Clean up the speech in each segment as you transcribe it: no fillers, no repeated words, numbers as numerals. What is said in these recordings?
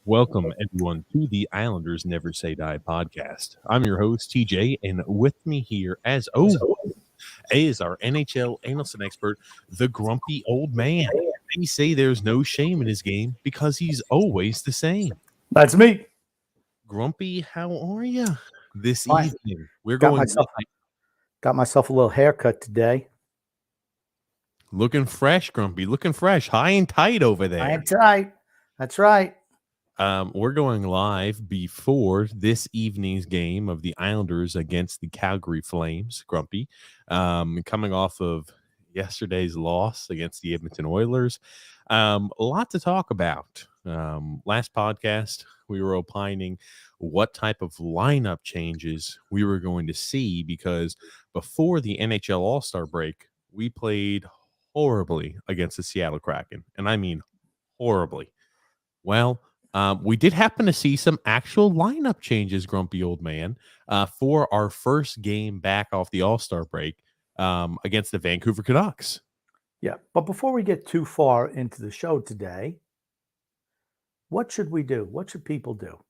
Welcome, everyone, to the Islanders Never Say Die podcast. I'm your host, TJ, and with me here, as always, is our NHL analyst and expert, the grumpy old man. They say there's no shame in his game because he's always the same. That's me. Grumpy, how are you this Fine. evening? We're Got going myself a little haircut today. looking fresh, Grumpy, looking fresh, high and tight over there. I am tight. That's right. We're going live before this evening's game of the Islanders against the Calgary Flames, Grumpy. Coming off of yesterday's loss against the Edmonton Oilers. A lot to talk about. Last podcast, we were opining what type of lineup changes we were going to see because before the NHL All-Star break, we played horribly against the Seattle Kraken. And I mean horribly. Well, we did happen to see some actual lineup changes, grumpy old man, for our first game back off the All-Star break against the Vancouver Canucks. Yeah. But before we get too far into the show today, what should we do? What should people do?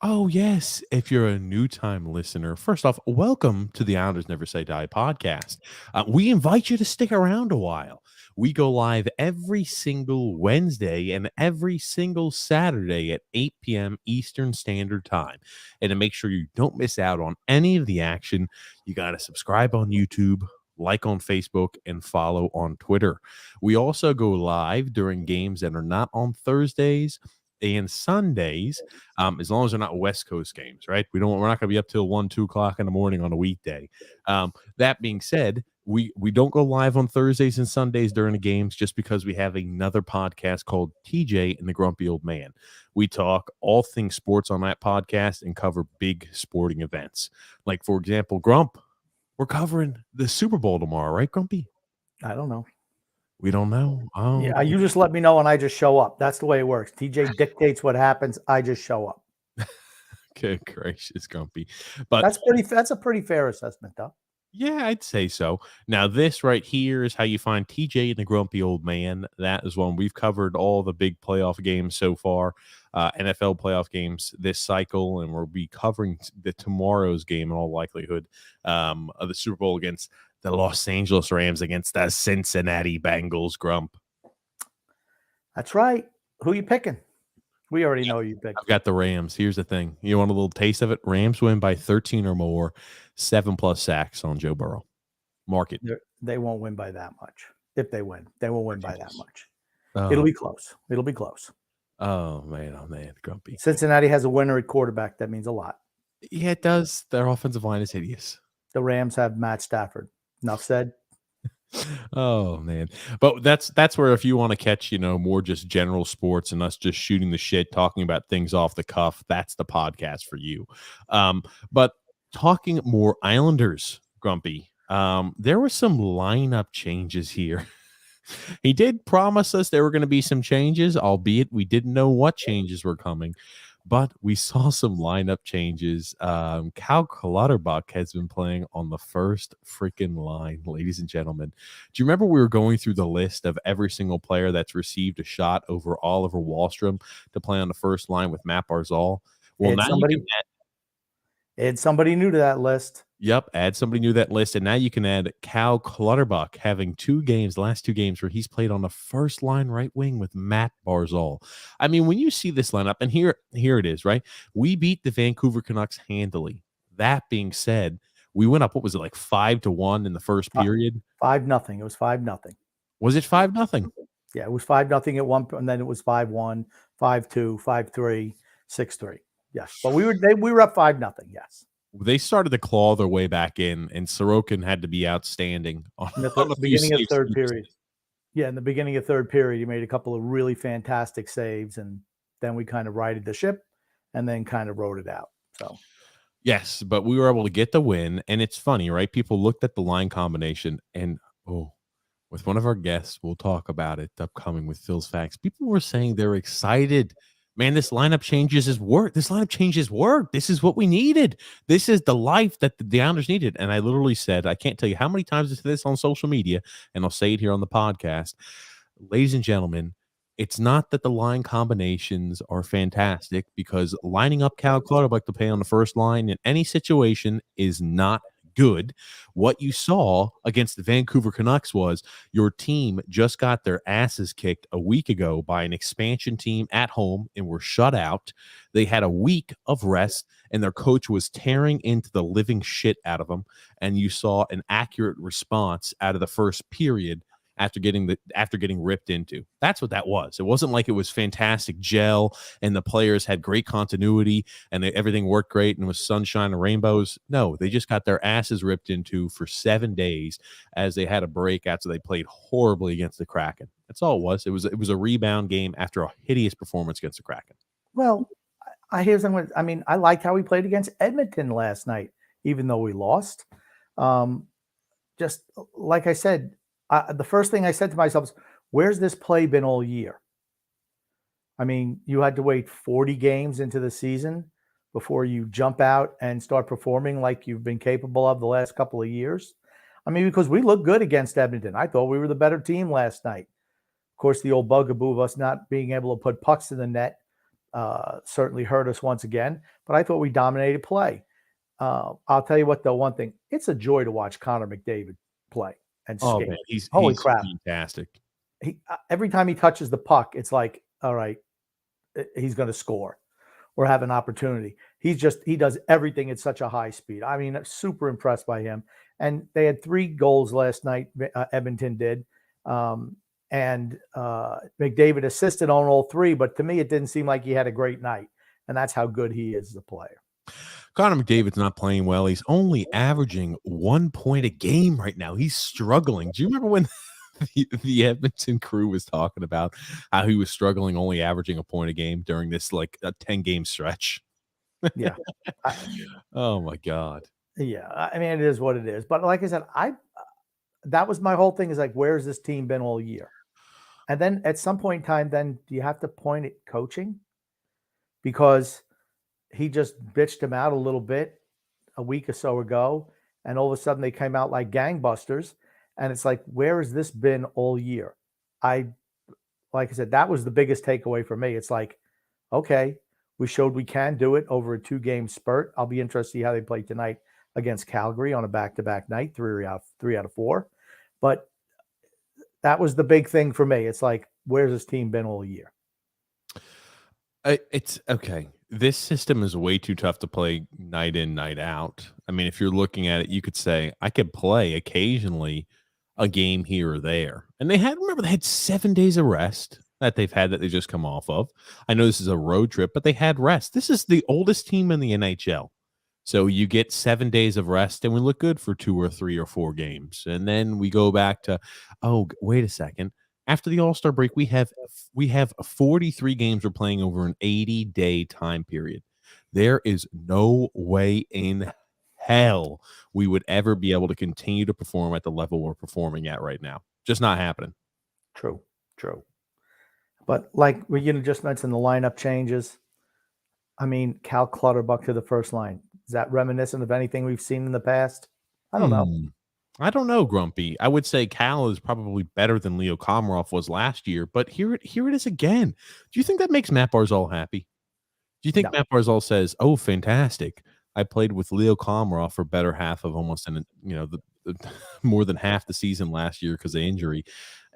Oh, yes. If you're a new time listener, first off, welcome to the Islanders Never Say Die podcast. We invite you to stick around a while. We go live every single Wednesday and every single Saturday at 8 p.m. Eastern Standard Time. And to make sure you don't miss out on any of the action, you got to subscribe on YouTube, like on Facebook, and follow on Twitter. We also go live during games that are not on Thursdays and Sundays, as long as they're not West Coast games, right? We're not going to be up till 1, 2 o'clock in the morning on a weekday. That being said, we don't go live on Thursdays and Sundays during the games just because we have another podcast called TJ and the Grumpy Old Man. We talk all things sports on that podcast and cover big sporting events. Like, for example, Grump, we're covering the Super Bowl tomorrow, right, Grumpy? I don't know. We don't know. Oh, yeah, you just let me know and I just show up. That's the way it works. TJ dictates what happens. I just show up. Good gracious, Grumpy. But that's a pretty fair assessment, though. Yeah, I'd say so. Now, this right here is how you find TJ and the Grumpy Old Man. That is one we've covered all the big playoff games so far, NFL playoff games this cycle, and we'll be covering the tomorrow's game in all likelihood of the Super Bowl against the Los Angeles Rams against the Cincinnati Bengals, Grump. That's right. Who you picking? We already know you picked. I've got the Rams. Here's the thing. You want a little taste of it? Rams win by 13 or more, 7+ sacks on Joe Burrow. Mark it. They won't win by that much. If they win, they won't win by that much. Oh. It'll be close. It'll be close. Oh, man, Grumpy. Cincinnati has a winner at quarterback. That means a lot. Yeah, it does. Their offensive line is hideous. The Rams have Matt Stafford. Enough said. Oh man, but that's where if you want to catch more just general sports and us just shooting the shit, talking about things off the cuff, that's the podcast for you. But talking more Islanders, Grumpy, there were some lineup changes here. He did promise us there were going to be some changes, albeit we didn't know what changes were coming. But we saw some lineup changes. Cal Clutterbuck has been playing on the first freaking line, ladies and gentlemen. Do you remember we were going through the list of every single player that's received a shot over Oliver Wahlstrom to play on the first line with Matt Barzal? Well, now add somebody new to that list. Yep, add somebody new to that list, and now you can add Cal Clutterbuck having last two games where he's played on the first line right wing with Matt Barzal. I mean, when you see this lineup, and here it is, right? We beat the Vancouver Canucks handily. That being said, we went up, what was it, like 5-1 in the first period? 5-0. It was 5-0. Was it 5-0? Yeah, it was 5-0 at one point, and then it was 5-1, 5-2, 5-3, 6-3. Yes, but we were up 5-0. Yes. They started to claw their way back in, and Sorokin had to be outstanding in the beginning of the third period. Yeah, in the beginning of third period, he made a couple of really fantastic saves, and then we kind of righted the ship and then kind of rode it out. So, yes, but we were able to get the win, and it's funny, right? People looked at the line combination, and with one of our guests, we'll talk about it upcoming with Phil's Facts. People were saying they're excited. Man, this lineup changes work. This lineup changes work. This is what we needed. This is the life that the Islanders needed. And I literally said, I can't tell you how many times I said this on social media, and I'll say it here on the podcast. Ladies and gentlemen, It's not that the line combinations are fantastic, because lining up Cal Clutterbuck to play on the first line in any situation is not good. What you saw against the Vancouver Canucks was your team just got their asses kicked a week ago by an expansion team at home and were shut out. They had a week of rest, and their coach was tearing into the living shit out of them. And you saw an accurate response out of the first period after getting ripped into. That's what that was. It wasn't like it was fantastic gel and the players had great continuity and everything worked great and was sunshine and rainbows. No, they just got their asses ripped into for 7 days as they had a break after they played horribly against the Kraken. That's all it was. It was a rebound game after a hideous performance against the Kraken. Well, here's something. I mean, I liked how we played against Edmonton last night, even though we lost. Just like I said, the first thing I said to myself is, where's this play been all year? I mean, you had to wait 40 games into the season before you jump out and start performing like you've been capable of the last couple of years. I mean, because we looked good against Edmonton. I thought we were the better team last night. Of course, the old bugaboo of us not being able to put pucks in the net certainly hurt us once again. But I thought we dominated play. I'll tell you what, though, one thing. It's a joy to watch Connor McDavid play and skate. Oh, man, he's crap. fantastic. Every time he touches the puck, it's like, all right, he's going to score or have an opportunity. He does everything at such a high speed. I mean, I'm super impressed by him. And they had 3 goals last night, Edmonton did. And McDavid assisted on all 3, but to me, it didn't seem like he had a great night. And that's how good he is as a player. Connor McDavid's not playing well. He's only averaging 1 point a game right now. He's struggling. Do you remember when the Edmonton crew was talking about how he was struggling, only averaging a point a game during this like a 10-game stretch? Yeah. Oh my God. Yeah. I mean, it is what it is. But like I said, that was my whole thing, is like, where's this team been all year? And then at some point in time, then do you have to point at coaching? Because he just bitched him out a little bit a week or so ago, and all of a sudden they came out like gangbusters. And it's like, where has this been all year? Like I said, that was the biggest takeaway for me. It's like, okay, we showed we can do it over a 2-game spurt. I'll be interested to see how they play tonight against Calgary on a back-to-back night, 3 out of 4. But that was the big thing for me. It's like, where's this team been all year? It's okay. This system is way too tough to play night in, night out. I mean, if you're looking at it, you could say I could play occasionally a game here or there. And they had 7 days of rest that they've had that they just come off of. I know this is a road trip, but they had rest. This is the oldest team in the NHL. So you get 7 days of rest and we look good for 2 or 3 or 4 games. And then we go back to, oh, wait a second. After the All-Star break, we have 43 games we're playing over an 80-day time period. There is no way in hell we would ever be able to continue to perform at the level we're performing at right now. Just not happening. True. But like you just mentioned, the lineup changes. I mean, Cal Clutterbuck to the first line. Is that reminiscent of anything we've seen in the past? I don't know. I don't know, Grumpy. I would say Cal is probably better than Leo Komarov was last year, but here it is again. Do you think that makes Matt Barzal happy? Do you think Matt Barzal says, "Oh, fantastic! I played with Leo Komarov for better half of almost more than half the season last year because of injury,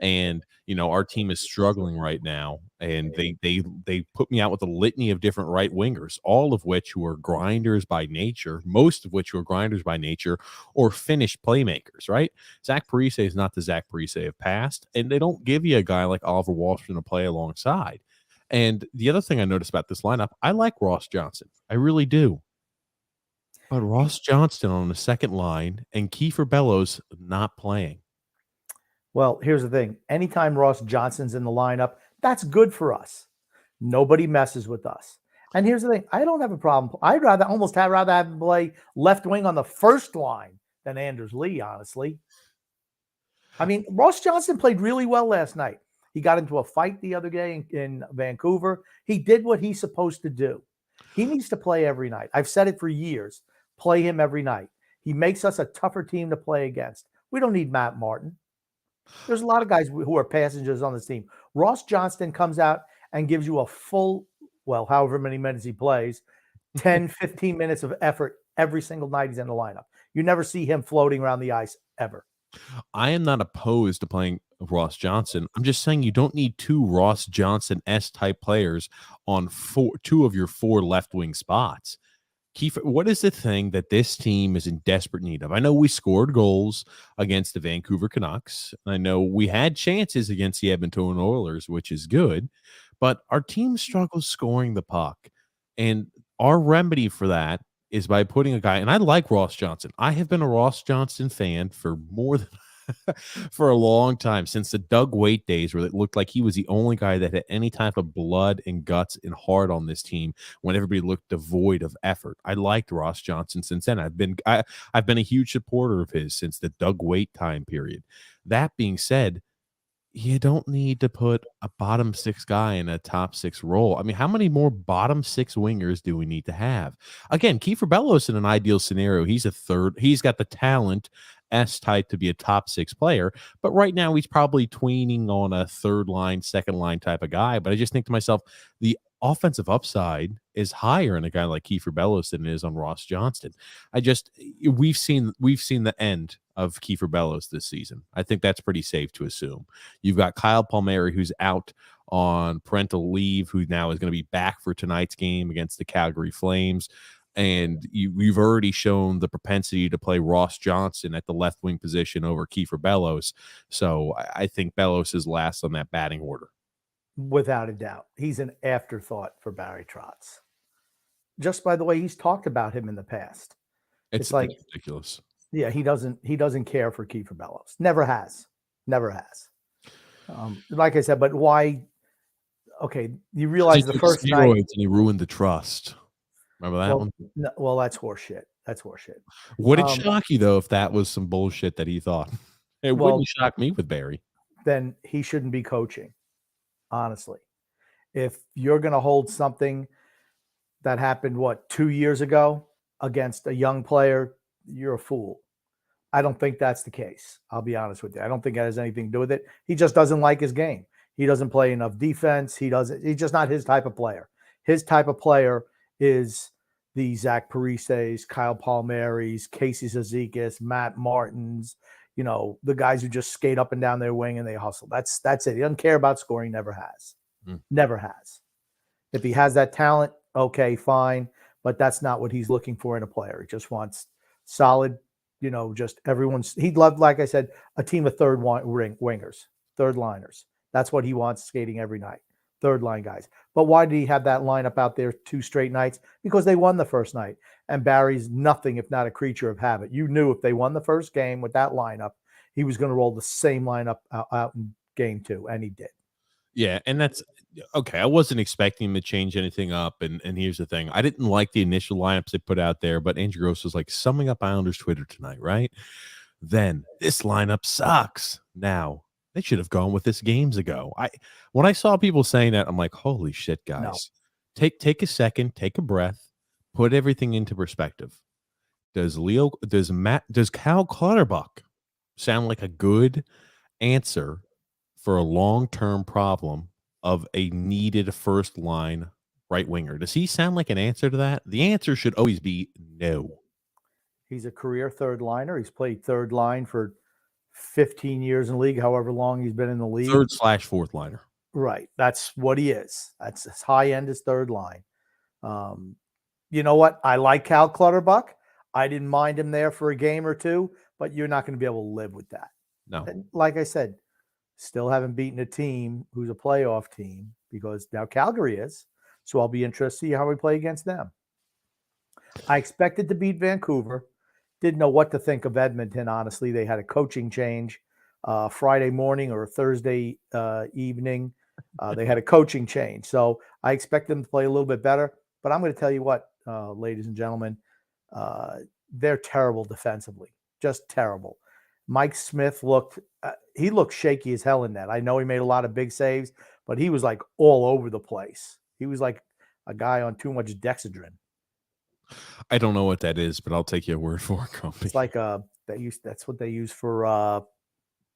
and our team is struggling right now, and they put me out with a litany of different right wingers, all of which who are grinders by nature, most of which who are grinders by nature or finished playmakers, right? Zach Parise is not the Zach Parise of past, and they don't give you a guy like Oliver Wahlstrom to play alongside. And the other thing I noticed about this lineup, I like Ross Johnson. I really do. But Ross Johnston on the second line and Kiefer Bellows not playing. Well, here's the thing. Anytime Ross Johnston's in the lineup, that's good for us. Nobody messes with us. And here's the thing. I don't have a problem. I'd rather have him play left wing on the first line than Anders Lee, honestly. I mean, Ross Johnston played really well last night. He got into a fight the other day in Vancouver. He did what he's supposed to do. He needs to play every night. I've said it for years. Play him every night. He makes us a tougher team to play against. We don't need Matt Martin. There's a lot of guys who are passengers on this team. Ross Johnston comes out and gives you a full, well, however many minutes he plays, 10, 15 minutes of effort every single night he's in the lineup. You never see him floating around the ice ever. I am not opposed to playing Ross Johnson. I'm just saying you don't need two Ross Johnson-esque type players on two of your four left wing spots. Kiefer, what is the thing that this team is in desperate need of? I know we scored goals against the Vancouver Canucks. I know we had chances against the Edmonton Oilers, which is good, but our team struggles scoring the puck. And our remedy for that is by putting a guy, and I like Ross Johnson. I have been a Ross Johnson fan for more than for a long time, since the Doug Waite days, where it looked like he was the only guy that had any type of blood and guts and heart on this team when everybody looked devoid of effort. I liked Ross Johnson since then. I've been a huge supporter of his since the Doug Waite time period. That being said, you don't need to put a bottom six guy in a top six role. I mean, how many more bottom six wingers do we need to have? Again, Kiefer Bellows in an ideal scenario, he's a third. He's got the talent S type to be a top six player, but right now he's probably tweening on a third line, second line type of guy. But I just think to myself, the offensive upside is higher in a guy like Kiefer Bellows than it is on Ross Johnston. We've seen the end of Kiefer Bellows this season. I think that's pretty safe to assume. You've got Kyle Palmieri, who's out on parental leave, who now is going to be back for tonight's game against the Calgary Flames. And you've already shown the propensity to play Ross Johnson at the left wing position over Kiefer Bellows. So I think Bellows is last on that batting order. Without a doubt. He's an afterthought for Barry Trotz. Just by the way he's talked about him in the past. It's like ridiculous. Yeah, he doesn't care for Kiefer Bellows. Never has. Like I said, but why? Okay, you realize the first night and he ruined the trust. Remember that one? No, well, that's horseshit. Would it shock you though if that was some bullshit that he thought? It wouldn't shock me with Barry. Then he shouldn't be coaching. Honestly, if you're going to hold something that happened 2 years ago against a young player, you're a fool. I don't think that's the case. I'll be honest with you. I don't think it has anything to do with it. He just doesn't like his game. He doesn't play enough defense. He's just not his type of player. His type of player is the Zach Parise's, Kyle Palmieri's, Casey Zizekas, Matt Martins, the guys who just skate up and down their wing and they hustle. That's it. He doesn't care about scoring. Never has. Never has. If he has that talent, okay, fine. But that's not what he's looking for in a player. He just wants solid, just he'd love, like I said, a team of third wingers, third liners. That's what he wants skating every night. Third line guys. But why did he have that lineup out there 2 straight nights? Because they won the first night. And Barry's nothing if not a creature of habit. You knew if they won the first game with that lineup, he was going to roll the same lineup out in game 2, and he did. Yeah, and that's okay. I wasn't expecting him to change anything up. And here's the thing. I didn't like the initial lineups they put out there, but Andrew Gross was like summing up Islanders Twitter tonight, right? Then this lineup sucks. Now, they should have gone with this games ago. When I saw people saying that, I'm like, holy shit, guys. No. Take a second, take a breath, put everything into perspective. Does Kyle Clutterbuck sound like a good answer for a long-term problem of a needed first line right winger? Does he sound like an answer to that? The answer should always be no. He's a career third liner. He's played third line for 15 years in the league, however long he's been in the league. Third/fourth liner. Right. That's what he is. That's his high end is third line. You know what? I like Cal Clutterbuck. I didn't mind him there for a game or two, but you're not going to be able to live with that. No. And like I said, still haven't beaten a team who's a playoff team because now Calgary is. So I'll be interested to see how we play against them. I expected to beat Vancouver. Didn't know what to think of Edmonton, honestly. They had a coaching change Friday morning or Thursday evening. They had a coaching change. So I expect them to play a little bit better. But I'm going to tell you what, ladies and gentlemen, they're terrible defensively. Just terrible. Mike Smith looked shaky as hell in that. I know he made a lot of big saves, but he was like all over the place. He was like a guy on too much Dexedrine. I don't know what that is, but I'll take your word for it, Grumpy. It's like that's what they use for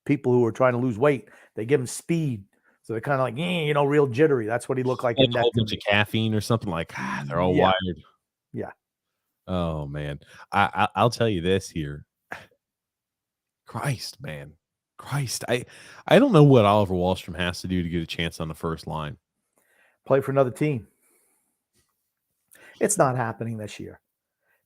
people who are trying to lose weight. They give them speed So they're kind of like, real jittery. That's what he looked like Like in a net whole to bunch of me. caffeine or something like, they're all Yeah, wired. yeah. Oh man. I'll tell you this here. Christ, man. Christ. I don't know what Oliver Wahlstrom has to do to get a chance on the first line. Play for another team. It's not happening this year.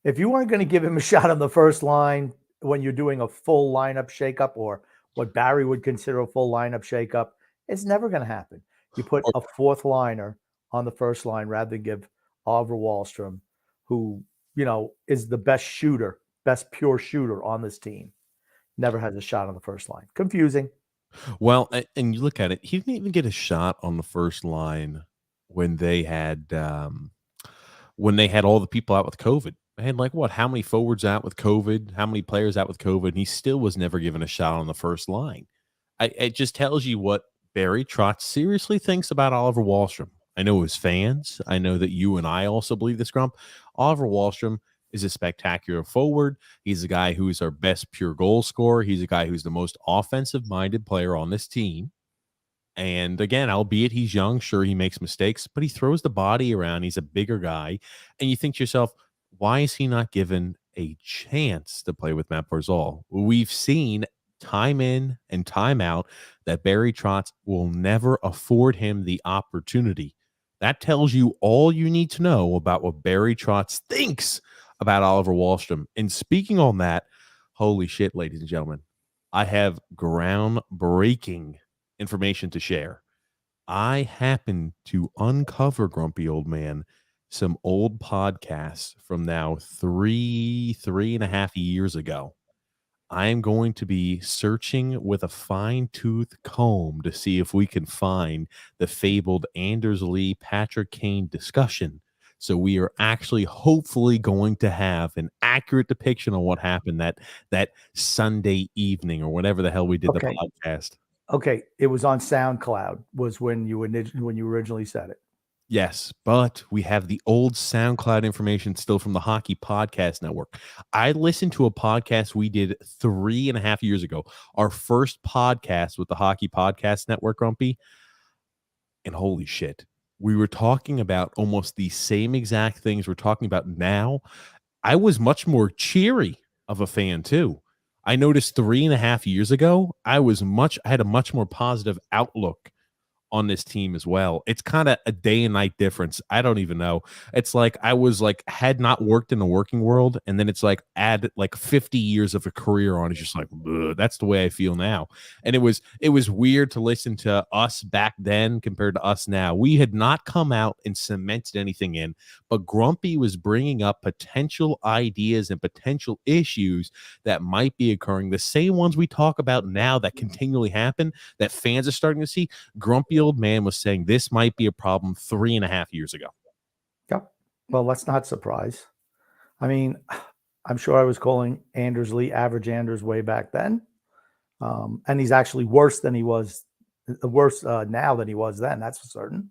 If you weren't going to give him a shot on the first line when you're doing a full lineup shakeup or what Barry would consider a full lineup shakeup, it's never going to happen. You put Or a fourth liner on the first line rather than give Oliver Wahlstrom, who, is the best shooter, best pure shooter on this team, never has a shot on the first line. Confusing. well, and you look at it, he didn't even get a shot on the first line when they had all the people out with COVID. They had like what? How many forwards out with COVID? How many players out with COVID? And he still was never given a shot on the first line. It just tells you what Barry Trotz seriously thinks about Oliver Wahlstrom. I know his fans. I know that you and I also believe this, Grump. Oliver Wahlstrom is a spectacular forward. He's a guy who is our best pure goal scorer. He's a guy who's the most offensive minded player on this team. And again, albeit he's young, sure, he makes mistakes, but he throws the body around. He's a bigger guy. And you think to yourself, why is he not given a chance to play with Matt Barzal? We've seen time in and time out that Barry Trotz will never afford him the opportunity. That tells you all you need to know about what Barry Trotz thinks about Oliver Wahlstrom. And speaking on that, holy shit, ladies and gentlemen, I have groundbreaking information to share. I happen to uncover, Grumpy Old Man, some old podcasts from now three and a half years ago. I am going to be searching with a fine-tooth comb to see if we can find the fabled Anders Lee Patrick Kane discussion. So we are actually hopefully going to have an accurate depiction of what happened that Sunday evening or whatever the hell we did the podcast. Okay, it was on SoundCloud. Was when you originally said it. Yes, but we have the old SoundCloud information still from the Hockey Podcast Network. I listened to a podcast we did 3.5 years ago, our first podcast with the Hockey Podcast Network, Grumpy. And holy shit, we were talking about almost the same exact things we're talking about now. I was much more cheery of a fan too. I noticed 3.5 years ago, I had a much more positive outlook on this team as well. It's kind of a day and night difference. I don't even know. It's like I was like had not worked in the working world, and then it's like add like 50 years of a career on. It's just like that's the way I feel now. And it was weird to listen to us back then compared to us now. We had not come out and cemented anything in, but Grumpy was bringing up potential ideas and potential issues that might be occurring. The same ones we talk about now that continually happen that fans are starting to see. Grumpy Old Man was saying this might be a problem 3.5 years ago. Yep. Well, let's not surprise. I mean, I'm sure I was calling Anders Lee average Anders way back then. And he's actually worse now than he was then. That's for certain.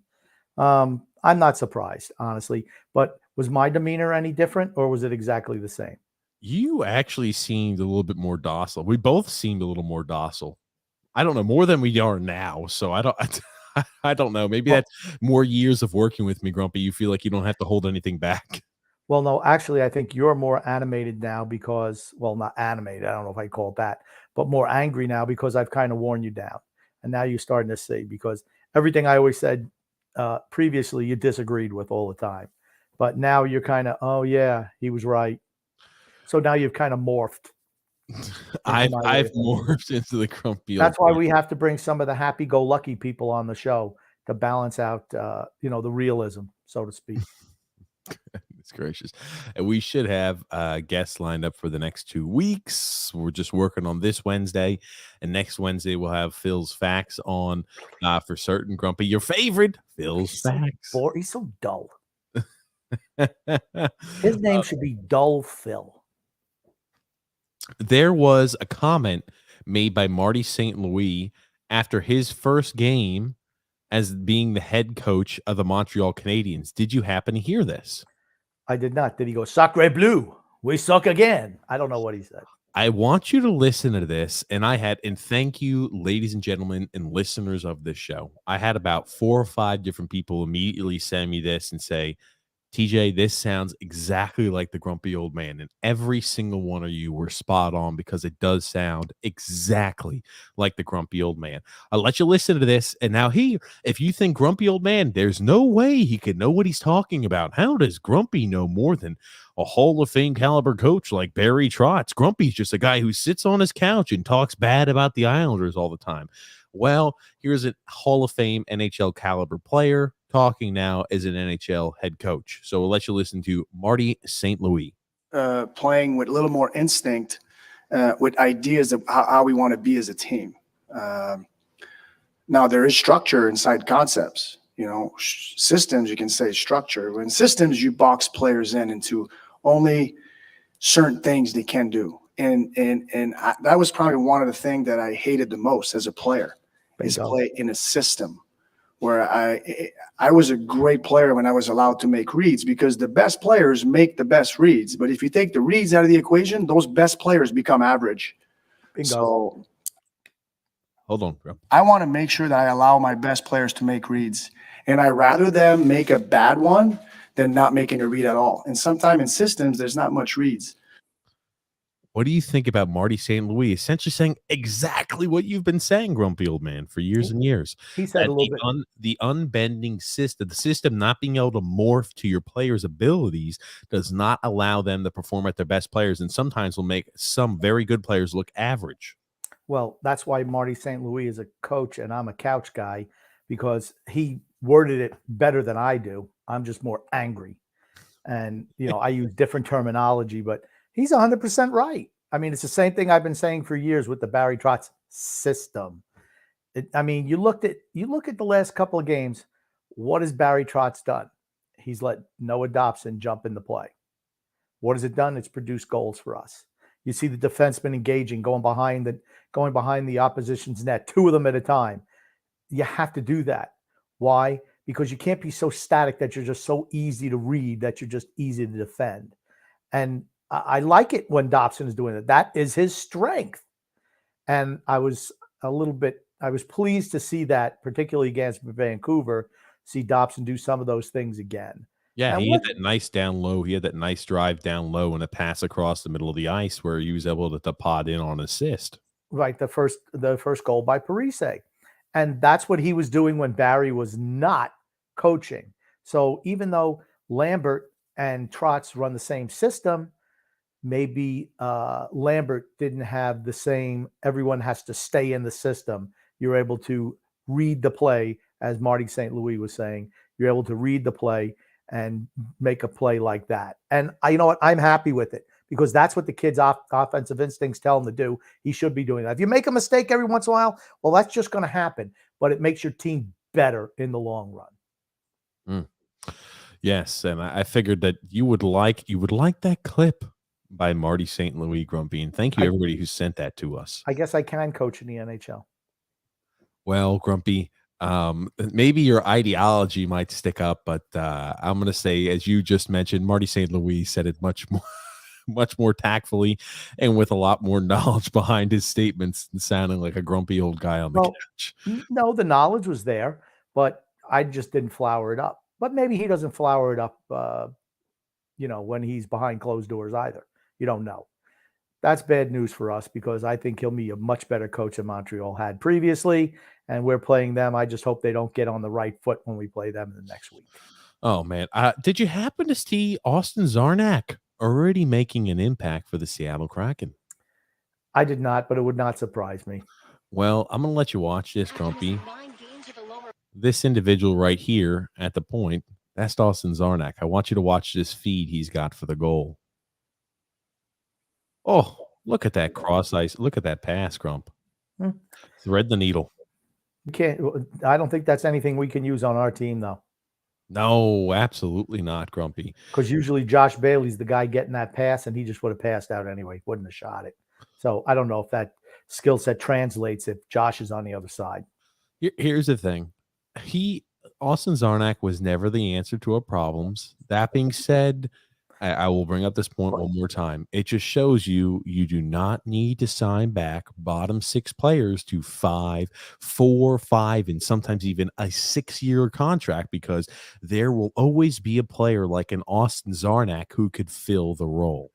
I'm not surprised, honestly. But was my demeanor any different, or was it exactly the same? You actually seemed a little bit more docile. We both seemed a little more docile. I don't know, more than we are now. So I don't know. Maybe that's more years of working with me, Grumpy. You feel like you don't have to hold anything back. Well, no, actually, I think you're more animated now because, well, not animated. I don't know if I call it that, but more angry now because I've kind of worn you down. And now you're starting to see, because everything I always said previously, you disagreed with all the time. But now you're kind of, oh, yeah, he was right. So now you've kind of morphed. I've morphed into the Grumpy. That's why we have to bring some of the happy-go-lucky people on the show to balance out, the realism, so to speak. Goodness gracious. And we should have guests lined up for the next 2 weeks. We're just working on this Wednesday, and next Wednesday we'll have Phil's Facts on for certain. Grumpy, your favorite Phil's Facts. He's so dull. His name should be Dull Phil. There was a comment made by Marty St. Louis after his first game as being the head coach of the Montreal Canadiens. Did you happen to hear this? I did not. Did he go, Sacre Bleu, we suck again? I don't know what he said. I want you to listen to this. And thank you, ladies and gentlemen, and listeners of this show. I had about 4 or 5 different people immediately send me this and say, TJ, this sounds exactly like the grumpy old man. And every single one of you were spot on because it does sound exactly like the grumpy old man. I'll let you listen to this. And now, if you think grumpy old man, there's no way he could know what he's talking about. How does Grumpy know more than a Hall of Fame caliber coach like Barry Trotz? Grumpy's just a guy who sits on his couch and talks bad about the Islanders all the time. Well, here's a Hall of Fame NHL caliber player talking now as an NHL head coach. So we'll let you listen to Marty St. Louis. Playing with a little more instinct, with ideas of how we want to be as a team. Now, there is structure inside concepts. Systems, you can say structure. When systems, you box players into only certain things they can do. And that was probably one of the things that I hated the most as a player, is play in a system where I was a great player when I was allowed to make reads, because the best players make the best reads. But if you take the reads out of the equation, those best players become average. Bingo. So hold on, bro. I want to make sure that I allow my best players to make reads. And I rather them make a bad one than not making a read at all. And sometimes in systems, there's not much reads. What do you think about Marty St. Louis essentially saying exactly what you've been saying, grumpy old man, for years and years? He said a little bit. The unbending system, the system not being able to morph to your players' abilities, does not allow them to perform at their best players, and sometimes will make some very good players look average. Well, that's why Marty St. Louis is a coach and I'm a couch guy, because he worded it better than I do. I'm just more angry. And, I use different terminology, but he's 100% right. I mean, it's the same thing I've been saying for years with the Barry Trotz system. You look at the last couple of games. What has Barry Trotz done? He's let Noah Dobson jump into play. What has it done? It's produced goals for us. You see the defenseman engaging, going behind the opposition's net, 2 of them at a time. You have to do that. Why? Because you can't be so static that you're just so easy to read, that you're just easy to defend. And I like it when Dobson is doing it. That is his strength. And I was pleased to see that, particularly against Vancouver, see Dobson do some of those things again. Yeah, and he had that nice down low. He had that nice drive down low and a pass across the middle of the ice where he was able to pod in on assist. Right, the first goal by Parise. And that's what he was doing when Barry was not coaching. So even though Lambert and Trotz run the same system, maybe Lambert didn't have the same, everyone has to stay in the system. You're able to read the play, as Marty St. Louis was saying. You're able to read the play and make a play like that. And you know what? I'm happy with it, because that's what the kid's offensive instincts tell him to do. He should be doing that. If you make a mistake every once in a while, well, that's just going to happen. But it makes your team better in the long run. Yes, and I figured that you would like that clip by Marty St. Louis, Grumpy. And thank you, everybody who sent that to us. I guess I can coach in the NHL. Well, Grumpy, maybe your ideology might stick up, but I'm going to say, as you just mentioned, Marty St. Louis said it much more tactfully and with a lot more knowledge behind his statements than sounding like a grumpy old guy on the couch. No, the knowledge was there, but I just didn't flower it up. But maybe he doesn't flower it up, when he's behind closed doors either. You don't know. That's bad news for us, because I think he'll be a much better coach than Montreal had previously, and we're playing them. I just hope they don't get on the right foot when we play them in the next week. Oh, man. Did you happen to see Austin Czarnak already making an impact for the Seattle Kraken? I did not, but it would not surprise me. Well, I'm going to let you watch this, Grumpy. This individual right here at the point, that's Austin Czarnak. I want you to watch this feed he's got for the goal. Oh, look at that cross ice. Look at that pass, Grump. Thread the needle. I don't think that's anything we can use on our team, though. No, absolutely not, Grumpy. Because usually Josh Bailey's the guy getting that pass, and he just would have passed out anyway. Wouldn't have shot it. So I don't know if that skill set translates if Josh is on the other side. Here's the thing. Austin Czarnak was never the answer to our problems. That being said, I will bring up this point one more time. It just shows you do not need to sign back bottom 6 players to 5, 4, 5, and sometimes even a 6-year contract, because there will always be a player like an Austin Zarnak who could fill the role.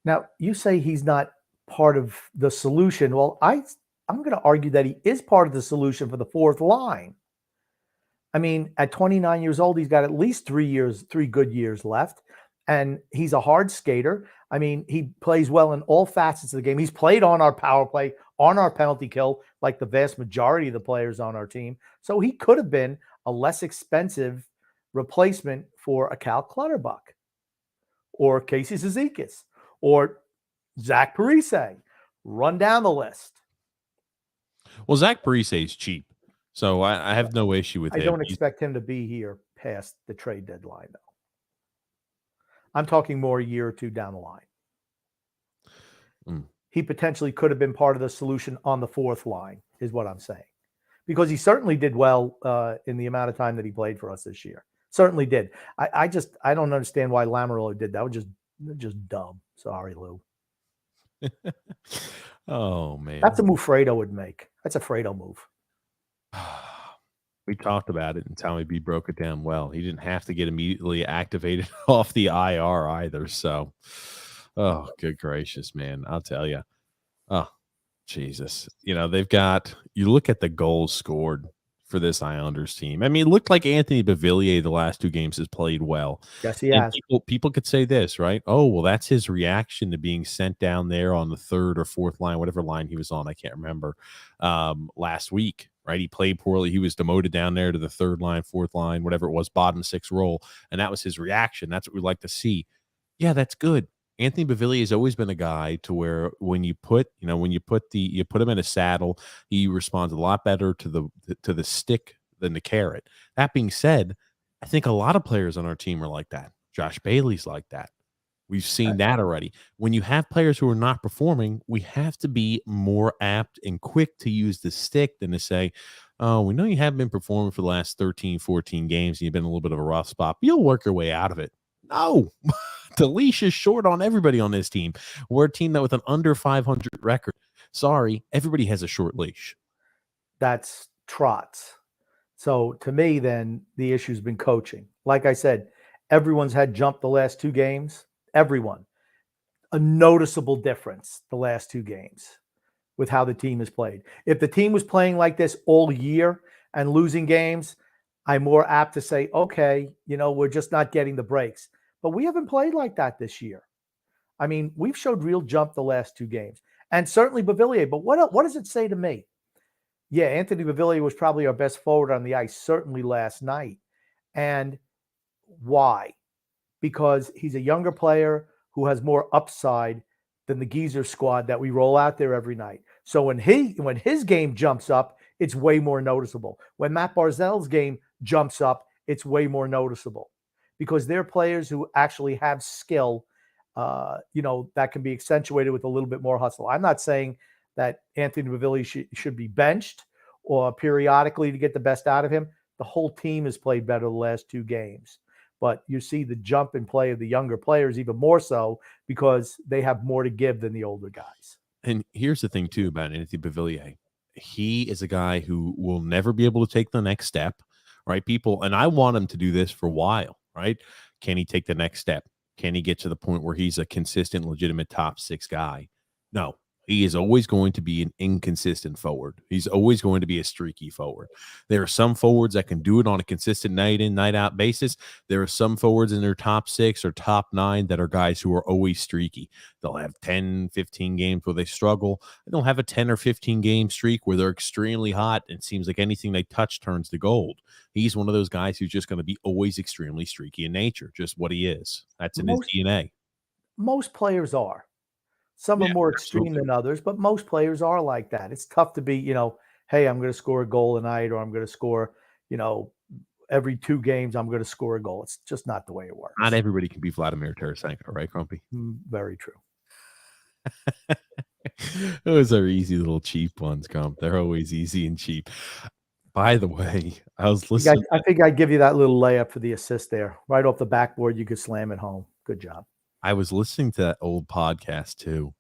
Now, you say he's not part of the solution. Well, I'm going to argue that he is part of the solution for the fourth line. I mean, at 29 years old, he's got at least 3 good years left, and he's a hard skater. I mean, he plays well in all facets of the game. He's played on our power play, on our penalty kill, like the vast majority of the players on our team. So he could have been a less expensive replacement for a Cal Clutterbuck or Casey Zizekas or Zach Parise. Run down the list. Well, Zach Parise is cheap, so I have no issue with him. I don't expect him to be here past the trade deadline, though. I'm talking more a year or two down the line. He potentially could have been part of the solution on the fourth line, is what I'm saying. Because he certainly did well in the amount of time that he played for us this year. Certainly did. I don't understand why Lamoriello did that. It was just dumb. Sorry, Lou. Oh, man. That's a move Fredo would make. That's a Fredo move. We talked about it, and Tommy B broke it down well. He didn't have to get immediately activated off the IR either. So, oh, good gracious, man. I'll tell you. Oh, Jesus. They've got – you look at the goals scored for this Islanders team. I mean, it looked like Anthony Pavilion the last 2 games has played well. Yes, he has. People could say this, right? Oh, well, that's his reaction to being sent down there on the 3rd or 4th line, whatever line he was on. I can't remember. Last week, right? He played poorly. He was demoted down there to the 3rd line, 4th line, whatever it was, bottom 6 role. And that was his reaction. That's what we like to see. Yeah, that's good. Anthony Pavilion has always been a guy to where when you put him in a saddle, he responds a lot better to the stick than the carrot. That being said, I think a lot of players on our team are like that. Josh Bailey's like that. We've seen that already. When you have players who are not performing, we have to be more apt and quick to use the stick than to say, oh, we know you haven't been performing for the last 13, 14 games, and you've been in a little bit of a rough spot, but you'll work your way out of it. No. The leash is short on everybody on this team. We're a team that with an under 500 record. Sorry, everybody has a short leash. That's Trotz. So to me, then, the issue's been coaching. Like I said, everyone's had jump the last 2 games. Everyone. A noticeable difference the last 2 games with how the team has played. If the team was playing like this all year and losing games, I'm more apt to say, okay, we're just not getting the breaks. But we haven't played like that this year. I mean, we've showed real jump the last 2 games. And certainly Pavilion. But what does it say to me? Yeah, Anthony Pavilion was probably our best forward on the ice, certainly last night. And why? Because he's a younger player who has more upside than the Geezer squad that we roll out there every night. So when his game jumps up, it's way more noticeable. When Matt Barzell's game jumps up, it's way more noticeable. Because they're players who actually have skill, that can be accentuated with a little bit more hustle. I'm not saying that Anthony Pavilion should be benched or periodically to get the best out of him. The whole team has played better the last 2 games. But you see the jump in play of the younger players even more so because they have more to give than the older guys. And here's the thing, too, about Anthony Pavilion. He is a guy who will never be able to take the next step, right, people? And I want him to do this for a while. Right? Can he take the next step? Can he get to the point where he's a consistent, legitimate top 6 guy? No. He is always going to be an inconsistent forward. He's always going to be a streaky forward. There are some forwards that can do it on a consistent night in, night out basis. There are some forwards in their top 6 or top 9 that are guys who are always streaky. They'll have 10, 15 games where they struggle. And they'll have a 10 or 15 game streak where they're extremely hot. And it seems like anything they touch turns to gold. He's one of those guys who's just going to be always extremely streaky in nature, just what he is. That's in his DNA. Most players are. Some are more extreme than others, but most players are like that. It's tough to be, hey, I'm going to score a goal a night, or I'm going to score, every 2 games, I'm going to score a goal. It's just not the way it works. Not everybody can be Vladimir Tarasenko, right, Grumpy? Very true. Those are easy little cheap ones, Grump. They're always easy and cheap. By the way, I was listening. I think I'd give you that little layup for the assist there. Right off the backboard, you could slam it home. Good job. I was listening to that old podcast too,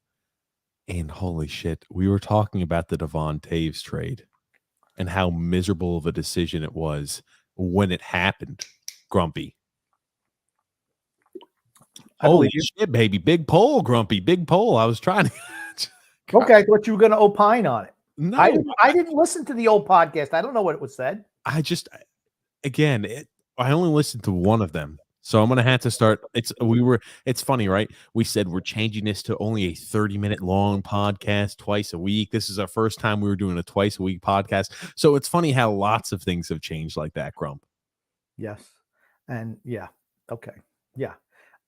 and holy shit, we were talking about the Devon Taves trade and how miserable of a decision it was when it happened. Grumpy. I Holy believe you. shit, baby. Big poll, Grumpy. Big poll. I was trying to. Okay, I thought you were going to opine on it. No, I didn't listen to the old podcast. I don't know what was said. I just, again, I only listened to one of them. So I'm gonna have to start. It's funny, right? We said we're changing this to only a 30-minute long podcast twice a week. This is our first time we were doing a twice a week podcast. So it's funny how lots of things have changed like that, Grump. Yes. And yeah. Okay. Yeah.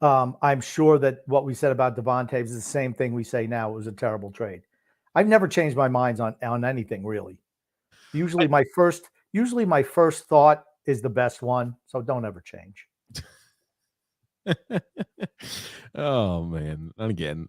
I'm sure that what we said about Devon Taves is the same thing we say now. It was a terrible trade. I've never changed my minds on anything really. Usually my first thought is the best one. So don't ever change. Oh man, and again,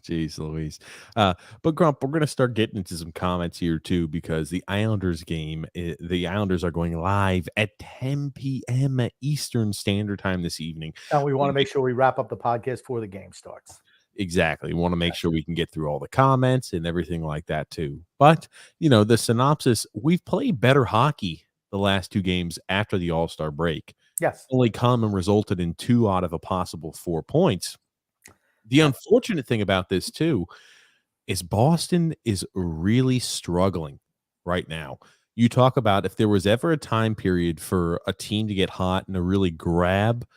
geez Louise. But Grump, we're gonna start getting into some comments here too, because the Islanders game, the Islanders are going live at 10 p.m. Eastern Standard Time this evening. And we want to make sure we wrap up the podcast before the game starts. Exactly. We want to make sure we can get through all the comments and everything like that too. But the synopsis: we've played better hockey the last two games after the All-Star break. Yes. Only come and resulted in 2 out of a possible 4 points. The unfortunate thing about this too is Boston is really struggling right now. You talk about if there was ever a time period for a team to get hot and to really grab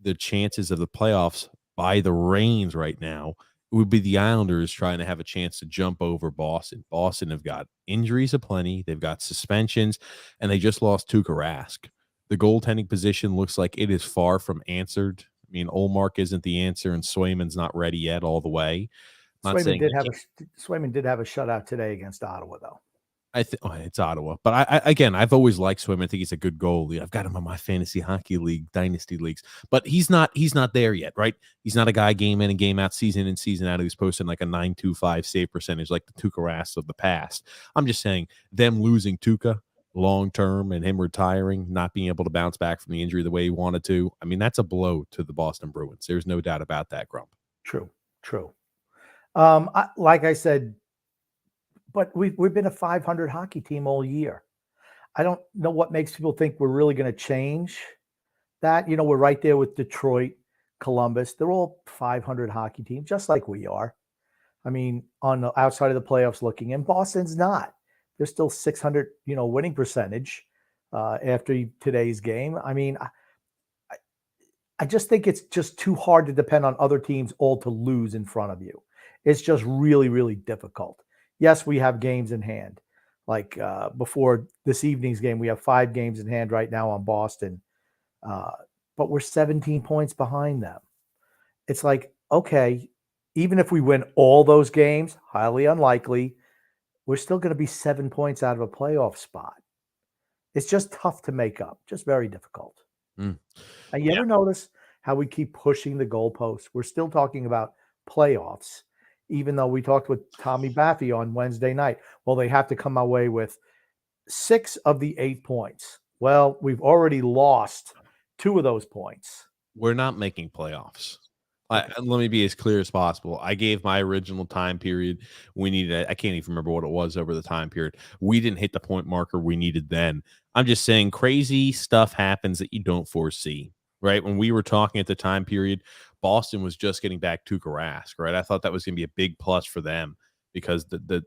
the chances of the playoffs by the reins right now, it would be the Islanders trying to have a chance to jump over Boston. Boston have got injuries aplenty. They've got suspensions, and they just lost Tuukka Rask. The goaltending position looks like it is far from answered. I mean, Olmark isn't the answer, and Swayman's not ready yet all the way. Swayman did have a shutout today against Ottawa, though. It's Ottawa, but I've always liked Swayman. I think he's a good goalie. I've got him on my fantasy hockey league, dynasty leagues, but he's not there yet, right? He's not a guy game in and game out, season in, season out, who's posting like a 9.25 save percentage like the Tuukka Rask of the past. I'm just saying them losing Tuukka long term and him retiring, not being able to bounce back from the injury the way he wanted to. I mean, that's a blow to the Boston Bruins. There's no doubt about that, Grump. True. Like I said, but we've been a 500 hockey team all year. I don't know what makes people think we're really going to change that. We're right there with Detroit, Columbus. They're all 500 hockey teams, just like we are. I mean, on the outside of the playoffs looking, and Boston's not. They're still 600, winning percentage after today's game. I mean, I just think it's just too hard to depend on other teams all to lose in front of you. It's just really, really difficult. Yes, we have games in hand. Like before this evening's game, we have 5 games in hand right now on Boston. But we're 17 points behind them. It's like, okay, even if we win all those games, highly unlikely, we're still going to be 7 points out of a playoff spot. It's just tough to make up, just very difficult. And you ever notice how we keep pushing the goalposts? We're still talking about playoffs, even though we talked with Tommy Baffey on Wednesday night. Well, they have to come away with 6 of the 8 points. Well, we've already lost 2 of those points. We're not making playoffs. Let me be as clear as possible. I gave my original time period. We needed, I can't even remember what it was over the time period. We didn't hit the point marker we needed then. I'm just saying crazy stuff happens that you don't foresee, right? When we were talking at the time period, Boston was just getting back Tuukka Rask, right? I thought that was going to be a big plus for them because the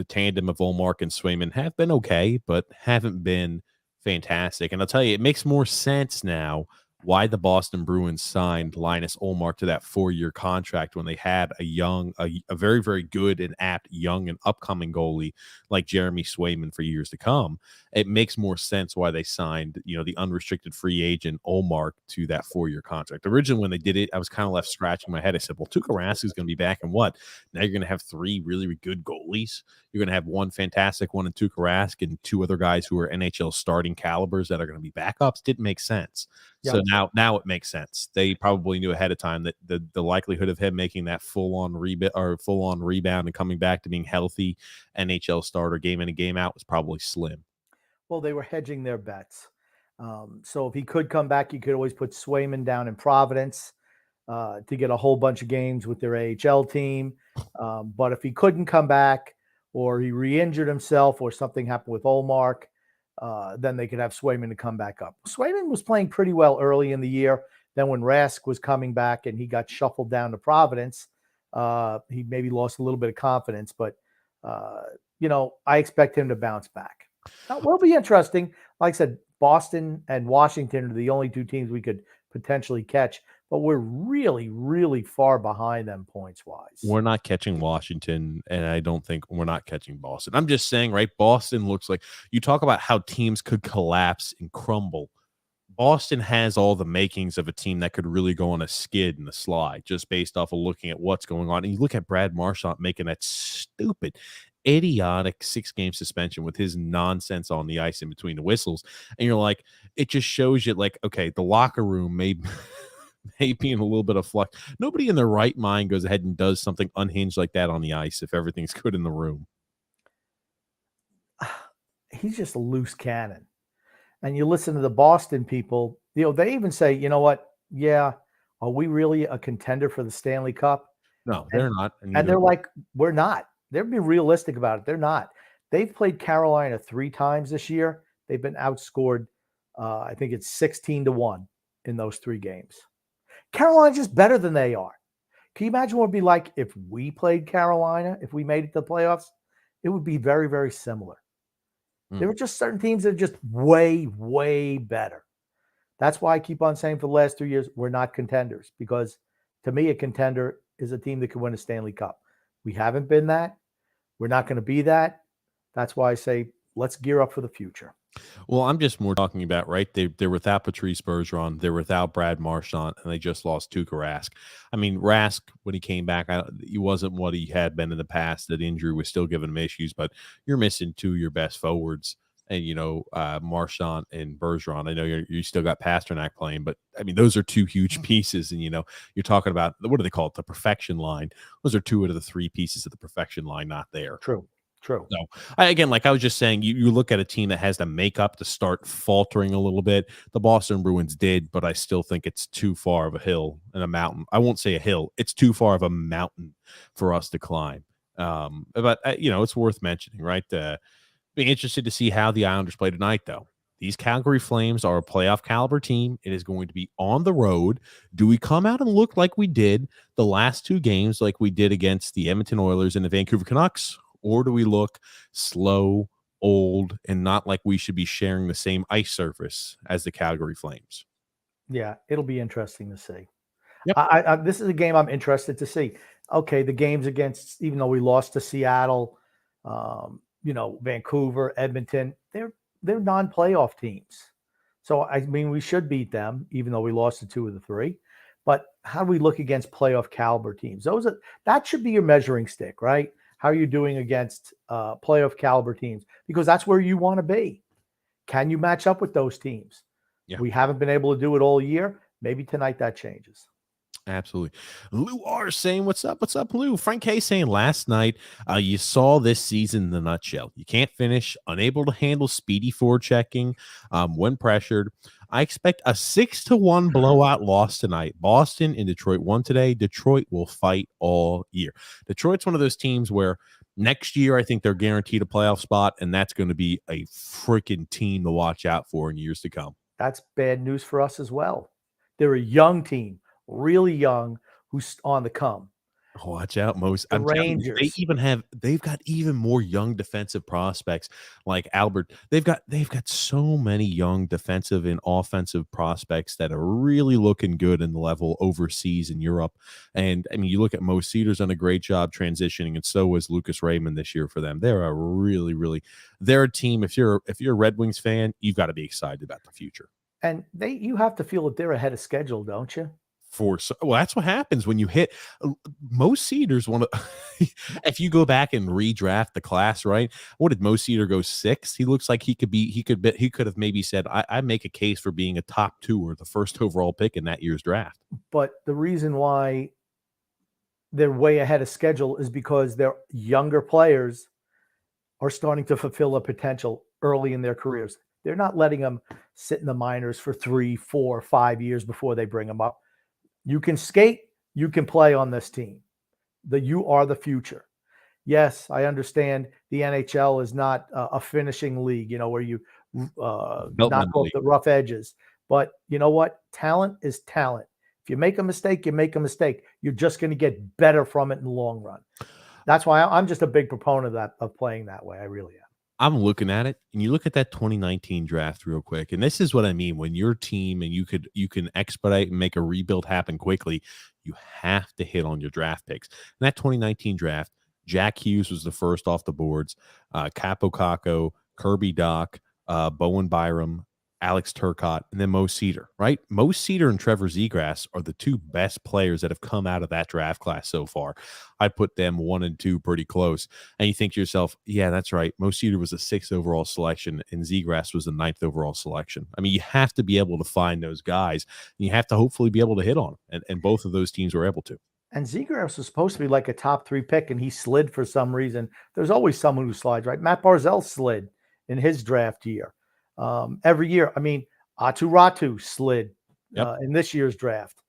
tandem of Olmark and Swayman have been okay, but haven't been fantastic. And I'll tell you, it makes more sense now why the Boston Bruins signed Linus Olmark to that 4-year contract when they had a very, very good and apt young and upcoming goalie like Jeremy Swayman for years to come. It makes more sense why they signed, the unrestricted free agent Olmark to that 4-year contract. Originally, when they did it, I was kind of left scratching my head. I said, well, Tuukka Rask is going to be back, and what? Now you're going to have 3 really good goalies. You're going to have one fantastic one in Tuukka Rask and 2 other guys who are NHL starting calibers that are going to be backups. Didn't make sense. Yep. So now it makes sense. They probably knew ahead of time that the likelihood of him making that full-on rebound and coming back to being healthy NHL starter game in and game out was probably slim. Well, they were hedging their bets. So if he could come back, you could always put Swayman down in Providence. to get a whole bunch of games with their AHL team. But if he couldn't come back, or he re-injured himself, or something happened with Olmark, then they could have Swayman to come back up. Swayman was playing pretty well early in the year. Then when Rask was coming back and he got shuffled down to Providence, he maybe lost a little bit of confidence. But, I expect him to bounce back. Now, it will be interesting. Like I said, Boston and Washington are the only two teams we could potentially catch, but we're really, really far behind them points-wise. We're not catching Washington, and I don't think we're not catching Boston. I'm just saying, right? Boston looks like, you talk about how teams could collapse and crumble. Boston has all the makings of a team that could really go on a skid and a slide just based off of looking at what's going on. And you look at Brad Marchand making that stupid, idiotic 6-game suspension with his nonsense on the ice in between the whistles. And you're like, it just shows you, like, okay, the locker room may be in a little bit of flux. Nobody in their right mind goes ahead and does something unhinged like that on the ice if everything's good in the room. He's just a loose cannon. And you listen to the Boston people, they even say, you know what? Yeah, are we really a contender for the Stanley Cup? No, they're not. And they're like, we're not. They're being realistic about it. They're not. They've played Carolina 3 times this year. They've been outscored, I think it's 16-1 in those 3 games. Carolina's just better than they are. Can you imagine what it'd be like if we played Carolina, if we made it to the playoffs? It would be very, very similar. There were just certain teams that are just way, way better. That's why I keep on saying for the last 2 years, we're not contenders, because to me, a contender is a team that can win a Stanley Cup. We haven't been that. We're not going to be that. That's why I say, let's gear up for the future. Well, I'm just more talking about, right, they're without Patrice Bergeron, they're without Brad Marchand, and they just lost Tuukka Rask. I mean, Rask, when he came back, he wasn't what he had been in the past. That injury was still giving him issues, but you're missing 2 of your best forwards, and, Marchand and Bergeron. I know you still got Pasternak playing, but, I mean, those are 2 huge pieces, and, you're talking about, what do they call it, the perfection line. Those are 2 out of the 3 pieces of the perfection line not there. True. So, again, like I was just saying, you look at a team that has the makeup to start faltering a little bit. The Boston Bruins did, but I still think it's too far of a hill and a mountain. I won't say a hill. It's too far of a mountain for us to climb. But it's worth mentioning, right? Being interested to see how the Islanders play tonight, though. These Calgary Flames are a playoff caliber team. It is going to be on the road. Do we come out and look like we did the last 2 games, like we did against the Edmonton Oilers and the Vancouver Canucks? Or do we look slow, old, and not like we should be sharing the same ice surface as the Calgary Flames? Yeah, it'll be interesting to see. Yep. This is a game I'm interested to see. Okay, the games against, even though we lost to Seattle, Vancouver, Edmonton, they're non-playoff teams. So, I mean, we should beat them, even though we lost to 2 of the 3. But how do we look against playoff caliber teams? That should be your measuring stick, right? How are you doing against playoff caliber teams? Because that's where you want to be. Can you match up with those teams? Yeah. We haven't been able to do it all year. Maybe tonight that changes. Absolutely. Lou R saying, what's up? What's up, Lou? Frank K saying, last night, you saw this season in the nutshell. You can't finish, unable to handle speedy forechecking when pressured. I expect a 6-1 blowout loss tonight. Boston and Detroit won today. Detroit will fight all year. Detroit's one of those teams where next year I think they're guaranteed a playoff spot, and that's going to be a freaking team to watch out for in years to come. That's bad news for us as well. They're a young team, really young, who's on the come. Watch out, most. The Rangers. They've got even more young defensive prospects like Albert. They've got so many young defensive and offensive prospects that are really looking good in the level overseas in Europe. And I mean, you look at Mo Cedar's done a great job transitioning, and so was Lucas Raymond this year for them. They're a really they're a team. If you're a Red Wings fan, you've got to be excited about the future. And you have to feel that they're ahead of schedule, don't you? That's what happens when you hit Mo Cedar's one of if you go back and redraft the class, right? What did Mo Cedar go 6? He looks like he could have maybe said, I make a case for being a top 2 or the first overall pick in that year's draft. But the reason why they're way ahead of schedule is because their younger players are starting to fulfill their potential early in their careers. They're not letting them sit in the minors for 3, 4, 5 years before they bring them up. You can skate, you can play on this team. You are the future. Yes, I understand the NHL is not a finishing league, where you knock Developmental off league. the rough edges. But you know what? Talent is talent. If you make a mistake, you make a mistake. You're just going to get better from it in the long run. That's why I'm just a big proponent of playing that way. I really am. I'm looking at it, and you look at that 2019 draft real quick, and this is what I mean. When your team and you can expedite and make a rebuild happen quickly, you have to hit on your draft picks. In that 2019 draft, Jack Hughes was the first off the boards. Capo Caco, Kirby Doc, Bowen Byram, Alex Turcotte, and then Mo Cedar, right? Mo Cedar and Trevor Zegras are the two best players that have come out of that draft class so far. I'd put them 1 and 2 pretty close. And you think to yourself, yeah, that's right. Mo Cedar was a 6th overall selection, and Zegras was the 9th overall selection. I mean, you have to be able to find those guys, and you have to hopefully be able to hit on them. And both of those teams were able to. And Zegras was supposed to be like a top 3 pick, and he slid for some reason. There's always someone who slides, right? Matt Barzell slid in his draft year. Every year, I mean, Atu Ratu slid in this year's draft.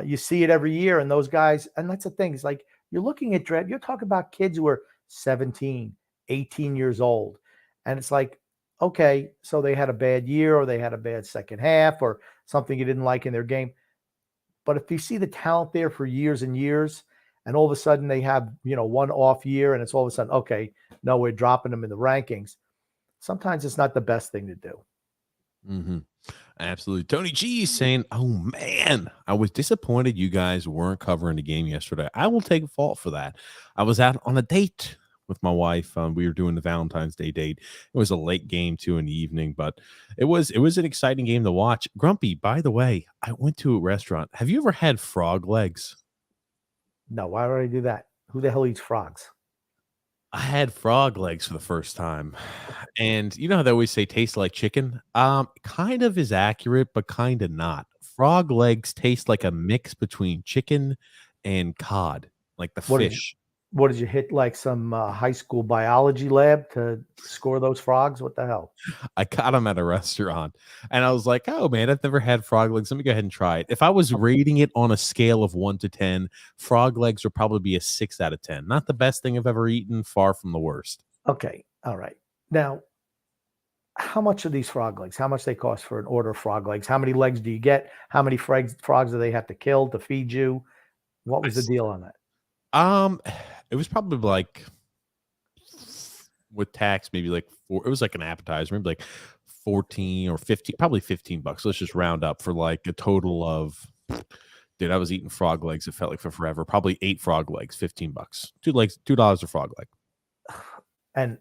You see it every year, and those guys, and that's the thing. It's like you're looking at draft, you're talking about kids who are 17, 18 years old. And it's like, okay, so they had a bad year, or they had a bad second half, or something you didn't like in their game. But if you see the talent there for years and years, and all of a sudden they have, one off year, and it's all of a sudden, okay, no, we're dropping them in the rankings. Sometimes it's not the best thing to do. Mm-hmm. Absolutely. Tony G saying, oh man, I was disappointed you guys weren't covering the game yesterday. I will take fault for that. I was out on a date with my wife. We were doing the Valentine's Day date. It was a late game too in the evening, but it was an exciting game to watch. Grumpy, by the way, I went to a restaurant. Have you ever had frog legs? No, why would I do that? Who the hell eats frogs? I had frog legs for the first time. And you know how they always say tastes like chicken? Kind of is accurate, but kind of not. Frog legs taste like a mix between chicken and cod, like the fish. What did you hit, like some high school biology lab to score those frogs? What the hell? I got them at a restaurant, and I was like, oh man, I've never had frog legs. Let me go ahead and try it. If I was rating it on a scale of 1 to 10, frog legs would probably be a 6 out of 10. Not the best thing I've ever eaten, far from the worst. Okay. All right. Now, how much are these frog legs? How much they cost for an order of frog legs? How many legs do you get? How many frogs do they have to kill to feed you? What was the deal on that? It was probably like, with tax, maybe like it was like an appetizer, maybe like 14 or 15, probably $15. Let's just round up for like a total of, dude, I was eating frog legs. It felt like for forever. Probably 8 frog legs, $15. $2 a frog leg. And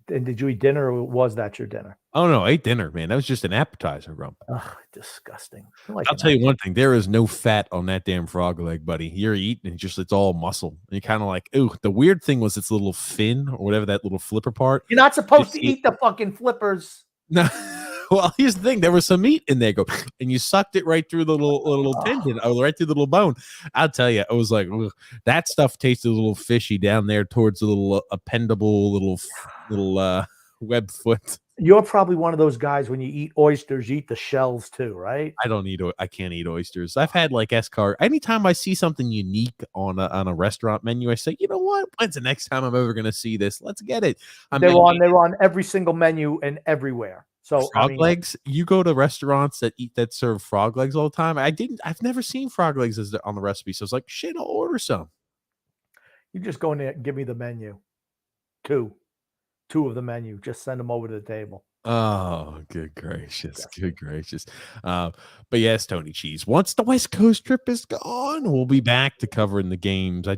did you eat dinner, or was that your dinner? Oh no, I ate dinner, man. That was just an appetizer, Grump. Ugh, disgusting. I'll tell you one thing. There is no fat on that damn frog leg, buddy. You're eating it, it's all muscle. And you're kind of like, ooh. The weird thing was its little fin or whatever, that little flipper part. You're not supposed to eat the fucking flippers. No. Well, here's the thing. There was some meat in there, and you sucked it right through the little tendon, or right through the little bone. I'll tell you, it was like, ugh, that stuff tasted a little fishy down there towards the little appendable little web foot. You're probably one of those guys, when you eat oysters, you eat the shells too, right? I can't eat oysters. I've had like escargot. Anytime I see something unique on a restaurant menu, I say, you know what? When's the next time I'm ever going to see this? Let's get it. They're on every single menu and everywhere. So frog legs. You go to restaurants that serve frog legs all the time. I've never seen frog legs on the recipe. So it's like, shit, I'll order some. You just go in there and give me the menu. Two of the menu. Just send them over to the table. Oh, good gracious. Good gracious. But yes, Tony Cheese, once the West Coast trip is gone, we'll be back to covering the games.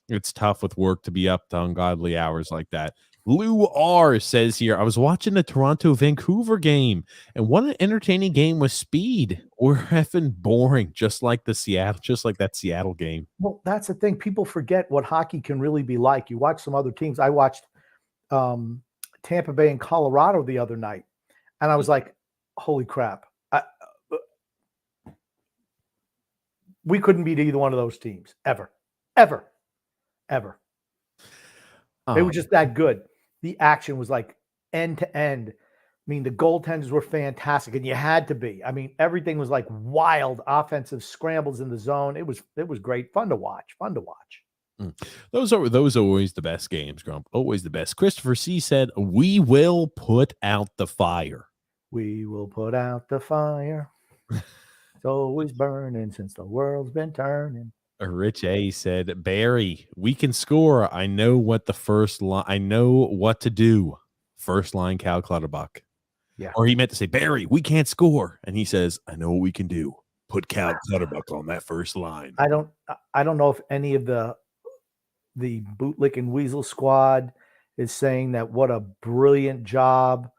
It's tough with work to be up to ungodly hours like that. Lou R says here, I was watching the Toronto-Vancouver game, and what an entertaining game with speed. We're effing boring, just like that Seattle game. Well, that's the thing. People forget what hockey can really be like. You watch some other teams. I watched Tampa Bay and Colorado the other night, and I was like, holy crap. We couldn't beat either one of those teams ever. They were just that good. The action was like end to end. mean, the goaltenders were fantastic, and you had to be. I mean, everything was like wild offensive scrambles in the zone. It was great, fun to watch. Those are always the best games, Grump. Always the best. Christopher C said, "We will put out the fire." We will put out the fire. It's always burning since the world's been turning. Rich A said, "Barry, we can score. I know what the first line. I know what to do. First line, Cal Clutterbuck." Yeah. Or he meant to say, "Barry, we can't score," and he says, "I know what we can do. Put Cal Clutterbuck on that first line." I don't know if any of the bootlick and weasel squad is saying that what a brilliant job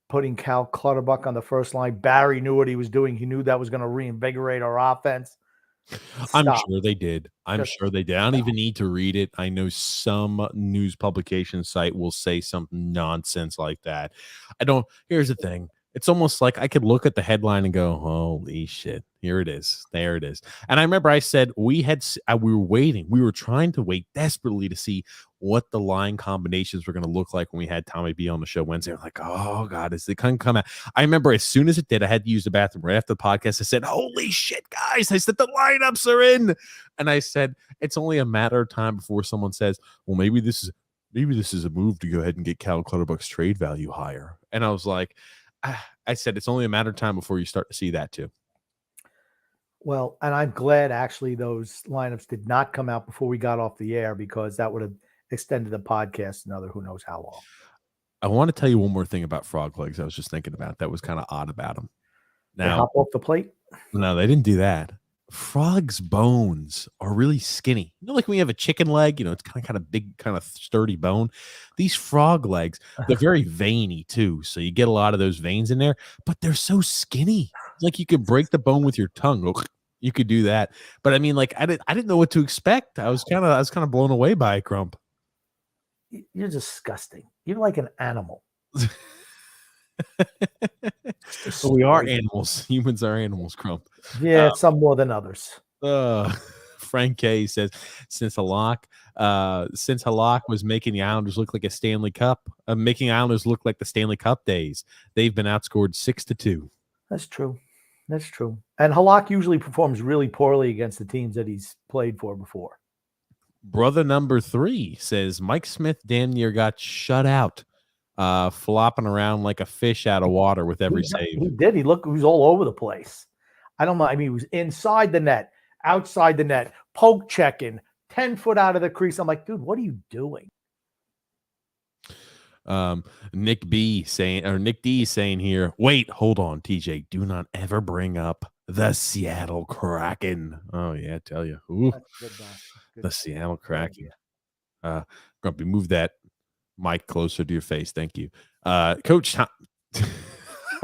putting Cal Clutterbuck on the first line. Barry knew what he was doing. He knew that was going to reinvigorate our offense. I'm Stop. sure they did. I don't even need to read it. I know some news publication site will say something nonsense like that. Here's the thing. It's almost like I could look at the headline and go, "Holy shit, here it is. There it is." And I remember I said we were waiting. We were trying to wait desperately to see what the line combinations were going to look like when we had Tommy B on the show Wednesday. I'm like, "Oh God, is it couldn't come out?" I remember as soon as it did, I had to use the bathroom right after the podcast. I said, "Holy shit, guys." I said, "The lineups are in." And I said, it's only a matter of time before someone says, "Well, maybe this is a move to go ahead and get Cal Clutterbuck's trade value higher." And I was like, I said, it's only a matter of time before you start to see that too. Well, and I'm glad actually those lineups did not come out before we got off the air, because that would have extended the podcast another who knows how long. I want to tell you one more thing about frog legs. I was just thinking about that was kind of odd about them. Now, they hop off the plate? No, they didn't do that. Frogs' bones are really skinny. You know, like when you have a chicken leg, it's kind of big, kind of sturdy bone. These frog legs, they're very veiny too. So you get a lot of those veins in there, but they're so skinny. Like you could break the bone with your tongue. You could do that. But I mean, like I didn't know what to expect. I was kind of blown away by it, Crump. You're disgusting. You're like an animal. We are animals. Humans are animals, Crump. Yeah, some more than others. Frank K says, since Halak was making the Islanders look like a Stanley Cup, making Islanders look like the Stanley Cup days, they've been outscored 6-2. That's true. And Halak usually performs really poorly against the teams that he's played for before. Brother number 3 says, Mike Smith damn near got shut out, flopping around like a fish out of water with every save. He did. He was all over the place. I don't know. I mean, he was inside the net, outside the net, poke checking, 10 foot out of the crease. I'm like, dude, what are you doing? Nick D saying here, wait, hold on, TJ, do not ever bring up the Seattle Kraken. Oh yeah, I tell you. Ooh, the Seattle Kraken. Grumpy, move that mic closer to your face. Thank you. Coach Tom.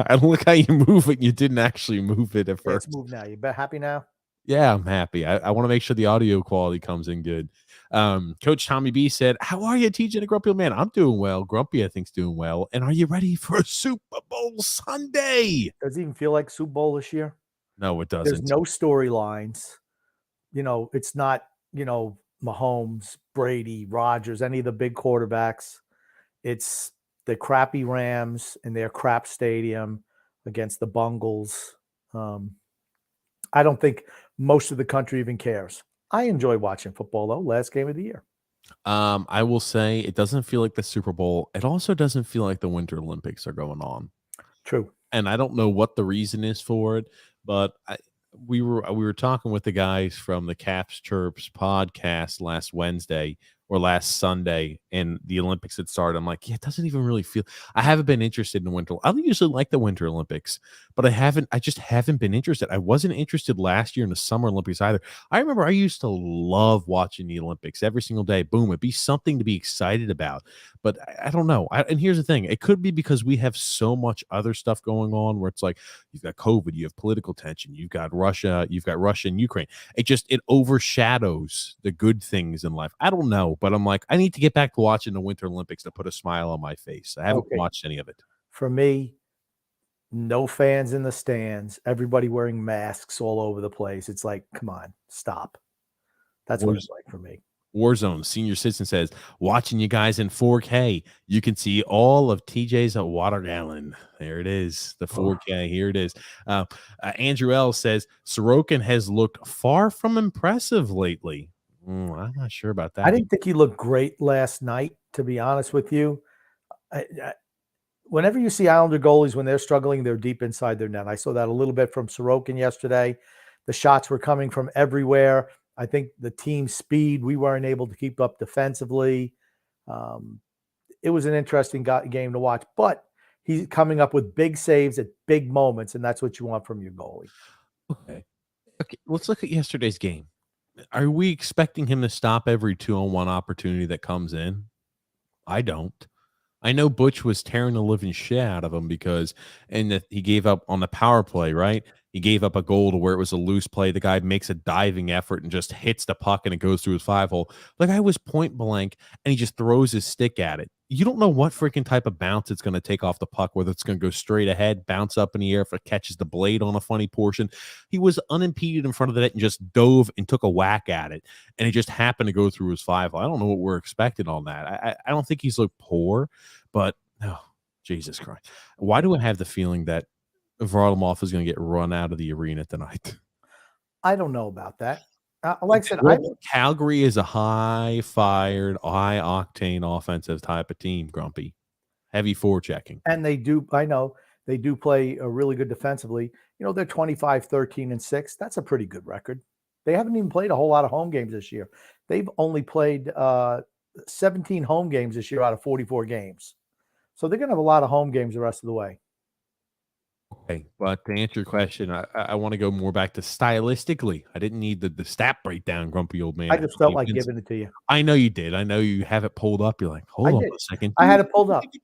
I don't like how you move it. You didn't actually move it at first. Let's move now. You happy now? Yeah, I'm happy. I want to make sure the audio quality comes in good. Coach Tommy B said, how are you, TJ and Grumpy Man? I'm doing well. Grumpy, I think's doing well. And are you ready for a Super Bowl Sunday? Does it even feel like Super Bowl this year? No, it doesn't. There's no storylines. It's not, Mahomes, Brady, Rodgers, any of the big quarterbacks. It's the crappy Rams in their crap stadium against the Bungles. I don't think most of the country even cares. I enjoy watching football, though. Last game of the year. I will say it doesn't feel like the Super Bowl. It also doesn't feel like the Winter Olympics are going on. True. And I don't know what the reason is for it, but we were talking with the guys from the Caps Chirps podcast last Sunday, and the Olympics had started. I'm like, yeah, it doesn't even really feel. I haven't been interested in winter. I usually like the Winter Olympics, but I just haven't been interested. I wasn't interested last year in the Summer Olympics either. I remember I used to love watching the Olympics every single day. Boom, it'd be something to be excited about. But I don't know. And here's the thing: it could be because we have so much other stuff going on, where it's like you've got COVID, you have political tension, you've got Russia and Ukraine. It overshadows the good things in life. I don't know. But I'm like, I need to get back to watching the Winter Olympics to put a smile on my face. I haven't watched any of it. For me, no fans in the stands, everybody wearing masks all over the place. It's like, come on, stop. That's what it's like for me. Warzone Senior Citizen says, watching you guys in 4K, you can see all of TJ's water gallon. There it is, the 4K. Here it is. Andrew L says, Sorokin has looked far from impressive lately. I'm not sure about that. I didn't think he looked great last night, to be honest with you. Whenever you see Islander goalies, when they're struggling, they're deep inside their net. I saw that a little bit from Sorokin yesterday. The shots were coming from everywhere. I think the team speed, we weren't able to keep up defensively. It was an interesting game to watch, but he's coming up with big saves at big moments, and that's what you want from your goalie. Okay, let's look at yesterday's game. Are we expecting him to stop every 2-on-1 opportunity that comes in? I don't. I know Butch was tearing the living shit out of him because he gave up on the power play, right? He gave up a goal to where it was a loose play. The guy makes a diving effort and just hits the puck and it goes through his 5-hole. The guy was point blank and he just throws his stick at it. You don't know what freaking type of bounce it's going to take off the puck, whether it's going to go straight ahead, bounce up in the air if it catches the blade on a funny portion. He was unimpeded in front of the net and just dove and took a whack at it. And it just happened to go through his 5-hole. I don't know what we're expecting on that. I don't think he's looked poor, but Jesus Christ. Why do I have the feeling that Varlamov is going to get run out of the arena tonight? I don't know about that. Like I said, Calgary is a high-fired, high-octane offensive type of team, Grumpy. Heavy forechecking. And they do, I know, they do play really good defensively. You know, they're 25-13-6. That's a pretty good record. They haven't even played a whole lot of home games this year. They've only played 17 home games this year out of 44 games. So they're going to have a lot of home games the rest of the way. Okay, but to answer your question, I want to go more back to stylistically. I didn't need the stat breakdown, Grumpy old man. I just felt like giving it to you. I know you did. I know you have it pulled up. You're like, hold on a second. I had it pulled up. I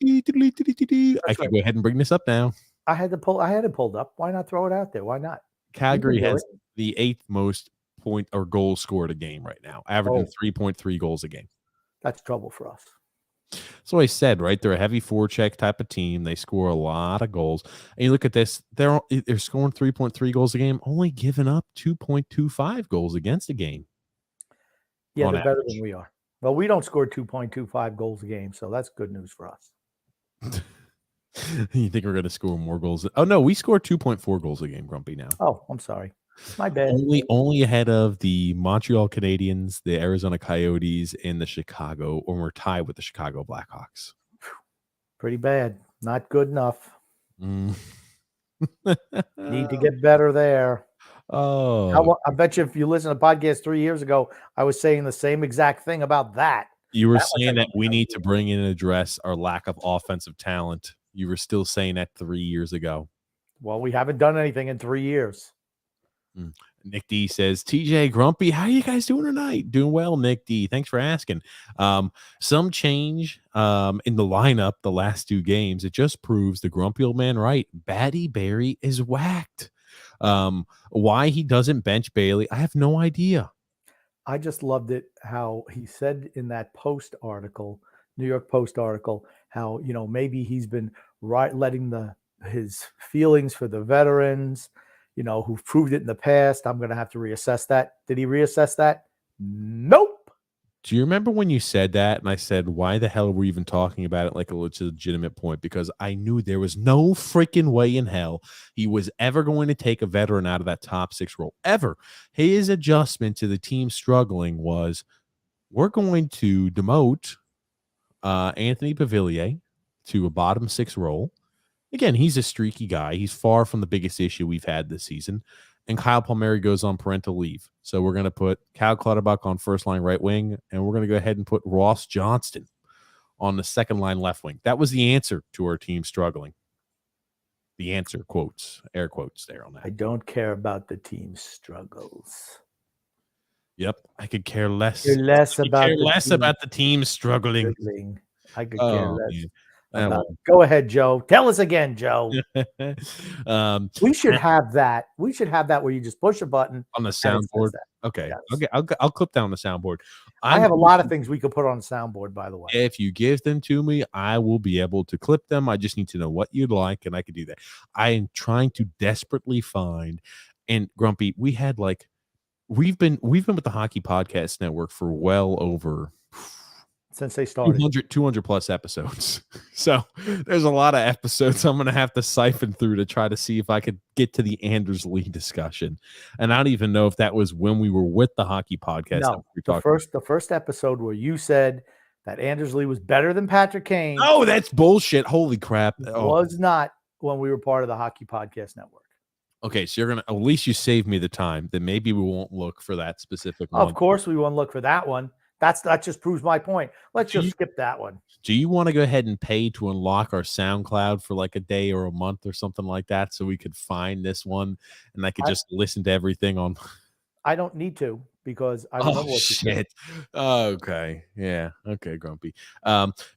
can go ahead and bring this up now. I had it pulled up. Why not throw it out there? Why not? Calgary has the 8th most point or goals scored a game right now, averaging 3.3 goals a game. That's trouble for us. So I said, right, they're a heavy forecheck type of team. They score a lot of goals. And you look at this, they're scoring 3.3 goals a game, only giving up 2.25 goals against a game. Yeah, they're better than we are. Well, we don't score 2.25 goals a game, so that's good news for us. You think we're going to score more goals? Oh, no, we score 2.4 goals a game, Grumpy, now. Oh, I'm sorry. My bad. Only ahead of the Montreal Canadiens, the Arizona Coyotes, and the Chicago, or we're tied with the Chicago Blackhawks. Pretty bad. Not good enough. Need to get better there. Oh, I bet you if you listen to the podcast 3 years ago, I was saying the same exact thing about that. You were saying that we need to bring in and address our lack of offensive talent. You were still saying that 3 years ago. Well, we haven't done anything in 3 years. Nick D says, TJ Grumpy, how are you guys doing tonight? Doing well, Nick D. Thanks for asking. Some change in the lineup the last 2 games. It just proves the grumpy old man right. Batty Barry is whacked. Why he doesn't bench Bailey, I have no idea. I just loved it how he said in that Post article, New York Post article, how, you know, maybe he's been letting his feelings for the veterans, you know, who've proved it in the past. I'm going to have to reassess that. Did he reassess that? Nope. Do you remember when you said that? And I said, why the hell were we even talking about it like a legitimate point? Because I knew there was no freaking way in hell he was ever going to take a veteran out of that top 6 role. Ever. His adjustment to the team struggling was, we're going to demote Anthony Pavilion to a bottom 6 role. Again, he's a streaky guy. He's far from the biggest issue we've had this season. And Kyle Palmieri goes on parental leave. So we're going to put Cal Clutterbuck on first line right wing, and we're going to go ahead and put Ross Johnston on the second line left wing. That was the answer to our team struggling. The answer, quotes, air quotes there on that. I don't care about the team's struggles. Yep, I could care less. Care less about the team struggling. I could care less. Man. Go ahead, Joe. Tell us again, Joe. We should have that. We should have that where you just push a button on the soundboard. Okay. Yes. Okay. I'll clip down the soundboard. I have a lot of things we could put on the soundboard, by the way. If you give them to me, I will be able to clip them. I just need to know what you'd like, and I could do that. I am trying to desperately find, and Grumpy, we had like we've been with the Hockey Podcast Network for well over Since they started. 200 plus episodes. So there's a lot of episodes I'm going to have to siphon through to try to see if I could get to the Anders Lee discussion. And I don't even know if that was when we were with the Hockey Podcast. No, the first episode where you said that Anders Lee was better than Patrick Kane. Oh, that's bullshit. Holy crap. Was not when we were part of the Hockey Podcast Network. Okay, so you're going to, at least you saved me the time. Then maybe we won't look for that specific one. Of course we won't look for that one. That just proves my point. Let's just skip that one. Do you want to go ahead and pay to unlock our SoundCloud for like a day or a month or something like that so we could find this one and I could just listen to everything on? I don't need to because I remember what you said. Okay. Yeah. Okay, Grumpy.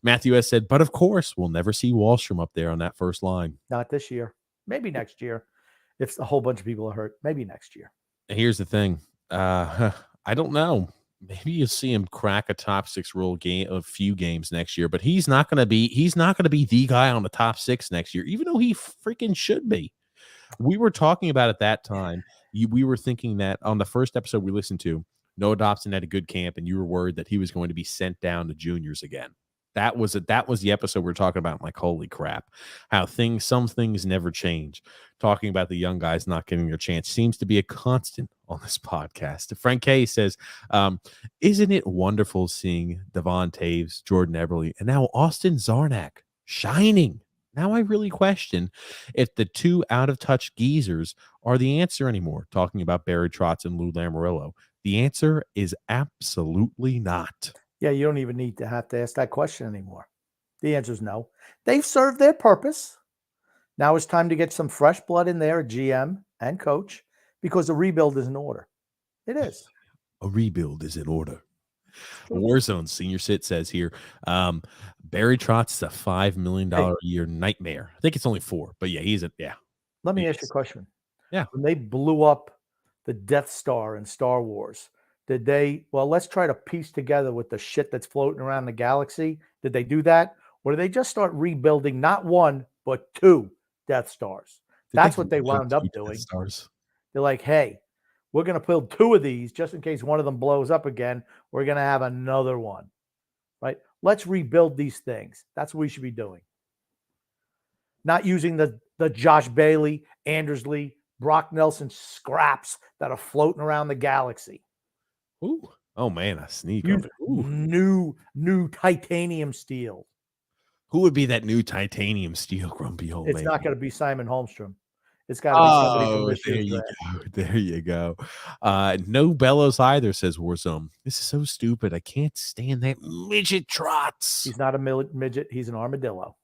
Matthew S. said, but of course, we'll never see Wallstrom up there on that first line. Not this year. Maybe next year. If a whole bunch of people are hurt, maybe next year. Here's the thing. I don't know. Maybe you'll see him crack a top 6 role game a few games next year, but he's not gonna be the guy on the top 6 next year, even though he freaking should be. We were talking about at that time. We were thinking that on the first episode we listened to, Noah Dobson had a good camp, and you were worried that he was going to be sent down to juniors again. That was the episode we were talking about. I'm like, holy crap, how some things never change. Talking about the young guys not getting their chance seems to be a constant on this podcast. Frank K says, isn't it wonderful seeing Devon Taves, Jordan Eberle, and now Austin Zarnak shining? Now I really question if the two out-of-touch geezers are the answer anymore. Talking about Barry Trotz and Lou Lamoriello. The answer is absolutely not. Yeah, you don't even need to have to ask that question anymore. The answer is no. They've served their purpose. Now it's time to get some fresh blood in there, GM and coach, because a rebuild is in order. It is. A rebuild is in order. Warzone Senior Sit says here, Barry Trotz is a $5 million a year nightmare. I think it's only 4, but yeah, Let me ask you a question. Yeah. When they blew up the Death Star in Star Wars, let's try to piece together with the shit that's floating around the galaxy. Did they do that? Or did they just start rebuilding not 1, but 2 Death Stars? That's what they wound up doing. They're like, hey, we're going to build 2 of these just in case one of them blows up again. We're going to have another one, right? Let's rebuild these things. That's what we should be doing. Not using the Josh Bailey, Anders Lee, Brock Nelson scraps that are floating around the galaxy. Ooh. Oh, man, a sneak. New titanium steel. Who would be that new titanium steel, Grumpy old man? It's not going to be Simon Holmstrom. It's got to be somebody from this year's draft. There you go. No bellows either, says Warzone. This is so stupid. I can't stand that midget Trotz. He's not a midget. He's an armadillo.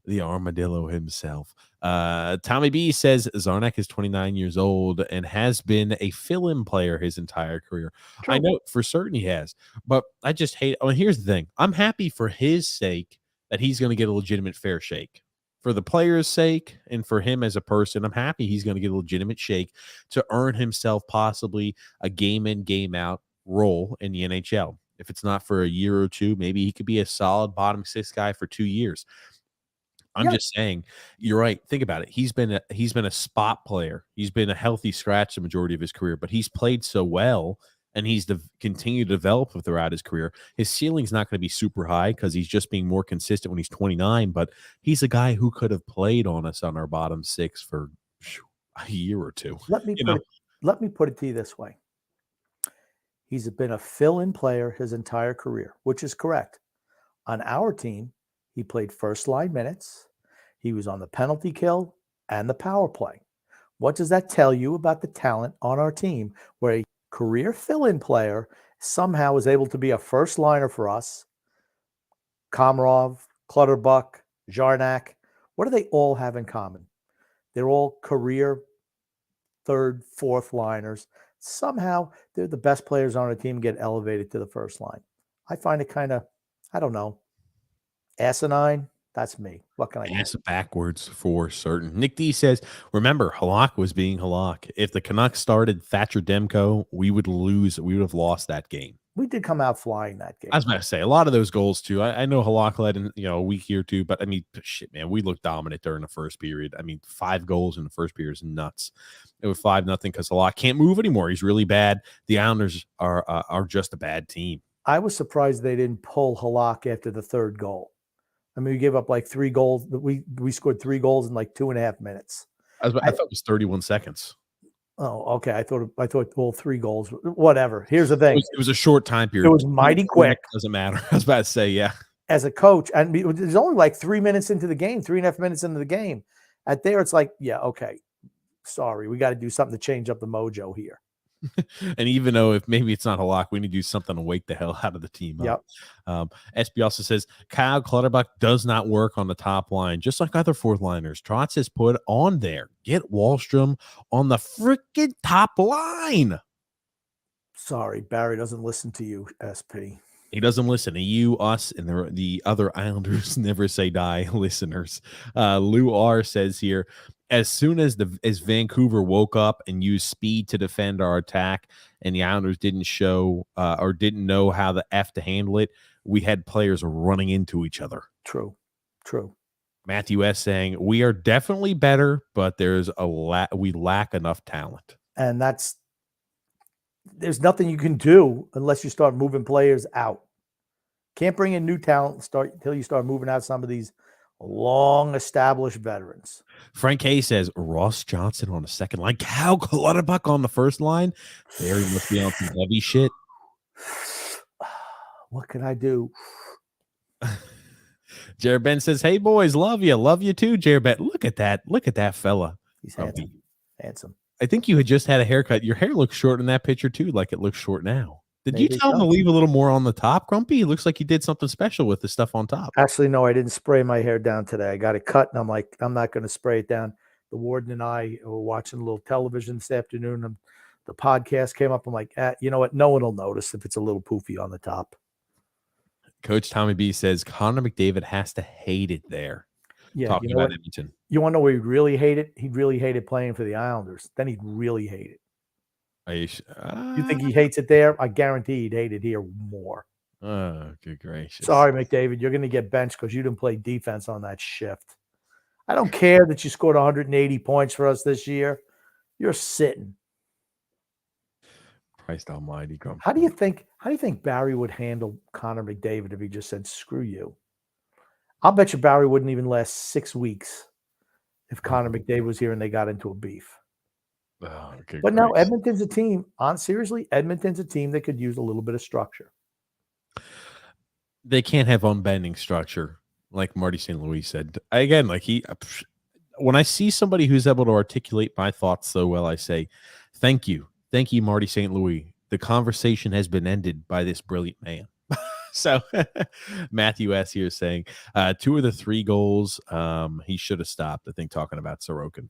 The armadillo himself. Tommy B says Zarnak is 29 years old and has been a fill-in player his entire career. True. I know for certain he has, but I just hate. Oh, here's the thing. I'm happy for his sake that he's going to get a legitimate fair shake. For the player's sake and for him as a person, I'm happy he's going to get a legitimate shake to earn himself possibly a game in, game out role in the NHL. If it's not for a year or 2, maybe he could be a solid bottom 6 guy for 2 years. I'm just saying, you're right. Think about it. He's been a spot player. He's been a healthy scratch the majority of his career, but he's played so well and he's continued to develop throughout his career. His ceiling's not going to be super high because he's just being more consistent when he's 29, but he's a guy who could have played on us on our bottom 6 for a year or 2. Let me put it to you this way. He's been a fill-in player his entire career, which is correct. On our team, he played first-line minutes. He was on the penalty kill and the power play. What does that tell you about the talent on our team where a career fill-in player somehow was able to be a first-liner for us? Komarov, Clutterbuck, Zarnak, what do they all have in common? They're all career third, fourth liners. Somehow they're the best players on our team get elevated to the first line. I find it kind of, I don't know, asinine. That's me. What can I do? Ass backwards for certain. Nick D says, remember, Halak was being Halak. If the Canucks started Thatcher Demko, we would lose. We would have lost that game. We did come out flying that game. I was about to say a lot of those goals too. I know Halak led in a week here too, but I mean, shit, man, we looked dominant during the first period. I mean, 5 goals in the first period is nuts. It was 5-0 because Halak can't move anymore. He's really bad. The Islanders are just a bad team. I was surprised they didn't pull Halak after the third goal. I mean, we gave up like 3 goals. We scored 3 goals in like 2.5 minutes. I thought it was 31 seconds. Oh, okay. I thought well, 3 goals. Whatever. Here's the thing. It was a short time period. It was mighty quick. Doesn't matter. I was about to say, yeah. As a coach, and there's only like 3 minutes into the game, 3.5 minutes into the game. At there, it's like, yeah, okay. Sorry, we got to do something to change up the mojo here. And even though if maybe it's not a lock, we need to do something to wake the hell out of the team up. SB also says Kyle Clutterbuck does not work on the top line, just like other fourth liners. Trotz has put on there. Get Wahlstrom on the freaking top line. Sorry, Barry doesn't listen to you, SP. He doesn't listen to you, us, and the other Islanders never say die listeners. Lou R says here, as soon as Vancouver woke up and used speed to defend our attack, and the Islanders didn't show or didn't know how the F to handle it, we had players running into each other. True. Matthew S saying we are definitely better, but we lack enough talent, and there's nothing you can do unless you start moving players out. Can't bring in new talent until you start moving out some of these long-established veterans. Frank Hay says Ross Johnson on the second line, Cal Clutterbuck on the first line. Barry must be on some heavy shit. What can I do? Jared Ben says, "Hey boys, love you too." Jared Ben, look at that fella. He's handsome. I think you had just had a haircut. Your hair looks short in that picture too, like it looks short now. Did you tell him to leave a little more on the top, Grumpy? It looks like you did something special with the stuff on top. Actually, no, I didn't spray my hair down today. I got it cut, and I'm like, I'm not going to spray it down. The warden and I were watching a little television this afternoon, and the podcast came up. I'm like, you know what? No one will notice if it's a little poofy on the top. Coach Tommy B says Connor McDavid has to hate it there. Yeah, talking about Edmonton. You want to know where he'd really hate it? He'd really hate it playing for the Islanders. Then he'd really hate it. You think he hates it there? I guarantee he'd hate it here more. Oh, good gracious. Sorry, McDavid. You're going to get benched because you didn't play defense on that shift. I don't care that you scored 180 points for us this year. You're sitting. Christ almighty. Grumpy. How do you think Barry would handle Connor McDavid if he just said, screw you? I'll bet you Barry wouldn't even last 6 weeks if Connor McDavid was here and they got into a beef. Oh, but no, Edmonton's a team. Seriously, Edmonton's a team that could use a little bit of structure. They can't have unbending structure, like Marty St. Louis said. Again, when I see somebody who's able to articulate my thoughts so well, I say, thank you, Marty St. Louis. The conversation has been ended by this brilliant man. So Matthew S. here is saying 2 of the 3 goals he should have stopped. I think talking about Sorokin.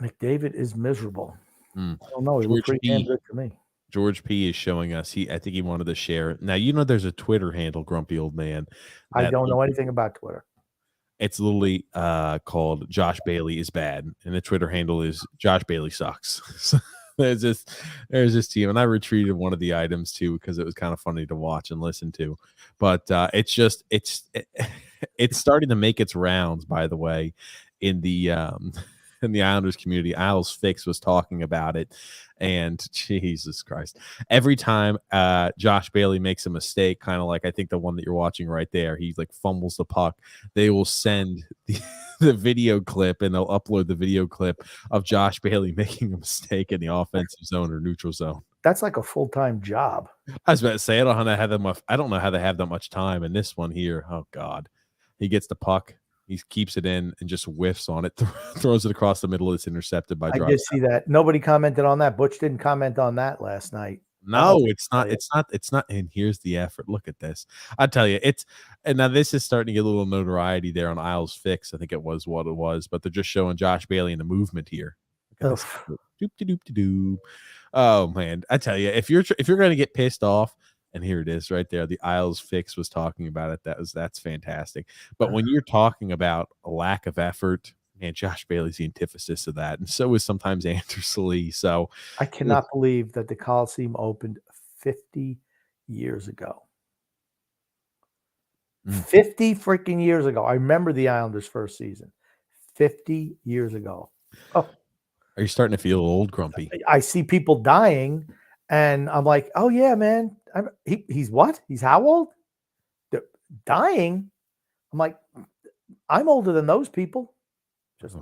McDavid is miserable. I don't know. He looked pretty damn good to me. George P is showing us. I think he wanted to share. Now, there's a Twitter handle, Grumpy Old Man. I don't know anything about Twitter. It's literally called Josh Bailey is bad. And the Twitter handle is Josh Bailey sucks. So there's this team. And I retweeted one of the items too, because it was kind of funny to watch and listen to. But it's starting to make its rounds, by the way, in the Islanders community. Isles Fix was talking about it, and Jesus Christ, every time Josh Bailey makes a mistake, kind of like I think the one that you're watching right there, he like fumbles the puck, they will send the video clip, and they'll upload the video clip of Josh Bailey making a mistake in the offensive zone or neutral zone. That's like a full-time job. I was about to say, I don't know how they have that much time. And this one here, oh God, he gets the puck. He keeps it in and just whiffs on it, throws it across the middle. It's intercepted by. I did see that. Nobody commented on that. Butch didn't comment on that last night. No, it's not. It's not. And here's the effort. Look at this. I tell you, and now this is starting to get a little notoriety there on Isles Fix. I think it was what it was, but they're just showing Josh Bailey in the movement here. Oh man, I tell you, if you're going to get pissed off. And here it is right there. The Isles Fix was talking about it. That's fantastic. But when you're talking about a lack of effort Man, Josh Bailey's the antithesis of that, and so is sometimes Anders Lee. So I cannot believe that the Coliseum opened 50 years ago. 50 freaking years ago. I remember the Islanders' first season. 50 years ago. Oh, are you starting to feel old, Grumpy? I see people dying, and I'm like, oh yeah, man. He's what? He's how old? They're dying. I'm like, I'm older than those people. Just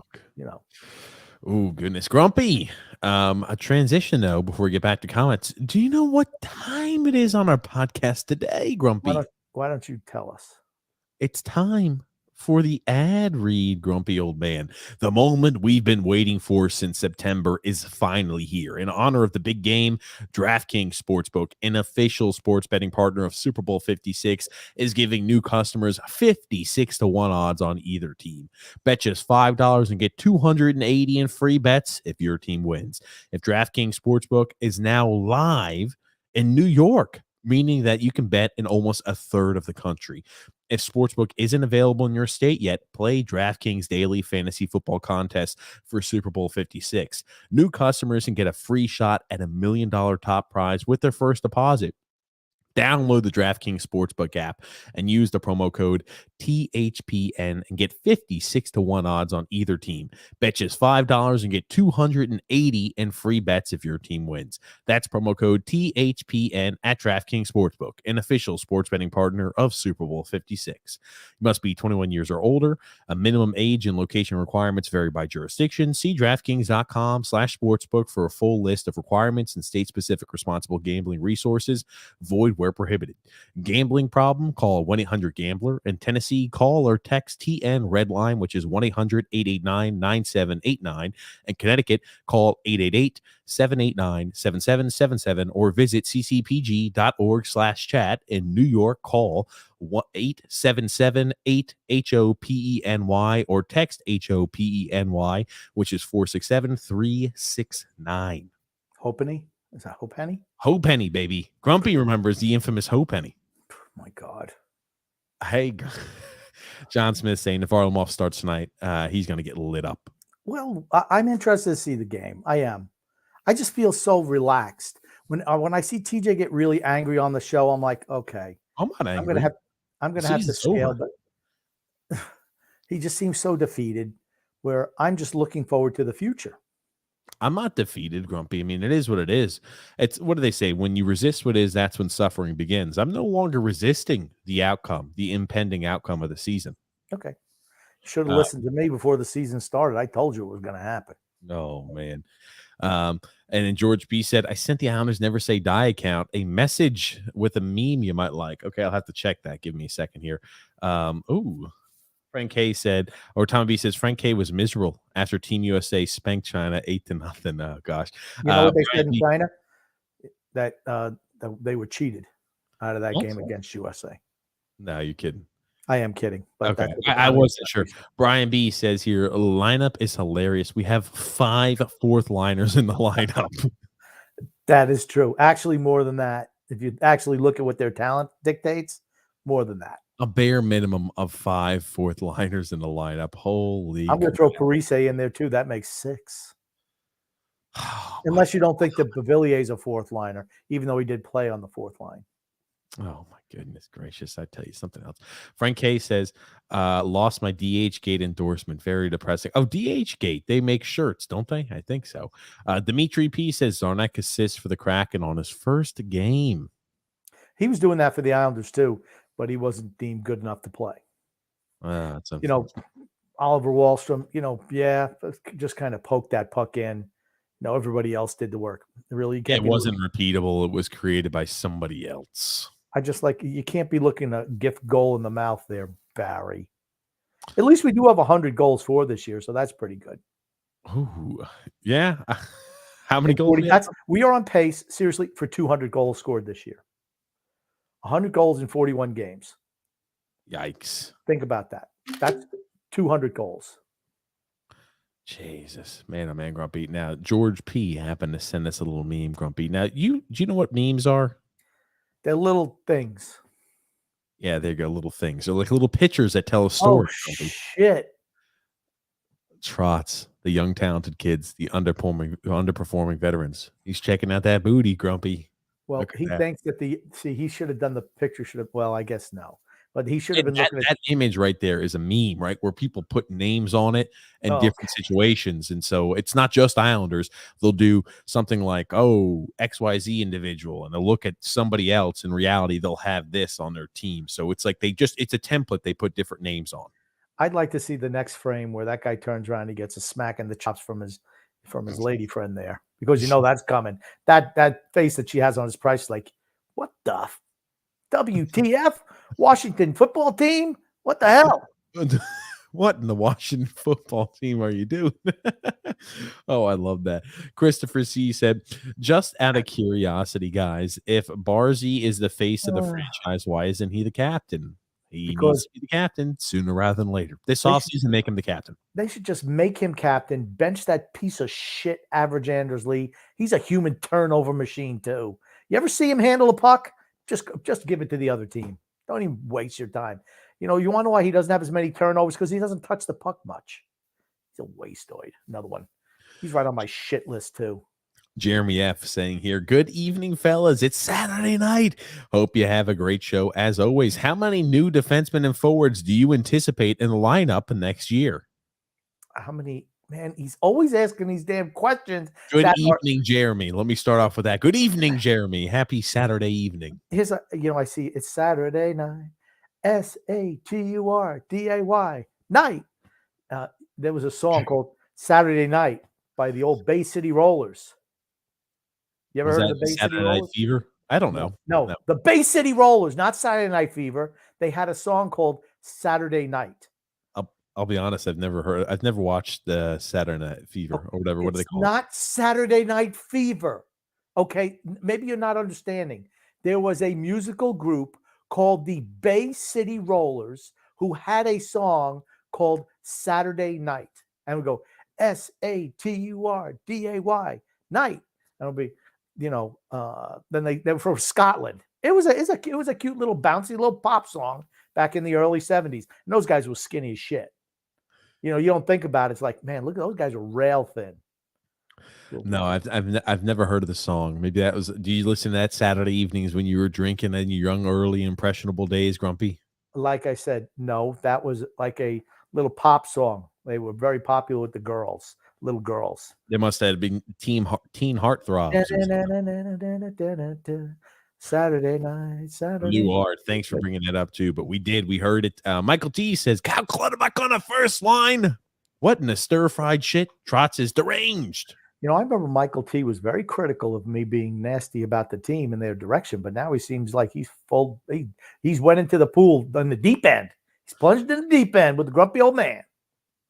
Oh goodness, Grumpy. A transition though before we get back to comments. Do you know what time it is on our podcast today, Grumpy? Why don't you tell us? It's time for the ad read, Grumpy old man. The moment we've been waiting for since September is finally here. In honor of the big game, DraftKings Sportsbook, an official sports betting partner of Super Bowl 56, is giving new customers 56-1 odds on either team. Bet just $5 and get $280 in free bets if your team wins. If DraftKings Sportsbook is now live in New York, meaning that you can bet in almost a third of the country. If Sportsbook isn't available in your state yet, play DraftKings Daily Fantasy Football Contest for Super Bowl 56. New customers can get a free shot at $1 million top prize with their first deposit. Download the DraftKings Sportsbook app and use the promo code THPN and get 56-1 odds on either team. Bet just $5 and get $280 in free bets if your team wins. That's promo code THPN at DraftKings Sportsbook, an official sports betting partner of Super Bowl 56. You must be 21 years or older. A minimum age and location requirements vary by jurisdiction. See DraftKings.com/sportsbook for a full list of requirements and state-specific responsible gambling resources. Void where prohibited. Gambling problem? Call 1-800-GAMBLER. In Tennessee, call or text TN Red Line, which is 1-800-889-9789. In Connecticut, call 888-789-7777 or visit ccpg.org/chat. In New York, call 877-8-HOPENY or text HOPENY, which is 467-369. Hopenny? Is that Hopenny? Hopenny, baby. Grumpy remembers the infamous Hopenny. Oh my God. Hey, John Smith saying if Varlamov starts tonight, he's going to get lit up. Well, I'm interested to see the game. I am. I just feel so relaxed. When I see TJ get really angry on the show, I'm like, okay. I'm not angry. I'm gonna have to scale, but he just seems so defeated, where I'm just looking forward to the future. I'm not defeated, Grumpy. I mean, it is what it is. It's what do they say? When you resist what is, that's when suffering begins. I'm no longer resisting the outcome, the impending outcome of the season. Okay. You should have listened to me before the season started. I told you it was going to happen. Oh, man. And then George B said, I sent the Islanders Never Say Die account a message with a meme you might like. Okay, I'll have to check that. Give me a second here. Frank K said, or Tom B says, Frank K was miserable after Team USA spanked China 8-0. Oh, gosh. You know what they said in China? That they were cheated out of that game against USA. No, you're kidding. I am kidding. But okay, I wasn't sure. Brian B says here, lineup is hilarious. We have 5 fourth liners in the lineup. That is true. Actually, more than that. If you actually look at what their talent dictates, more than that. A bare minimum of 5 fourth liners in the lineup. Holy! I'm going to throw Parise in there too. That makes 6. Oh, unless you don't think that Pavilion is a fourth liner, even though he did play on the fourth line. Oh my goodness gracious! I tell you something else. Frank K says, "Lost my DH Gate endorsement. Very depressing." Oh, DH Gate. They make shirts, don't they? I think so. Dimitri P says Zarnak assists for the Kraken on his first game. He was doing that for the Islanders too, but he wasn't deemed good enough to play. You know, Oliver Wahlstrom. Just kind of poked that puck in. No, everybody else did the work. It wasn't repeatable. It was created by somebody else. I just you can't be looking a gift goal in the mouth there, Barry. At least we do have 100 goals for this year, so that's pretty good. Oh, yeah. How many goals? We are on pace, seriously, for 200 goals scored this year. 100 goals in 41 games. Yikes. Think about that. That's 200 goals. Jesus, man, oh man, Grumpy. Now, George P happened to send us a little meme, Grumpy. Now, do you know what memes are? They're little things. Yeah, there you go, little things. They're like little pictures that tell a story. Oh, shit. Trotz, the young talented kids, the underperforming veterans. He's checking out that booty, Grumpy. Well, Look at he that. thinks that he should have done the picture. Well, I guess no, but he should have And been looking at. that image right there is a meme, right? Where people put names on it and Oh, different situations. And so it's not just Islanders. They'll do something like, oh, XYZ individual, and they'll look at somebody else. In reality, they'll have this on their team. So it's like it's a template they put different names on. I'd like to see the next frame where that guy turns around and he gets a smack in the chops from his lady friend there, because that's coming. That face that she has on his price, like, what the WTF? Washington football team? What the hell? What in the Washington football team are you doing? Oh, I love that. Christopher C said, just out of curiosity, guys, if Barzy is the face of the franchise, why isn't he the captain? He needs to be the captain sooner rather than later. This offseason, make him the captain. They should just make him captain, bench that piece of shit average Anders Lee. He's a human turnover machine too. You ever see him handle a puck? Just give it to the other team. Don't even waste your time. You want to know why he doesn't have as many turnovers? Because he doesn't touch the puck much. He's a wasteoid. Another one. He's right on my shit list too. Jeremy F saying here, good evening, fellas. It's Saturday night. Hope you have a great show as always. How many new defensemen and forwards do you anticipate in the lineup next year? How many? Man, he's always asking these damn questions. Good evening, Jeremy. Let me start off with that. Good evening, Jeremy. Happy Saturday evening. Here's I see it's Saturday night. SATURDAY night. There was a song called Saturday Night by the old Bay City Rollers. You ever heard of the Bay City Rollers? Night Fever? I don't know. No, the Bay City Rollers, not Saturday Night Fever. They had a song called Saturday Night. I'll be honest, I've never watched the Saturday Night Fever or whatever. What do they call it? Not Saturday Night Fever. Okay, maybe you're not understanding. There was a musical group called the Bay City Rollers who had a song called Saturday Night. And we go SATURDAY night. And it'll be, then they were from Scotland. It was a cute little bouncy little pop song back in the early 70s. And those guys were skinny as shit. You don't think about it. It's like, man, look, those guys are rail thin. No, I've never heard of the song. Maybe that was. Do you listen to that Saturday evenings when you were drinking in your young, early, impressionable days, Grumpy? Like I said, no, that was like a little pop song. They were very popular with the girls, little girls. They must have been teen heartthrobs. Saturday night, Saturday. You are. Thanks for bringing that up too. But we heard it. Michael T says, "Cal Clutterbuck on the first line. What in the stir-fried shit? Trotz is deranged." I remember Michael T was very critical of me being nasty about the team and their direction, but now he seems like he's full. He's went into the pool in the deep end. He's plunged in the deep end with the grumpy old man.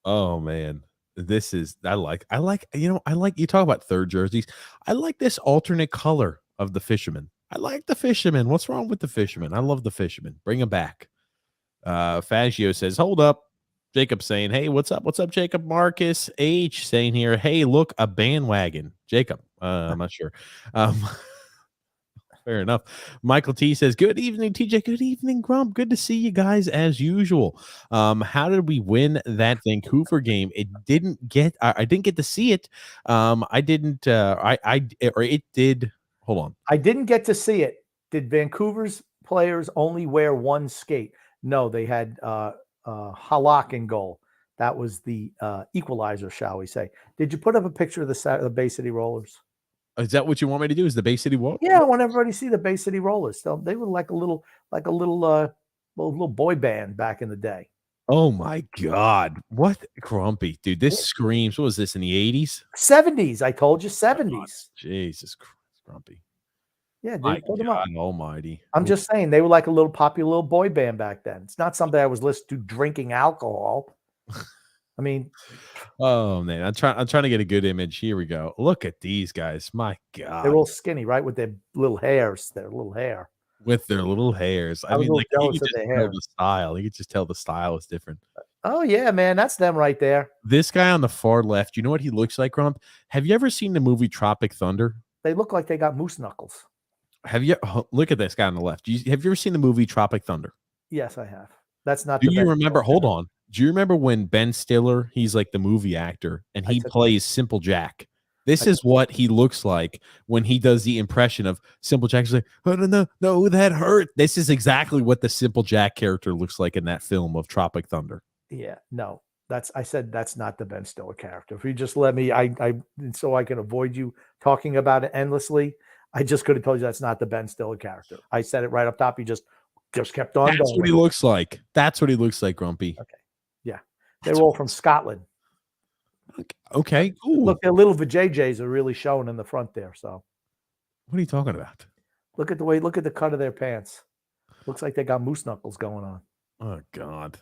Oh man, this is. I like. You talk about third jerseys. I like this alternate color of the fisherman. I like the fisherman. What's wrong with the fisherman? I love the fisherman. Bring him back. Faggio says, hold up. Jacob saying, hey, what's up? What's up, Jacob? Marcus H saying here, hey, look, a bandwagon. Jacob, I'm not sure. Fair enough. Michael T says, good evening, TJ. Good evening, Grump. Good to see you guys as usual. How did we win that Vancouver game? I didn't get to see it. It did. Hold on. I didn't get to see it. Did Vancouver's players only wear one skate? No, they had Halak in goal. That was the equalizer, shall we say. Did you put up a picture of the Bay City Rollers? Is that what you want me to do? Is the Bay City Rollers? Yeah, I want everybody to see the Bay City Rollers. They were like a little boy band back in the day. Oh my God. What Grumpy, dude. This screams. What was this in the 80s? 70s. I told you 70s. Oh, Jesus Christ. Grumpy. Yeah, dude, My put them up. God almighty. I'm just saying they were like a little popular little boy band back then. It's not something I was listening to drinking alcohol. I mean, oh man, I'm trying to get a good image. Here we go. Look at these guys. My God. They're all skinny, right? With their little hairs, With their little hairs. I mean, like you could just tell the style. You could just tell the style is different. Oh yeah, man, that's them right there. This guy on the far left, you know what he looks like, Grump? Have you ever seen the movie Tropic Thunder? They look like they got moose knuckles. Have you look at this guy on the left? Have you ever seen the movie Tropic Thunder? Yes, I have. That's not. Do you remember? Hold on. Do you remember when Ben Stiller, he's like the movie actor, and I he said- plays Simple Jack? This is what he looks like when he does the impression of Simple Jack. He's like, oh, no, that hurt. This is exactly what the Simple Jack character looks like in that film of Tropic Thunder. Yeah, no, I said that's not the Ben Stiller character. If you just let me, so I can avoid you talking about it endlessly, I just could have told you that's not the Ben Stiller character. I said it right up top. You just kept on. That's what he looks like. That's what he looks like, Grumpy. Okay. Yeah. They were all from Scotland. Okay, cool. Look, their little vajayjays are really showing in the front there. So What are you talking about? look at the cut of their pants. Looks like they got moose knuckles going on. Oh, God.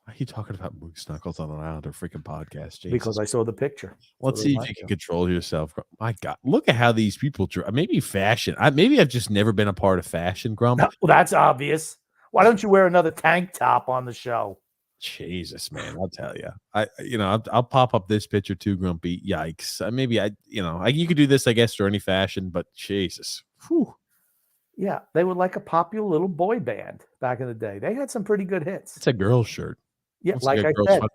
Why are you talking about moose knuckles on an Islander freaking podcast, Jesus? Because I saw the picture. Let's So see they if might you can do. control yourself. My God, look at how these people dress. Maybe fashion. Maybe I've just never been a part of fashion, Grump. Well, that's obvious. Why don't you wear another tank top on the show? Jesus, man, I'll tell you. I'll pop up this picture too, Grumpy. Yikes. Maybe you could do this, I guess, for any fashion, but Jesus. Whew. Yeah, they were like a popular little boy band back in the day. They had some pretty good hits. It's a girl's shirt. Yeah, Looks like a I girl's said, sweater.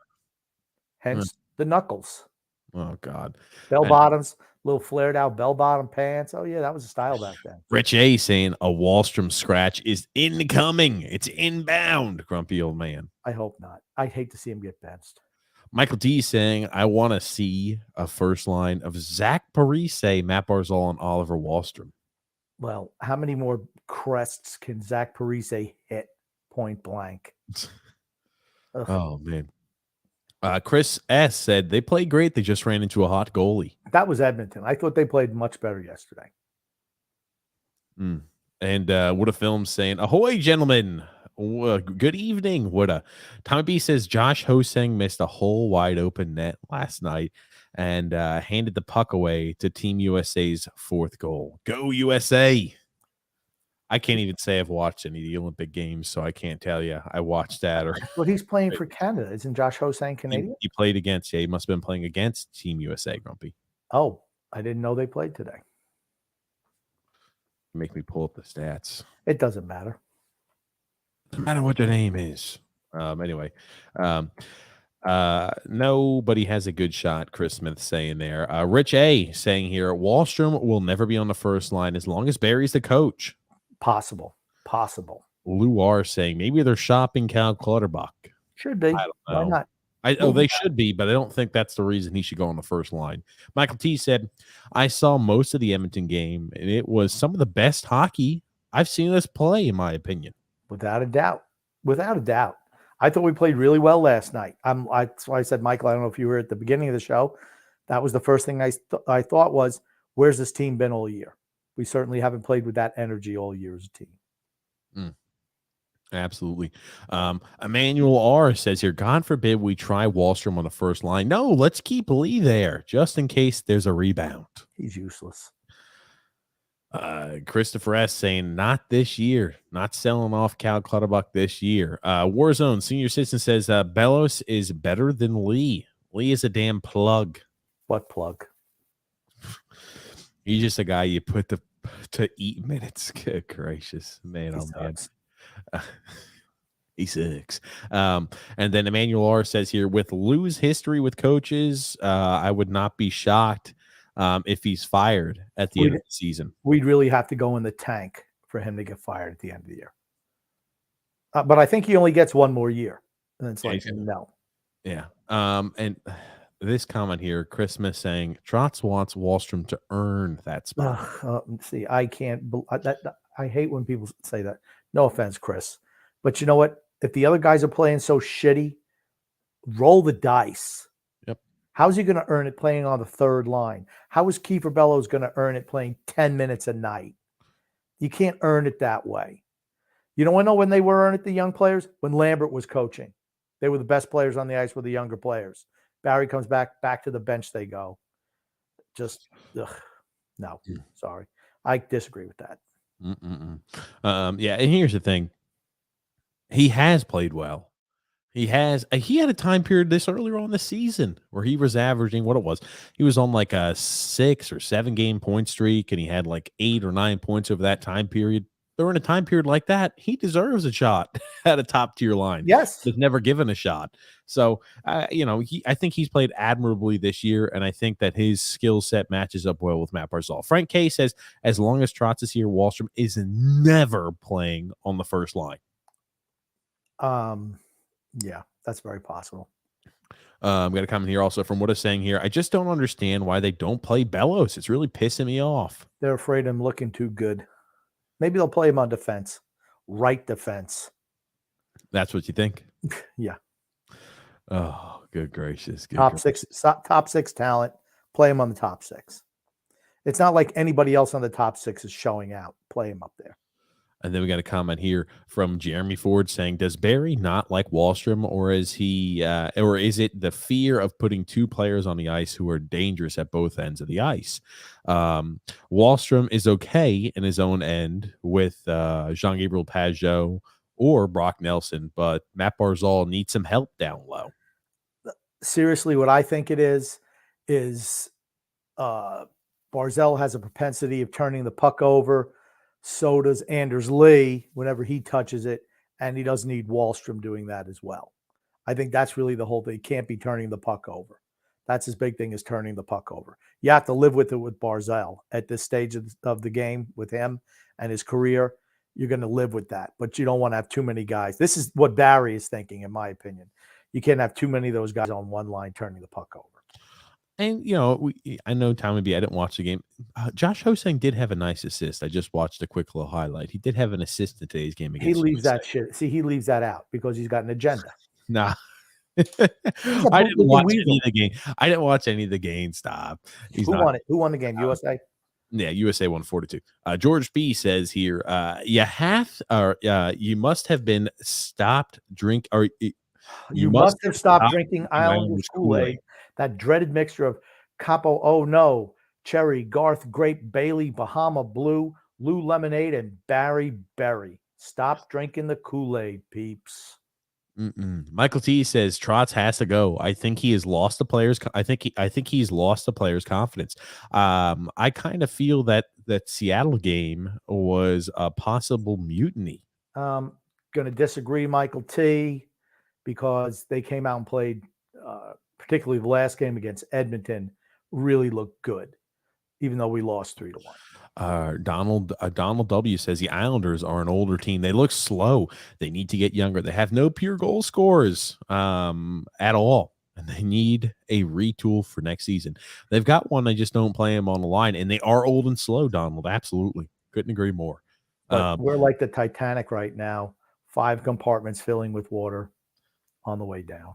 hence the knuckles. Oh, God. Bell bottoms, little flared out bell bottom pants. Oh, yeah, that was a style back then. Rich A saying a Wallstrom scratch is incoming. It's inbound, grumpy old man. I hope not. I'd hate to see him get benched. Michael D saying, I want to see a first line of Zach Parise, Matt Barzal, and Oliver Wallstrom. Well, how many more crests can Zach Parise hit point blank? Ugh. Oh, man. Chris S. said they played great. They just ran into a hot goalie. That was Edmonton. I thought they played much better yesterday. And what a film saying, ahoy, gentlemen. Good evening. Tommy B says Josh Hosang missed a whole wide open net last night and handed the puck away to Team USA's fourth goal. Go USA. I can't even say I've watched any of the Olympic games, so I can't tell you I watched that. Or But he's playing for Canada. Isn't Josh Hosang Canadian? he played against, he must have been playing against Team USA, Grumpy. Oh, I didn't know they played today. Make me pull up the stats. It doesn't matter. Doesn't matter what their name is. Anyway, nobody has a good shot, Chris Smith saying there. Rich A saying here, Wallstrom will never be on the first line as long as Barry's the coach. Possible. Lou R saying maybe they're shopping Cal Clutterbuck. Should be. I don't know. Why not? They should be, but I don't think that's the reason he should go on the first line. Michael T said, I saw most of the Edmonton game, and it was some of the best hockey I've seen us play, in my opinion. Without a doubt. I thought we played really well last night. That's why I said, Michael, I don't know if you were at the beginning of the show. That was the first thing I thought was, where's this team been all year? We certainly haven't played with that energy all year as a team. Absolutely. Emmanuel R says here, God forbid we try Wallstrom on the first line. No, let's keep Lee there just in case there's a rebound. He's useless. Christopher S saying, not this year, not selling off Cal Clutterbuck this year. Warzone Senior Citizen says, Bellows is better than Lee. Lee is a damn plug. What plug? He's just a guy you put to eat minutes. Good gracious, man. Man. He sucks. And then Emmanuel R says here, with Lou's history with coaches, I would not be shocked if he's fired at the end of the season. We'd really have to go in the tank for him to get fired at the end of the year. But I think he only gets one more year. And it's like, no. Yeah. And this comment here, Christmas saying, Trotz wants Wallstrom to earn that spot. See, I can't. I hate when people say that. No offense, Chris. But you know what? If the other guys are playing so shitty, roll the dice. Yep. How's he going to earn it playing on the third line? How is Kiefer Bellows going to earn it playing 10 minutes a night? You can't earn it that way. You know when they were earning it, the young players? When Lambert was coaching. They were the best players on the ice with the younger players. Barry comes back to the bench they go. Just, no, sorry. I disagree with that. Yeah, and here's the thing. He has played well. He had a time period this earlier on the season where he was averaging what it was. He was on like a 6 or 7 game point streak, and he had like 8 or 9 points over that time period. during a time period like that, he deserves a shot at a top tier line. Yes. Was never given a shot. So, I think he's played admirably this year, and I think that his skill set matches up well with Matt Barzal. Frank K says, as long as Trotz is here, Wallstrom is never playing on the first line. Yeah, that's very possible. Got a comment here also from what is saying here. I just don't understand why they don't play Bellows. It's really pissing me off. They're afraid I'm looking too good. Maybe they'll play him on defense, right defense. That's what you think? Yeah. Oh, good gracious. Good top six talent. Play him on the top six. It's not like anybody else on the top six is showing out. Play him up there. And then we got a comment here from Jeremy Ford saying, does Barry not like Wallstrom, or is it the fear of putting two players on the ice who are dangerous at both ends of the ice? Wallstrom is okay in his own end with Jean-Gabriel Pageau or Brock Nelson, but Matt Barzal needs some help down low. Seriously, what I think it is Barzal has a propensity of turning the puck over. So does Anders Lee whenever he touches it, and he doesn't need Wallstrom doing that as well. I think that's really the whole thing. He can't be turning the puck over. That's his big thing, is turning the puck over. You have to live with it with Barzal at this stage of the game with him and his career. You're going to live with that, but you don't want to have too many guys. This is what Barry is thinking, in my opinion. You can't have too many of those guys on one line turning the puck over. And, I know Tommy B, I didn't watch the game. Josh Hosang did have a nice assist. I just watched a quick little highlight. He did have an assist in today's game against He leaves USA. that shit. See, he leaves that out because he's got an agenda. Nah. I didn't watch any of the game. I didn't watch any of the game. Stop. Who won it? Who won the game? USA? Yeah, USA won 4-2. George B says here, you must have been stopped drink, or you must have stopped drinking Islanders Kool-Aid. That dreaded mixture of Capo Oh No, Cherry, Garth Grape, Bailey, Bahama Blue, Lou Lemonade, and Barry Berry. Stop drinking the Kool-Aid, peeps. Michael T says Trotz has to go. I think he has lost the players. I think he's lost the players' confidence. I kind of feel that Seattle game was a possible mutiny. Going to disagree, Michael T, because they came out and played, particularly the last game against Edmonton, really looked good, even though we lost 3-1. Donald W says the Islanders are an older team. They look slow. They need to get younger. They have no pure goal scorers at all, and they need a retool for next season. They've got one. They just don't play them on the line, and they are old and slow, Donald. Absolutely. Couldn't agree more. But we're like the Titanic right now, 5 compartments filling with water on the way down.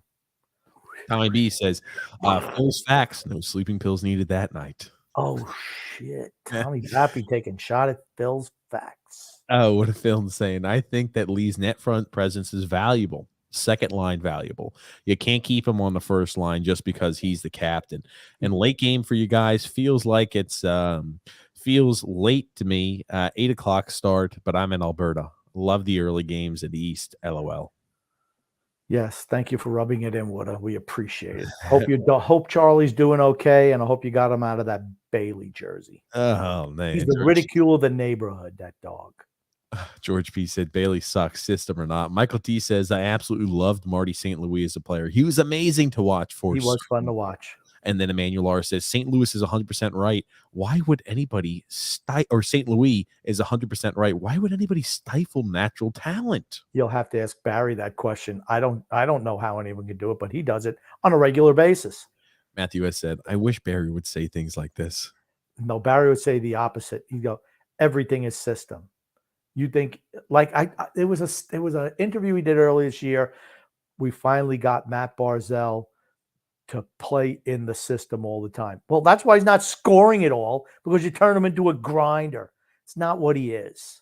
Tommy B says, Phil's facts, no sleeping pills needed that night. Oh, shit. Tommy Happy taking shot at Phil's facts. Oh, what a film saying. I think that Lee's net front presence is valuable. Second line valuable. You can't keep him on the first line just because he's the captain. And late game for you guys feels like it's feels late to me. 8 o'clock start, but I'm in Alberta. Love the early games in the East. LOL. Yes, thank you for rubbing it in, Woody. We appreciate it. Hope Charlie's doing okay, and I hope you got him out of that Bailey jersey. Oh man, he's the ridicule of the neighborhood. That dog. George P said Bailey sucks, system or not. Michael T says I absolutely loved Marty St. Louis as a player. He was amazing to watch. He was fun to watch. And then Emmanuel R says St. Louis is 100% right. Why would anybody or St. Louis is 100% right? Why would anybody stifle natural talent? You'll have to ask Barry that question. I don't know how anyone can do it, but he does it on a regular basis. Matthew has said, I wish Barry would say things like this. No, Barry would say the opposite. He'd go, everything is system. You think like it was an interview we did earlier this year. We finally got Matt Barzal to play in the system all the time. Well, that's why he's not scoring it all, because you turn him into a grinder. It's not what he is.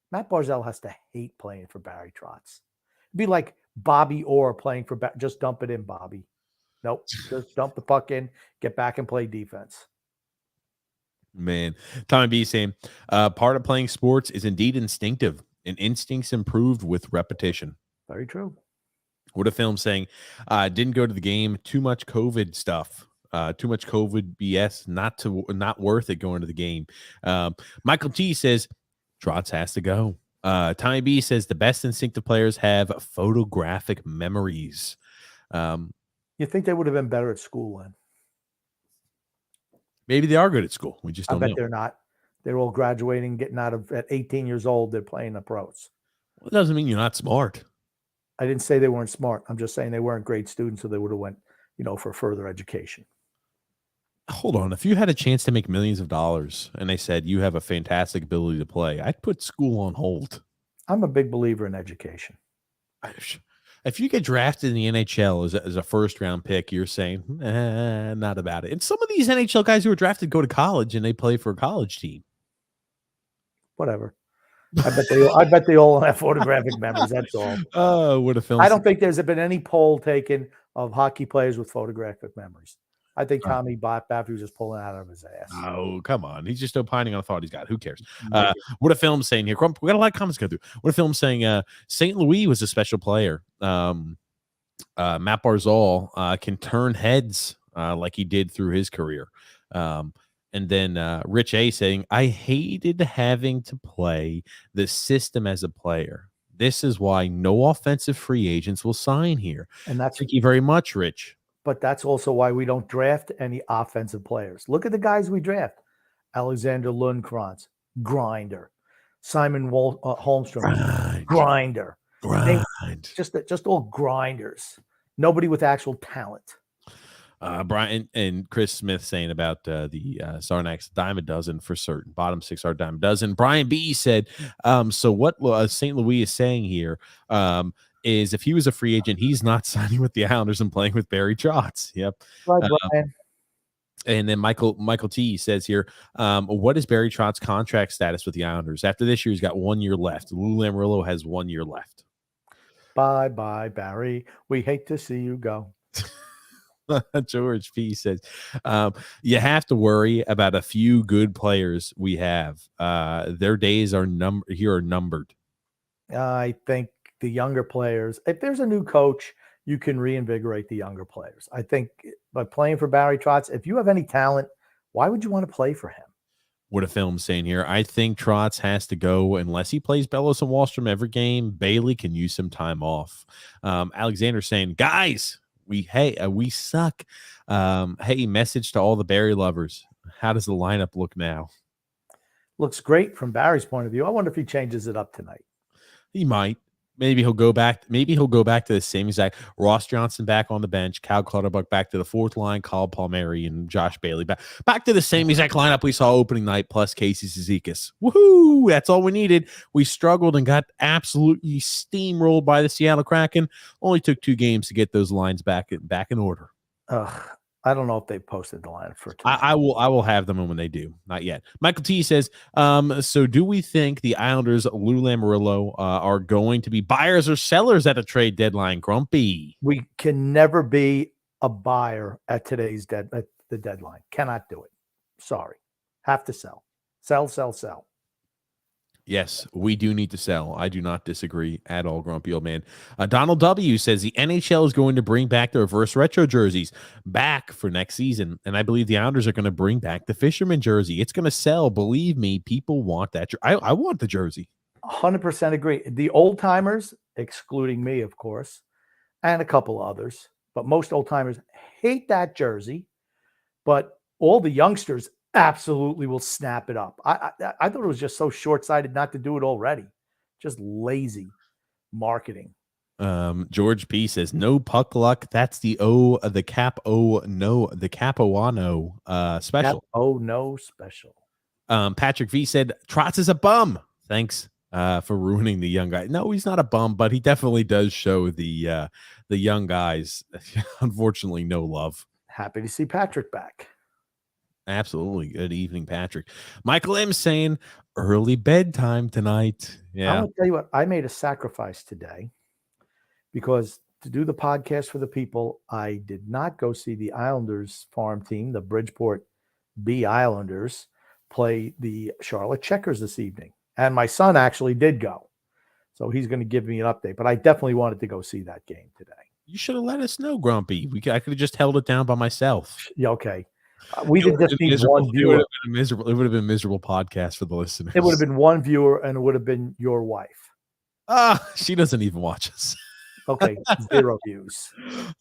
Matt Barzal has to hate playing for Barry Trotz. It'd be like Bobby Orr playing for just dump it in, Bobby. Nope, just dump the puck in, get back and play defense. Man, Tommy B saying, part of playing sports is indeed instinctive, and instincts improved with repetition. Very true. What a film saying, didn't go to the game, too much COVID stuff, too much COVID BS, not worth it going to the game. Michael T says, Trotz has to go. Tommy B says the best instinctive players have photographic memories. You think they would have been better at school then? Maybe they are good at school. We just I don't bet know. they're not. They're all graduating, getting out of at 18 years old. They're playing the pros. Well, it doesn't mean you're not smart. I didn't say they weren't smart. I'm just saying they weren't great students, so they would have went, for further education. Hold on. If you had a chance to make millions of dollars and they said you have a fantastic ability to play, I'd put school on hold. I'm a big believer in education. If you get drafted in the NHL as a first round pick, you're saying not about it. And some of these NHL guys who are drafted go to college and they play for a college team. Whatever. I bet they all have photographic memories. That's all. Oh, what a film! I don't think there's been any poll taken of hockey players with photographic memories. I think Tommy Baffy was just pulling out of his ass. Oh, come on. He's just opining on a thought he's got. Who cares? What a film saying here. We got a lot of comments go through. What a film saying St. Louis was a special player. Matt Barzal can turn heads like he did through his career. And then Rich A saying, I hated having to play the system as a player. This is why no offensive free agents will sign here. And Thank you very much, Rich. But that's also why we don't draft any offensive players. Look at the guys we draft. Alexander Lundkrantz, grinder. Simon Holmstrom, grinder. Just all grinders. Nobody with actual talent. Brian and Chris Smith saying about the Saranax dime a dozen for certain. Bottom six are dime a dozen. Brian B said, so what St. Louis is saying here is if he was a free agent, he's not signing with the Islanders and playing with Barry Trotz. Yep. Right, Brian. And then Michael T says here, what is Barry Trotz's contract status with the Islanders? After this year, he's got 1 year left. Lou Lamoriello has 1 year left. Bye, Barry. We hate to see you go. George P says, you have to worry about a few good players we have. Their days are numbered. I think the younger players, if there's a new coach, you can reinvigorate the younger players. I think by playing for Barry Trotz, if you have any talent, why would you want to play for him? What a film saying here. I think Trotz has to go unless he plays Bellows and Wallstrom every game. Bailey can use some time off. Alexander saying, guys, we suck. Hey, message to all the Barry lovers. How does the lineup look now? Looks great from Barry's point of view. I wonder if he changes it up tonight. He might. Maybe he'll go back. Maybe he'll go back to the same exact Ross Johnson back on the bench, Cal Clutterbuck back to the fourth line, Kyle Palmieri and Josh Bailey back to the same exact lineup we saw opening night plus Casey Cizikas. Woohoo! That's all we needed. We struggled and got absolutely steamrolled by the Seattle Kraken. Only took 2 games to get those lines back in order. I don't know if they posted the line for tonight. I will have them when they do. Not yet. Michael T says, so do we think the Islanders, Lou Lamoriello, are going to be buyers or sellers at a trade deadline? Grumpy. We can never be a buyer at today's at the deadline. Cannot do it. Sorry. Have to sell. Sell. Yes, we do need to sell. I do not disagree at all, grumpy old man. Donald W. says the NHL is going to bring back the reverse retro jerseys back for next season. And I believe the Islanders are going to bring back the fisherman jersey. It's going to sell. Believe me, people want that. I want the jersey. 100% agree. The old timers, excluding me, of course, and a couple others, but most old timers hate that jersey. But all the youngsters absolutely will snap it up. I thought it was just so short-sighted not to do it already. Just lazy marketing. George P says no puck luck. That's the Capuano special. Special. Patrick V said Trotz is a bum. Thanks for ruining the young guy. No, he's not a bum, but he definitely does show the young guys unfortunately no love. Happy to see Patrick back. Absolutely. Good evening, Patrick. Michael M saying early bedtime tonight. Yeah. I'm going to tell you what, I made a sacrifice today because to do the podcast for the people, I did not go see the Islanders farm team, the Bridgeport B Islanders, play the Charlotte Checkers this evening. And my son actually did go. So he's going to give me an update, but I definitely wanted to go see that game today. You should have let us know, Grumpy. I could have just held it down by myself. Yeah, okay. We It did would have just been need miserable. one It would viewer. have been miserable. It would have been a miserable podcast for the listeners. It would have been one viewer, and it would have been your wife. She doesn't even watch us. Okay, 0 views.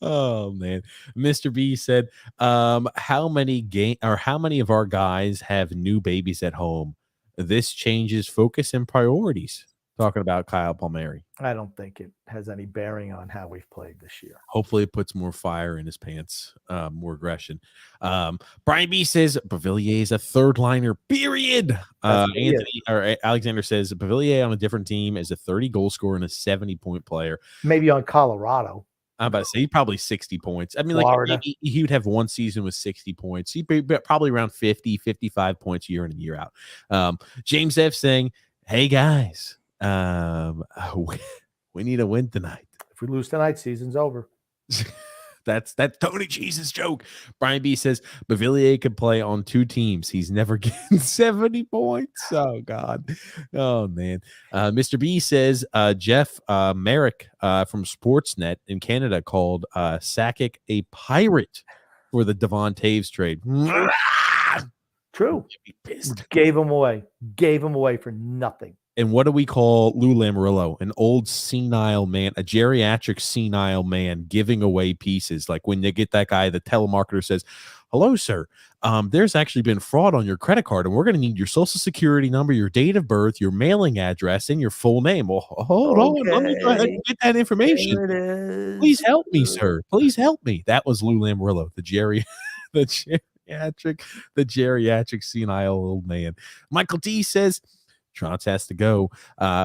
Oh man. Mr. B said, how many of our guys have new babies at home? This changes focus and priorities. Talking about Kyle Palmieri. I don't think it has any bearing on how we've played this year. Hopefully it puts more fire in his pants, more aggression. Brian B says Pavilion is a third liner, period. Anthony or Alexander says Pavilion on a different team is a 30 goal scorer and a 70-point player. Maybe on Colorado. I'm about to say he's probably 60 points. I mean, Florida. like he would have one season with 60 points. He'd be probably around 50, 55 points year in and year out. James F saying, hey guys, we need a win tonight. If we lose tonight, season's over. That's Tony Cheese's joke. Brian B says Bavilier could play on 2 teams. He's never getting 70 points. Oh God. Oh man. Mr. B says Jeff Merrick from Sportsnet in Canada called Sakic a pirate for the Devon Taves trade. True. Gave him away for nothing. And what do we call Lou Lamoriello? An old senile man, a geriatric senile man giving away pieces. Like when they get that guy, the telemarketer says, hello, sir. There's actually been fraud on your credit card, and we're going to need your social security number, your date of birth, your mailing address, and your full name. Well, hold on. Let me go ahead and get that information. There it is. Please help me, sir. Please help me. That was Lou Lamoriello, the geriatric senile old man. Michael D says, Trotz has to go.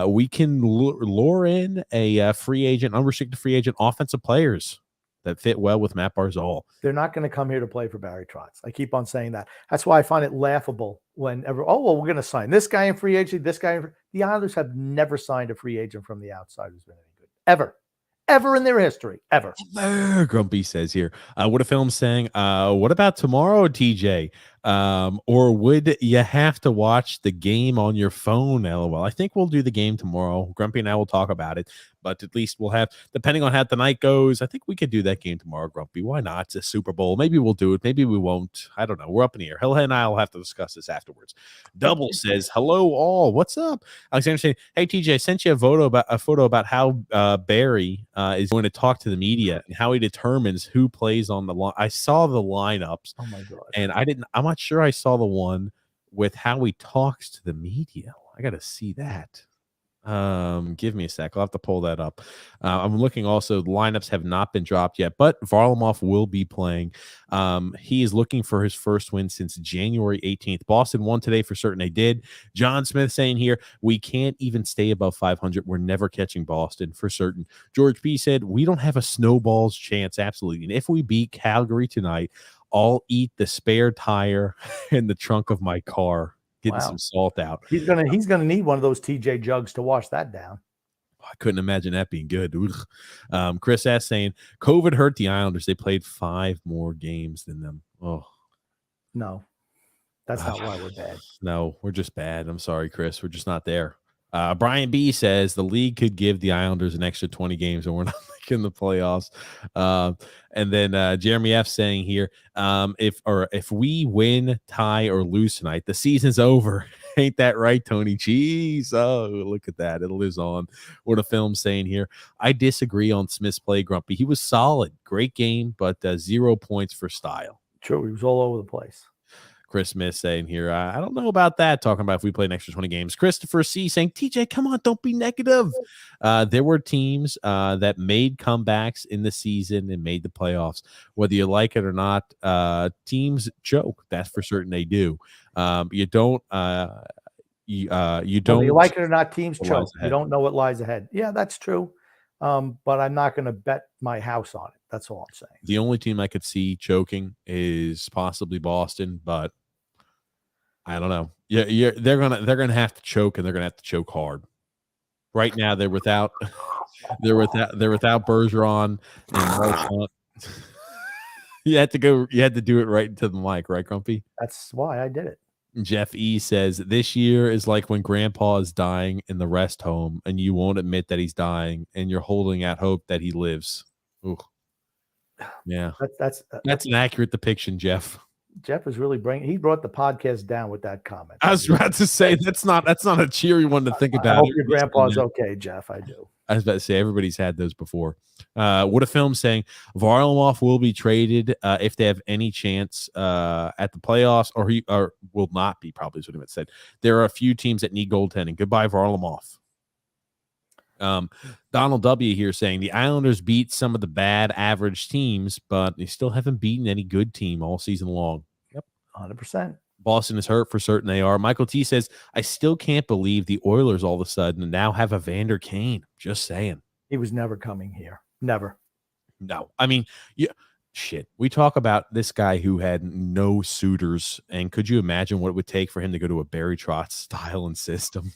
We can lure in a free agent, unrestricted free agent, offensive players that fit well with Matt Barzal. They're not going to come here to play for Barry Trotz. I keep on saying that. That's why I find it laughable whenever, we're going to sign this guy in free agency, this guy. The Islanders have never signed a free agent from the outside who's been any good. Ever in their history. Ever. Grumpy says here. What a film saying, what about tomorrow, TJ? Or would you have to watch the game on your phone? LOL. I think we'll do the game tomorrow. Grumpy and I will talk about it, but at least we'll have, depending on how the night goes, I think we could do that game tomorrow, Grumpy. Why not? It's a Super Bowl. Maybe we'll do it. Maybe we won't. I don't know. We're up in the air. Hill and I will have to discuss this afterwards. Double says, hello all. What's up? Alexander saying, hey, TJ, I sent you a photo about how Barry is going to talk to the media and how he determines who plays on the line. I saw the lineups. Oh my God. And I'm not sure I saw the one with how he talks to the media. I got to see that. Give me a sec. I'll have to pull that up. I'm looking also. The lineups have not been dropped yet, but Varlamov will be playing. He is looking for his first win since January 18th. Boston won today for certain. They did. John Smith saying here, we can't even stay above 500. We're never catching Boston for certain. George P said, we don't have a snowball's chance. Absolutely. And if we beat Calgary tonight, I'll eat the spare tire in the trunk of my car. Getting some salt out. He's gonna need one of those TJ jugs to wash that down. I couldn't imagine that being good. Chris S saying COVID hurt the Islanders. They played 5 more games than them. Oh no, that's not why we're bad. No, we're just bad. I'm sorry, Chris. We're just not there. Brian B says the league could give the Islanders an extra 20 games and we're not making the playoffs. And then Jeremy F saying here, if we win, tie, or lose tonight, the season's over. Ain't that right, Tony Cheese? Oh, look at that. It lives on. What a film saying here. I disagree on Smith's play, Grumpy. He was solid. Great game, but 0 points for style. True. He was all over the place. Chris Smith saying here, I don't know about that, talking about if we play an extra 20 games. Christopher C saying, TJ, come on, don't be negative. There were teams that made comebacks in the season and made the playoffs. Whether you like it or not, teams choke. That's for certain they do. You don't. Whether you like it or not, teams choke. You don't know what lies ahead. Yeah, that's true. But I'm not going to bet my house on it. That's all I'm saying. The only team I could see choking is possibly Boston, but I don't know. Yeah, they're gonna have to choke, and they're gonna have to choke hard. Right now, they're without Bergeron and Marchand. You had to do it right into the mic, right, Grumpy? That's why I did it. Jeff E says this year is like when Grandpa is dying in the rest home, and you won't admit that he's dying, and you're holding out hope that he lives. Ooh. Yeah, that's an accurate depiction, Jeff. Jeff is really he brought the podcast down with that comment. I was about to say that's not a cheery one to think about. I hope your grandpa's okay, Jeff. I do. I was about to say everybody's had those before. What a film saying Varlamov will be traded if they have any chance at the playoffs, or will not be. Probably is what he said. There are a few teams that need goaltending. Goodbye, Varlamov. Donald W. here saying the Islanders beat some of the bad average teams, but they still haven't beaten any good team all season long. Yep, 100%. Boston is hurt for certain. They are. Michael T says, I still can't believe the Oilers all of a sudden now have a Vander Kane. Just saying. He was never coming here. Never. No. I mean, shit. We talk about this guy who had no suitors, and could you imagine what it would take for him to go to a Barry Trotz style and system?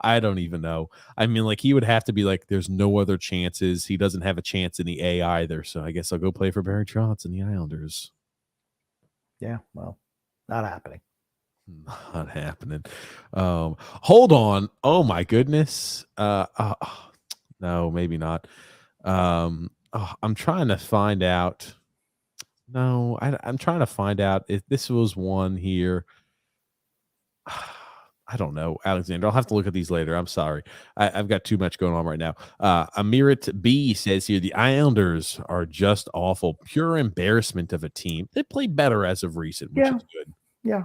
I don't even know. I mean, like, he would have to be like, there's no other chances. He doesn't have a chance in the A either, so I guess I'll go play for Barry Trotz and the Islanders. Yeah, well. Not happening. Not happening. Hold on. Oh my goodness. No, maybe not. I'm trying to find out. No, I'm trying to find out if this was one here. I don't know, Alexander. I'll have to look at these later. I'm sorry. I've got too much going on right now. Amirat B says here, the Islanders are just awful. Pure embarrassment of a team. They play better as of recent, which is good. Yeah.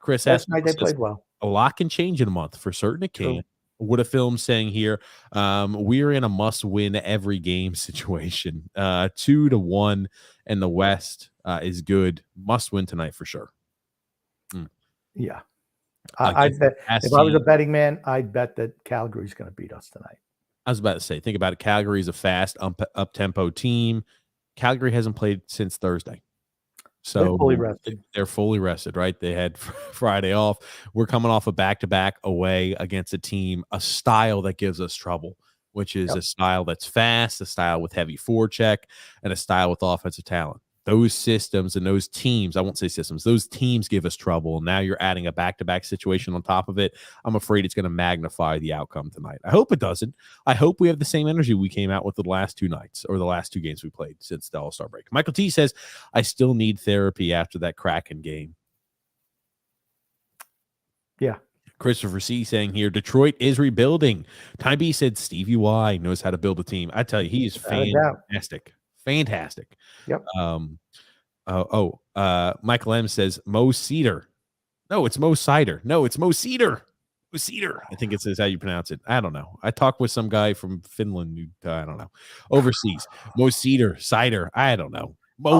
Chris last night they played well. A lot can change in a month. For certain it can. True. What a film saying here. We're in a must-win every game situation. 2-1, and the West is good. Must win tonight for sure. Yeah. I'd bet if I was a betting man, I'd bet that Calgary's going to beat us tonight. I was about to say, think about it. Calgary's a fast, up-tempo team. Calgary hasn't played since Thursday. So they're fully rested. They're fully rested, right? They had Friday off. We're coming off a back-to-back away against a style that gives us trouble, which is a style that's fast, a style with heavy forecheck, and a style with offensive talent. Those systems and those teams, I won't say systems, those teams give us trouble. And now you're adding a back-to-back situation on top of it. I'm afraid it's going to magnify the outcome tonight. I hope it doesn't. I hope we have the same energy we came out with the last two nights or the last two games we played since the All-Star break. Michael T says, I still need therapy after that Kraken game. Yeah. Christopher C saying here, Detroit is rebuilding. Ty B said Stevie Y knows how to build a team. I tell you, he is fantastic. Fantastic. Yep. Michael M says Mo Cedar. No, it's Mo Cider. No, it's Mo Cedar. Mo Cedar. I think it says how you pronounce it. I don't know. I talked with some guy from Finland who, I don't know, overseas. Mo Cedar, cider. I don't know.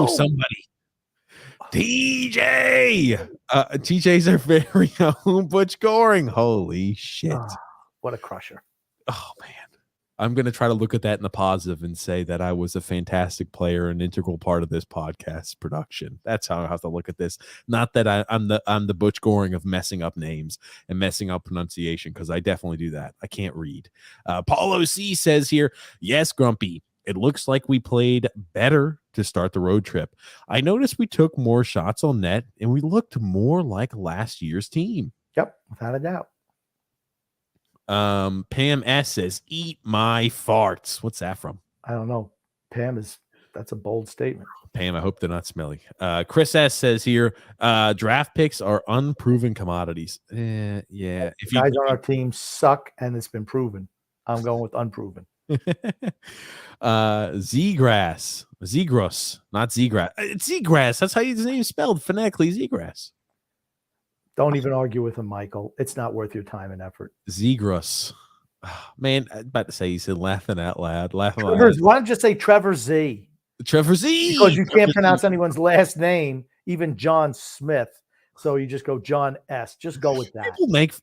Somebody. TJ. TJ's our very own Butch Goring. Holy shit. What a crusher. Oh, man. I'm going to try to look at that in the positive and say that I was a fantastic player, an integral part of this podcast production. That's how I have to look at this. Not that I'm the Butch Goring of messing up names and messing up pronunciation, because I definitely do that. I can't read. Paulo C says here, yes, Grumpy, it looks like we played better to start the road trip. I noticed we took more shots on net and we looked more like last year's team. Yep, without a doubt. Pam S says, eat my farts. What's that from? I don't know. That's a bold statement. Pam, I hope they're not smelly. Chris S says here, draft picks are unproven commodities. Yeah. If guys on our team suck and it's been proven, I'm going with unproven. Zegras, not Zegras. It's Zegras. That's how his name is spelled phonetically. Zegras. Don't even argue with him, Michael. It's not worth your time and effort. Zegras. Oh, man, I was about to say, he said laughing out loud. Why don't you just say Trevor Z? Trevor Z. Because you can't pronounce anyone's last name, even John Smith. So you just go John S. Just go with that.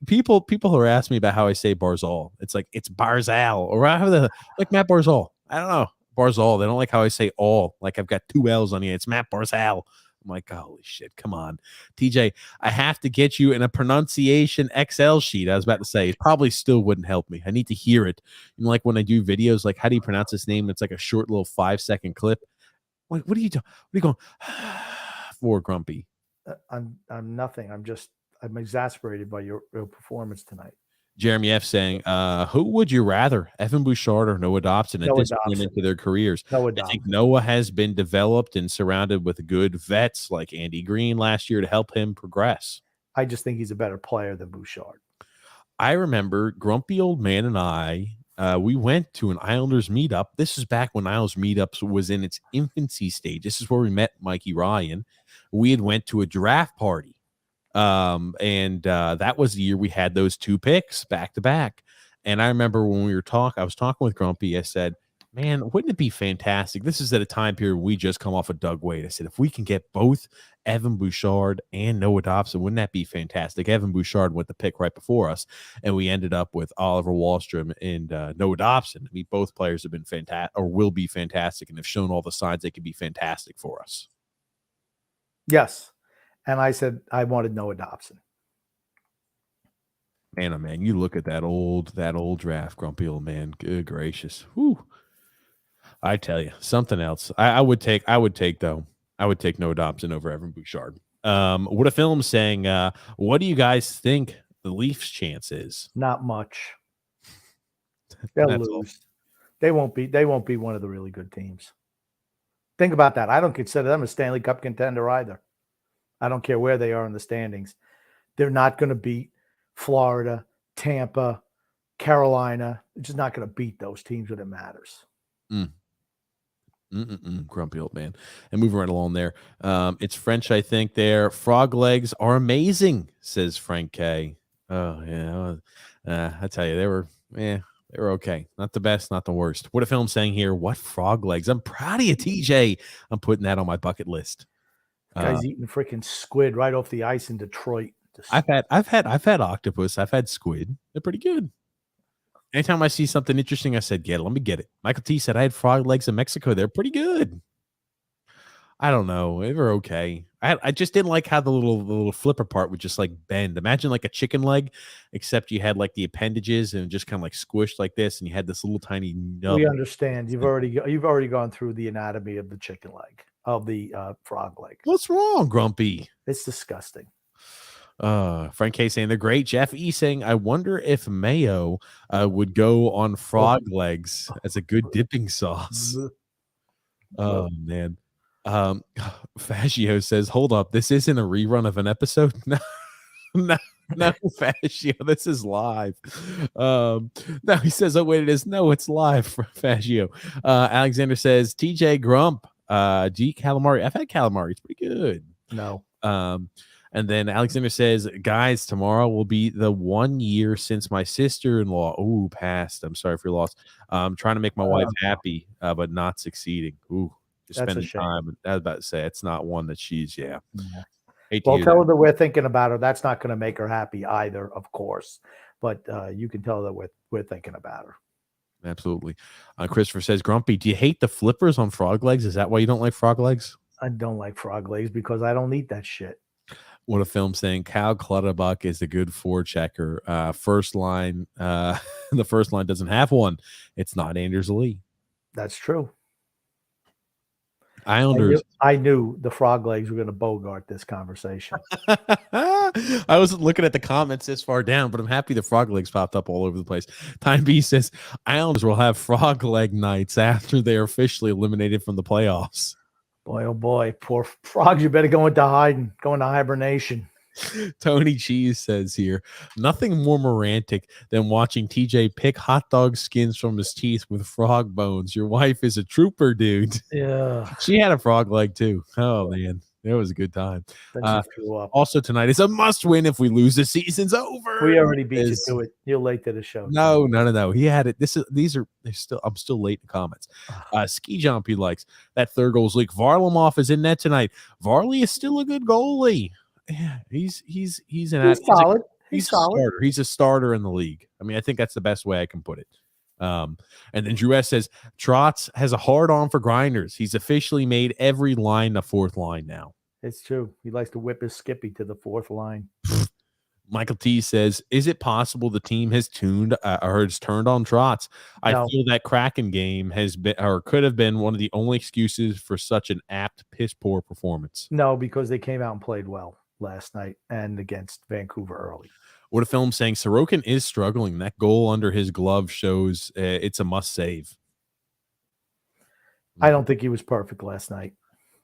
People who are asking me about how I say Barzal. It's like it's Barzal, or I have like Matt Barzal. I don't know. Barzal. They don't like how I say all. Like I've got two L's on here. It's Matt Barzal. I'm like, holy shit, come on. TJ, I have to get you in a pronunciation Excel sheet. I was about to say, it probably still wouldn't help me. I need to hear it. You know, like when I do videos, like, how do you pronounce this name? It's like a short little 5-second clip. What are you doing? What are you going for, Grumpy? I'm nothing. I'm exasperated by your performance tonight. Jeremy F saying, who would you rather, Evan Bouchard or Noah Dobson at Noah this point Dobson. into their careers? Noah I think Dobson. Noah has been developed and surrounded with good vets like Andy Green last year to help him progress. I just think he's a better player than Bouchard. I remember Grumpy Old Man and I, we went to an Islanders meetup. This is back when Islanders meetups was in its infancy stage. This is where we met Mikey Ryan. We had went to a draft party. And that was the year we had those two picks back to back. And I remember when we were I was talking with Grumpy. I said, man, wouldn't it be fantastic? This is at a time period we just come off of Doug Wade. I said, if we can get both Evan Bouchard and Noah Dobson, wouldn't that be fantastic? Evan Bouchard went the pick right before us, and we ended up with Oliver Wahlstrom and Noah Dobson. I mean, both players have been fantastic or will be fantastic and have shown all the signs they can be fantastic for us. Yes. And I said I wanted Noah Dobson. Man, oh man, you look at that old draft, Grumpy Old Man. Good gracious. Whew. I tell you, something else. I would take Noah Dobson over Evan Bouchard. What a film saying, what do you guys think the Leafs' chance is? Not much. They'll lose. All. They won't be one of the really good teams. Think about that. I don't consider them a Stanley Cup contender either. I don't care where they are in the standings. They're not going to beat Florida, Tampa, Carolina. They're just not going to beat those teams when it matters. Grumpy Old Man. And moving right along there. It's French, I think, there. Frog legs are amazing, says Frank K. Oh, yeah. I tell you, they were okay. Not the best, not the worst. What a film saying here. What frog legs? I'm proud of you, TJ. I'm putting that on my bucket list. Guy's eating freaking squid right off the ice in Detroit. I've had octopus. I've had squid. They're pretty good. Anytime I see something interesting, I said, let me get it. Michael T said I had frog legs in Mexico. They're pretty good. I don't know. They were okay. I just didn't like how the little flipper part would just like bend. Imagine like a chicken leg, except you had like the appendages and just kind of like squished like this, and you had this little tiny nub. We understand. You've already gone through the anatomy of the chicken leg, of the frog leg. What's wrong, Grumpy? It's disgusting. Frank K saying they're great. Jeff E saying, I wonder if mayo would go on frog legs as a good dipping sauce. Oh man. Fascio says, hold up, this isn't a rerun of an episode. No, Fascio, this is live. No, he says, oh wait, it is. No, it's live for Fascio. Alexander says, TJ Grump, G calamari. I've had calamari, it's pretty good. No. And then Alexander says, guys, tomorrow will be the 1 year since my sister-in-law passed. I'm sorry for your loss. I'm trying to make my wife happy, but not succeeding. Just spending time. I was about to say, it's not one that she's, Well, tell her that we're thinking about her. That's not going to make her happy either, of course. But you can tell her that we're thinking about her. Absolutely. Christopher says, Grumpy, do you hate the flippers on frog legs? Is that why you don't like frog legs? I don't like frog legs because I don't eat that shit. What a film saying Cal Clutterbuck is a good forechecker. First line, the first line doesn't have one. It's not Anders Lee. That's true. Islanders. I knew the frog legs were going to bogart this conversation. I wasn't looking at the comments this far down, but I'm happy the frog legs popped up all over the place. Time B says Islanders will have frog leg nights after they are officially eliminated from the playoffs. Boy, oh boy, poor frogs, you better go into hiding, go into hibernation. Tony Cheese says here, nothing more romantic than watching TJ pick hot dog skins from his teeth with frog bones. Your wife is a trooper, dude. Yeah. She had a frog leg too. Oh, man. It was a good time. Then she threw up. Also tonight is a must win. If we lose, the season's over. We already beat you to it. You're late to the show. No. He had it. I'm still late in comments. Ski jump he likes. That third goal's leak. Varlamov is in net tonight. Varley is still a good goalie. Yeah, he's solid. He's solid. Starter. He's a starter in the league. I mean, I think that's the best way I can put it. And then Drew S says Trotz has a hard on for grinders. He's officially made every line a fourth line now. It's true. He likes to whip his Skippy to the fourth line. Michael T says, is it possible the team has tuned or has turned on Trotz? I feel that Kraken game has been or could have been one of the only excuses for such an apt piss poor performance. No, because they came out and played well. last night and against Vancouver early. What a film saying Sorokin is struggling. That goal under his glove shows it's a must save. I don't think he was perfect last night.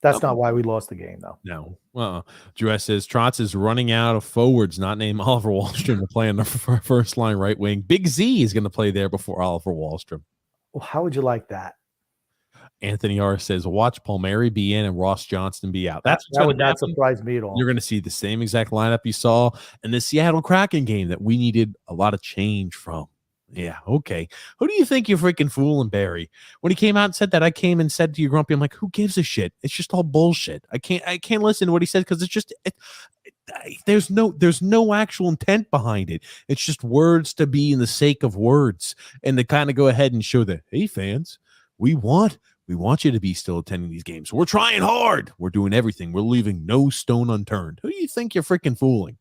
That's not why we lost the game, though. No. Drew says Trotz is running out of forwards, not named Oliver Wahlstrom to play on the first line right wing. Big Z is going to play there before Oliver Wahlstrom. Well, how would you like that? Anthony R says, watch Palmieri be in and Ross Johnston be out. That would not surprise me at all. You're going to see the same exact lineup you saw in the Seattle Kraken game that we needed a lot of change from. Yeah, okay. Who do you think you're freaking fooling, Barry? When he came out and said that, I came and said to you, Grumpy, I'm like, who gives a shit? It's just all bullshit. I can't listen to what he said because it's just there's no actual intent behind it. It's just words to be in the sake of words and to kind of go ahead and show that, hey, fans, we want you to be still attending these games. We're trying hard. We're doing everything. We're leaving no stone unturned. Who do you think you're freaking fooling?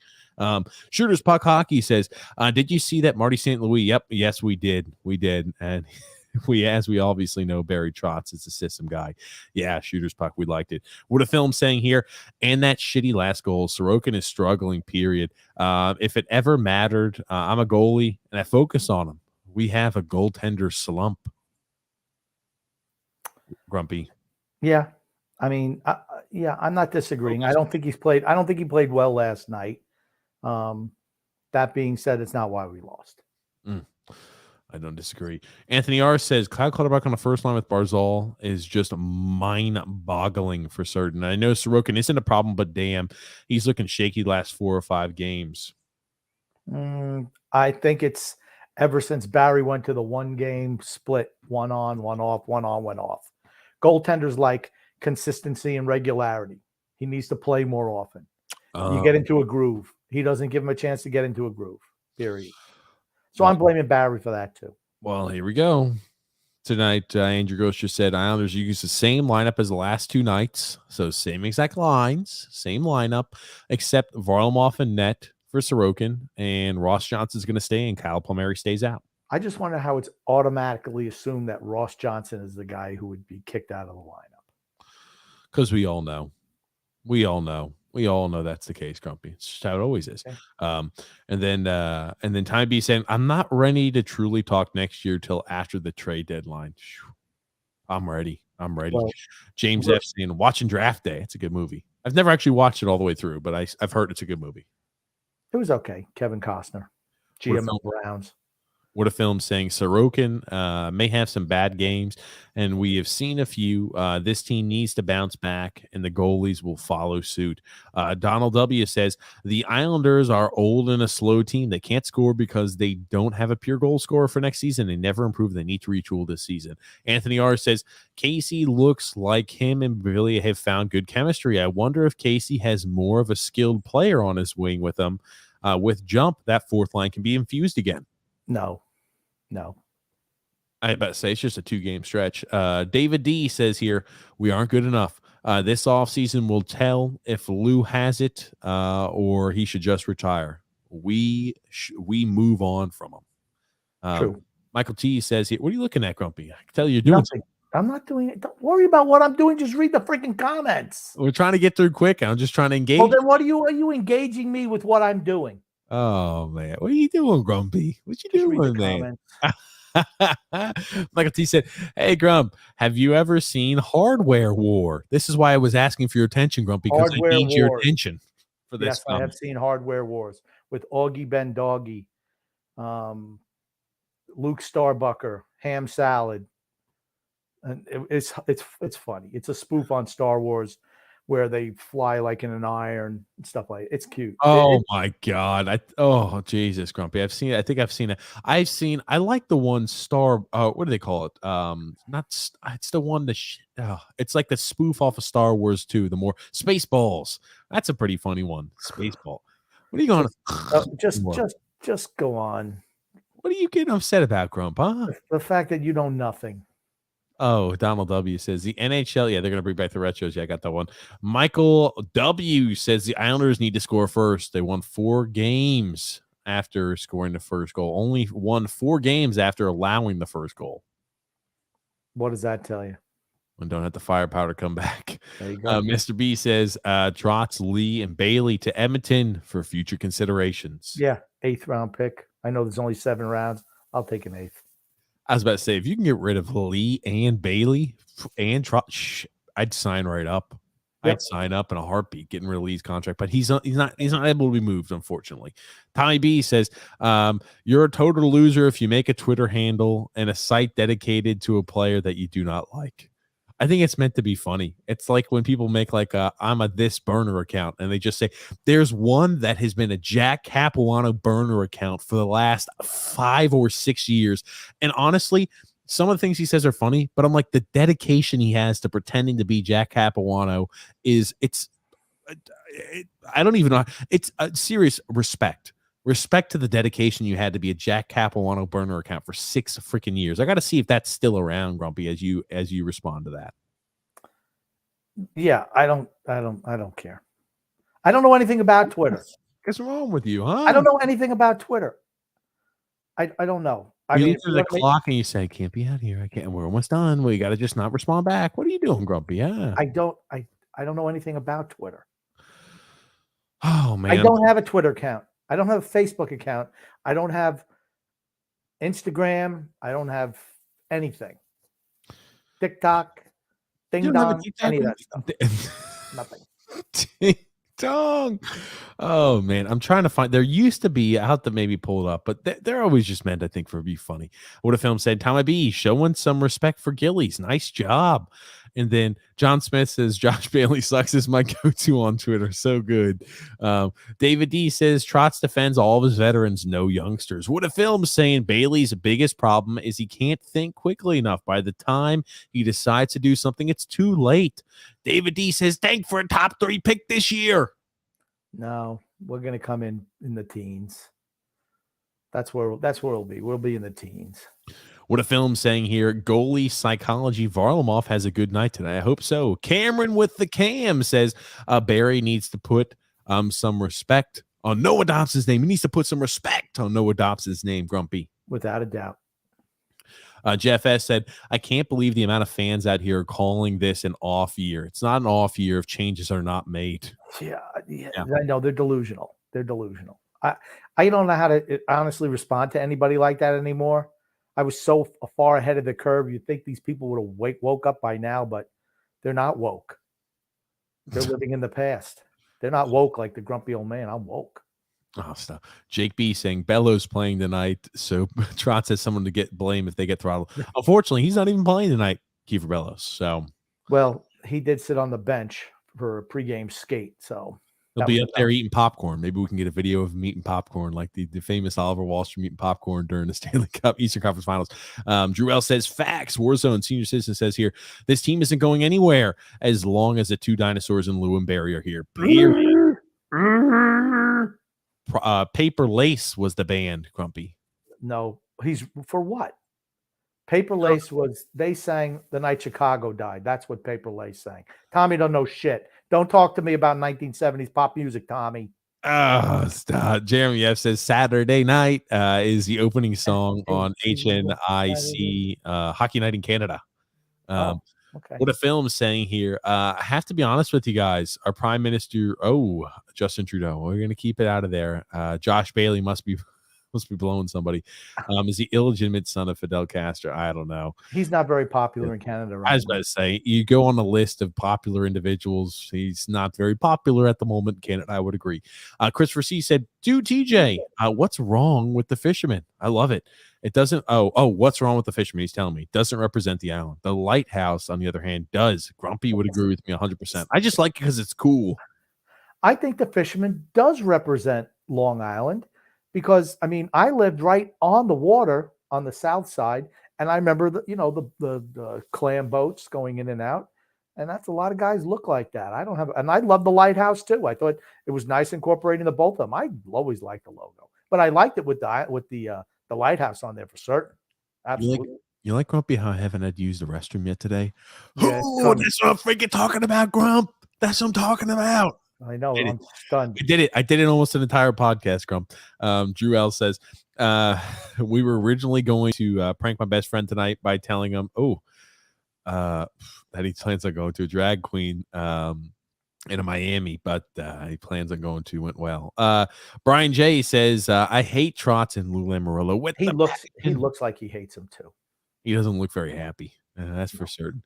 Shooters Puck Hockey says, did you see that Marty St. Louis? Yep. Yes, we did. And as we obviously know, Barry Trotz is a system guy. Yeah, Shooters Puck. We liked it. What a film saying here. And that shitty last goal. Sorokin is struggling, period. If it ever mattered, I'm a goalie and I focus on him. We have a goaltender slump. Grumpy. Yeah. I mean, I'm not disagreeing. I don't think he played well last night. That being said, it's not why we lost. I don't disagree. Anthony R says Kyle Clutterbuck on the first line with Barzal is just mind-boggling for certain. I know Sorokin isn't a problem, but damn, he's looking shaky last 4 or 5 games. I think it's ever since Barry went to the 1-game split, 1 on, 1 off, 1 on, 1 off. Goaltenders like consistency and regularity. He needs to play more often. You get into a groove. He doesn't give him a chance to get into a groove, period. So I'm blaming Barry for that too. Well, here we go. Tonight, Andrew Gross just said Islanders use the same lineup as the last 2 nights. So same exact lines, same lineup, except Varlamov and net for Sorokin, and Ross Johnson's going to stay and Kyle Palmieri stays out. I just wonder how it's automatically assumed that Ross Johnson is the guy who would be kicked out of the lineup. Because we all know. We all know that's the case, Grumpy. It's just how it always is. Okay. And then Time B saying, I'm not ready to truly talk next year till after the trade deadline. I'm ready. Well, James F saying, watching Draft Day. It's a good movie. I've never actually watched it all the way through, but I've heard it's a good movie. It was okay. Kevin Costner, GM Browns. What a film saying Sorokin may have some bad games, and we have seen a few. This team needs to bounce back, and the goalies will follow suit. Donald W. says, the Islanders are old and a slow team. They can't score because they don't have a pure goal scorer for next season. They never improve. They need to retool this season. Anthony R. says, Casey looks like him and Pavilion have found good chemistry. I wonder if Casey has more of a skilled player on his wing with him. With Jump, that 4th line can be infused again. No. I about to say it's just a 2-game stretch. David D says here, we aren't good enough. This offseason will tell if Lou has it or he should just retire. We move on from him. True. Michael T says here, what are you looking at, Grumpy? I can tell you're doing nothing. I'm not doing it. Don't worry about what I'm doing. Just read the freaking comments. We're trying to get through quick. I'm just trying to engage. Well, then are you engaging me with what I'm doing? Oh, man. What are you doing, Grumpy? What you doing, man? Michael T said, hey, Grump, have you ever seen Hardware War? This is why I was asking for your attention, Grumpy, because I need your attention for this. Yes, I have seen Hardware Wars with Augie Ben Doggy, Luke Starbucker, Ham Salad. And it's funny. It's a spoof on Star Wars where they fly like in an iron and stuff like it. It's cute. Oh my God. Jesus, Grumpy. I've seen it. I think I've seen it. I like the one what do they call it? It's the one it's like the spoof off of Star Wars 2, the more Spaceballs. That's a pretty funny one. Spaceball. What are you going to just go on. What are you getting upset about, Grump? Huh? The fact that you know nothing. Oh, Donald W. says the NHL. Yeah, they're going to bring back the retros. Yeah, I got that one. Michael W. says the Islanders need to score first. They won 4 games after scoring the first goal. Only won 4 games after allowing the first goal. What does that tell you? And don't have the firepower to come back. There you go. Mr. B says Trotz, Lee, and Bailey to Edmonton for future considerations. Yeah, 8th round pick. I know there's only 7 rounds. I'll take an 8th. I was about to say, if you can get rid of Lee and Bailey and Trotz, I'd sign right up. Yep. I'd sign up in a heartbeat, getting rid of Lee's contract, but he's not able to be moved, unfortunately. Tommy B says, you're a total loser if you make a Twitter handle and a site dedicated to a player that you do not like. I think it's meant to be funny. It's like when people make like I'm a this burner account and they just say there's one that has been a Jack Capuano burner account for the last 5 or 6 years. And honestly, some of the things he says are funny, but I'm like, the dedication he has to pretending to be Jack Capuano I don't even know. It's a serious respect to the dedication you had to be a Jack Capuano burner account for 6 freaking years. I got to see if that's still around, Grumpy, as you respond to that. Yeah, I don't care. I don't know anything about Twitter. What's wrong with you, huh? I don't know anything about Twitter. I don't know. I You mean, look at the clock and you say, I can't be out here. I can't. We're almost done. Well, you got to just not respond back. What are you doing, Grumpy? Yeah. I don't know anything about Twitter. Oh, man. I don't have a Twitter account. I don't have a Facebook account. I don't have Instagram. I don't have anything. TikTok, Ding Dong, any of that stuff. Nothing. Ding Dong. Oh, man. I'm trying to find. There used to be, I'll have to maybe pull it up, but they're always just meant, I think, for be funny. What a film said, Tommy B, showing some respect for Gillies. Nice job. And then John Smith says, Josh Bailey sucks is my go-to on Twitter. So good. David D says, Trotz defends all of his veterans, no youngsters. What a film saying Bailey's biggest problem is he can't think quickly enough. By the time he decides to do something, it's too late. David D says, thank for a top 3 pick this year. No, we're going to come in the teens. That's where we'll be. We'll be in the teens. What a film saying here. Goalie psychology. Varlamov has a good night today. I hope so. Cameron with the cam says Barry needs to put some respect on Noah Dobbs' name. He needs to put some respect on Noah Dobbs' name, Grumpy. Without a doubt. Jeff S. said, I can't believe the amount of fans out here calling this an off year. It's not an off year if changes are not made. Yeah. I know they're delusional. I don't know how to honestly respond to anybody like that anymore. I was so far ahead of the curve. You'd think these people would have woke up by now, but they're not woke. They're living in the past. They're not woke like the grumpy old man. I'm woke. Oh, stop. Jake B saying Bellows playing tonight, so Trott says someone to get blame if they get throttled. Unfortunately, he's not even playing tonight, Kiefer Bellows. So, well, he did sit on the bench for a pregame skate, so he'll be up there eating popcorn. Maybe we can get a video of him eating popcorn, like the famous Oliver Wall Street eating popcorn during the Stanley Cup Eastern Conference Finals. Drew L says, facts. Warzone Senior Citizen says here, this team isn't going anywhere as long as the 2 dinosaurs in Lou and Barry are here. Paper Lace was the band, Grumpy. No, he's for what? Paper Lace was, they sang the night Chicago died. That's what Paper Lace sang. Tommy don't know shit. Don't talk to me about 1970s pop music, Tommy. Oh, stop. Jeremy F says Saturday Night is the opening song on HNIC Hockey Night in Canada. Okay. What a film saying here. I have to be honest with you guys. Our Prime Minister, Justin Trudeau. We're going to keep it out of there. Josh Bailey must be blowing somebody. Is the illegitimate son of Fidel Castro? I don't know. He's not very popular in Canada. Right I was about to say, you go on the list of popular individuals. He's not very popular at the moment in Canada. I would agree. Christopher C said, dude, TJ, what's wrong with the fisherman? I love it. It doesn't. What's wrong with the fisherman? He's telling me it doesn't represent the island. The lighthouse, on the other hand, does. Grumpy would agree with me 100%. I just like it because it's cool. I think the fisherman does represent Long Island. Because I mean, I lived right on the water on the south side, and I remember the clam boats going in and out, and that's a lot of guys look like that. And I love the lighthouse too. I thought it was nice incorporating the both of them. I always liked the logo, but I liked it with the lighthouse on there for certain. Absolutely. You like Grumpy how I haven't had to use the restroom yet today? Yeah, that's what I'm freaking talking about, Grump. That's what I'm talking about. I know. I'm stunned. I did it almost an entire podcast, Grump. Drew L says, we were originally going to prank my best friend tonight by telling him, that he plans on going to a drag queen in Miami, but he plans on going to. Went well. Brian J says, I hate Trotz and Lou Lamoriello. He looks like he hates him too. He doesn't look very happy. That's for certain.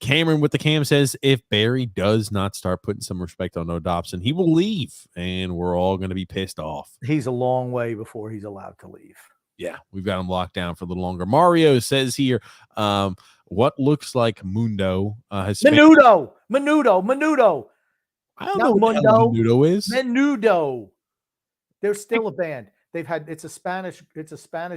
Cameron with the cam says, if Barry does not start putting some respect on No Dobson, he will leave, and we're all going to be pissed off. He's a long way before he's allowed to leave. Yeah, we've got him locked down for a little longer. Mario says here, what looks like Mundo has Menudo. I don't know what the hell Menudo is. Menudo. They're still a band. It's a Spanish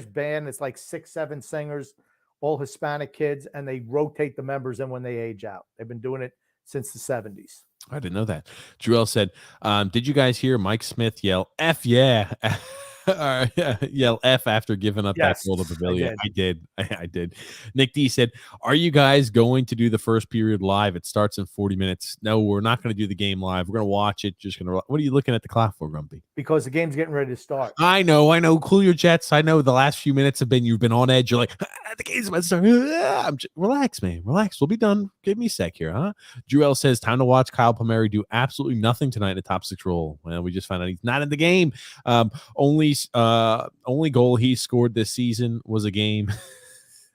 band. It's like 6-7 singers, all Hispanic kids, and they rotate the members in when they age out. They've been doing it since the 70s. I didn't know that. Joel said, did you guys hear Mike Smith yell F yeah? Yell F after giving up that goal to Pavilion. I did. Nick D said, are you guys going to do the first period live? It starts in 40 minutes. No, we're not going to do the game live. We're going to watch it. What are you looking at the clock for, Grumpy? Because the game's getting ready to start. I know. Cool your jets. I know the last few minutes you've been on edge. You're like, the game's about to start. Relax, man. Relax. We'll be done. Give me a sec here, huh? Joel says, time to watch Kyle Palmieri do absolutely nothing tonight in the top 6 role. Well, we just found out he's not in the game. Only goal he scored this season was a game.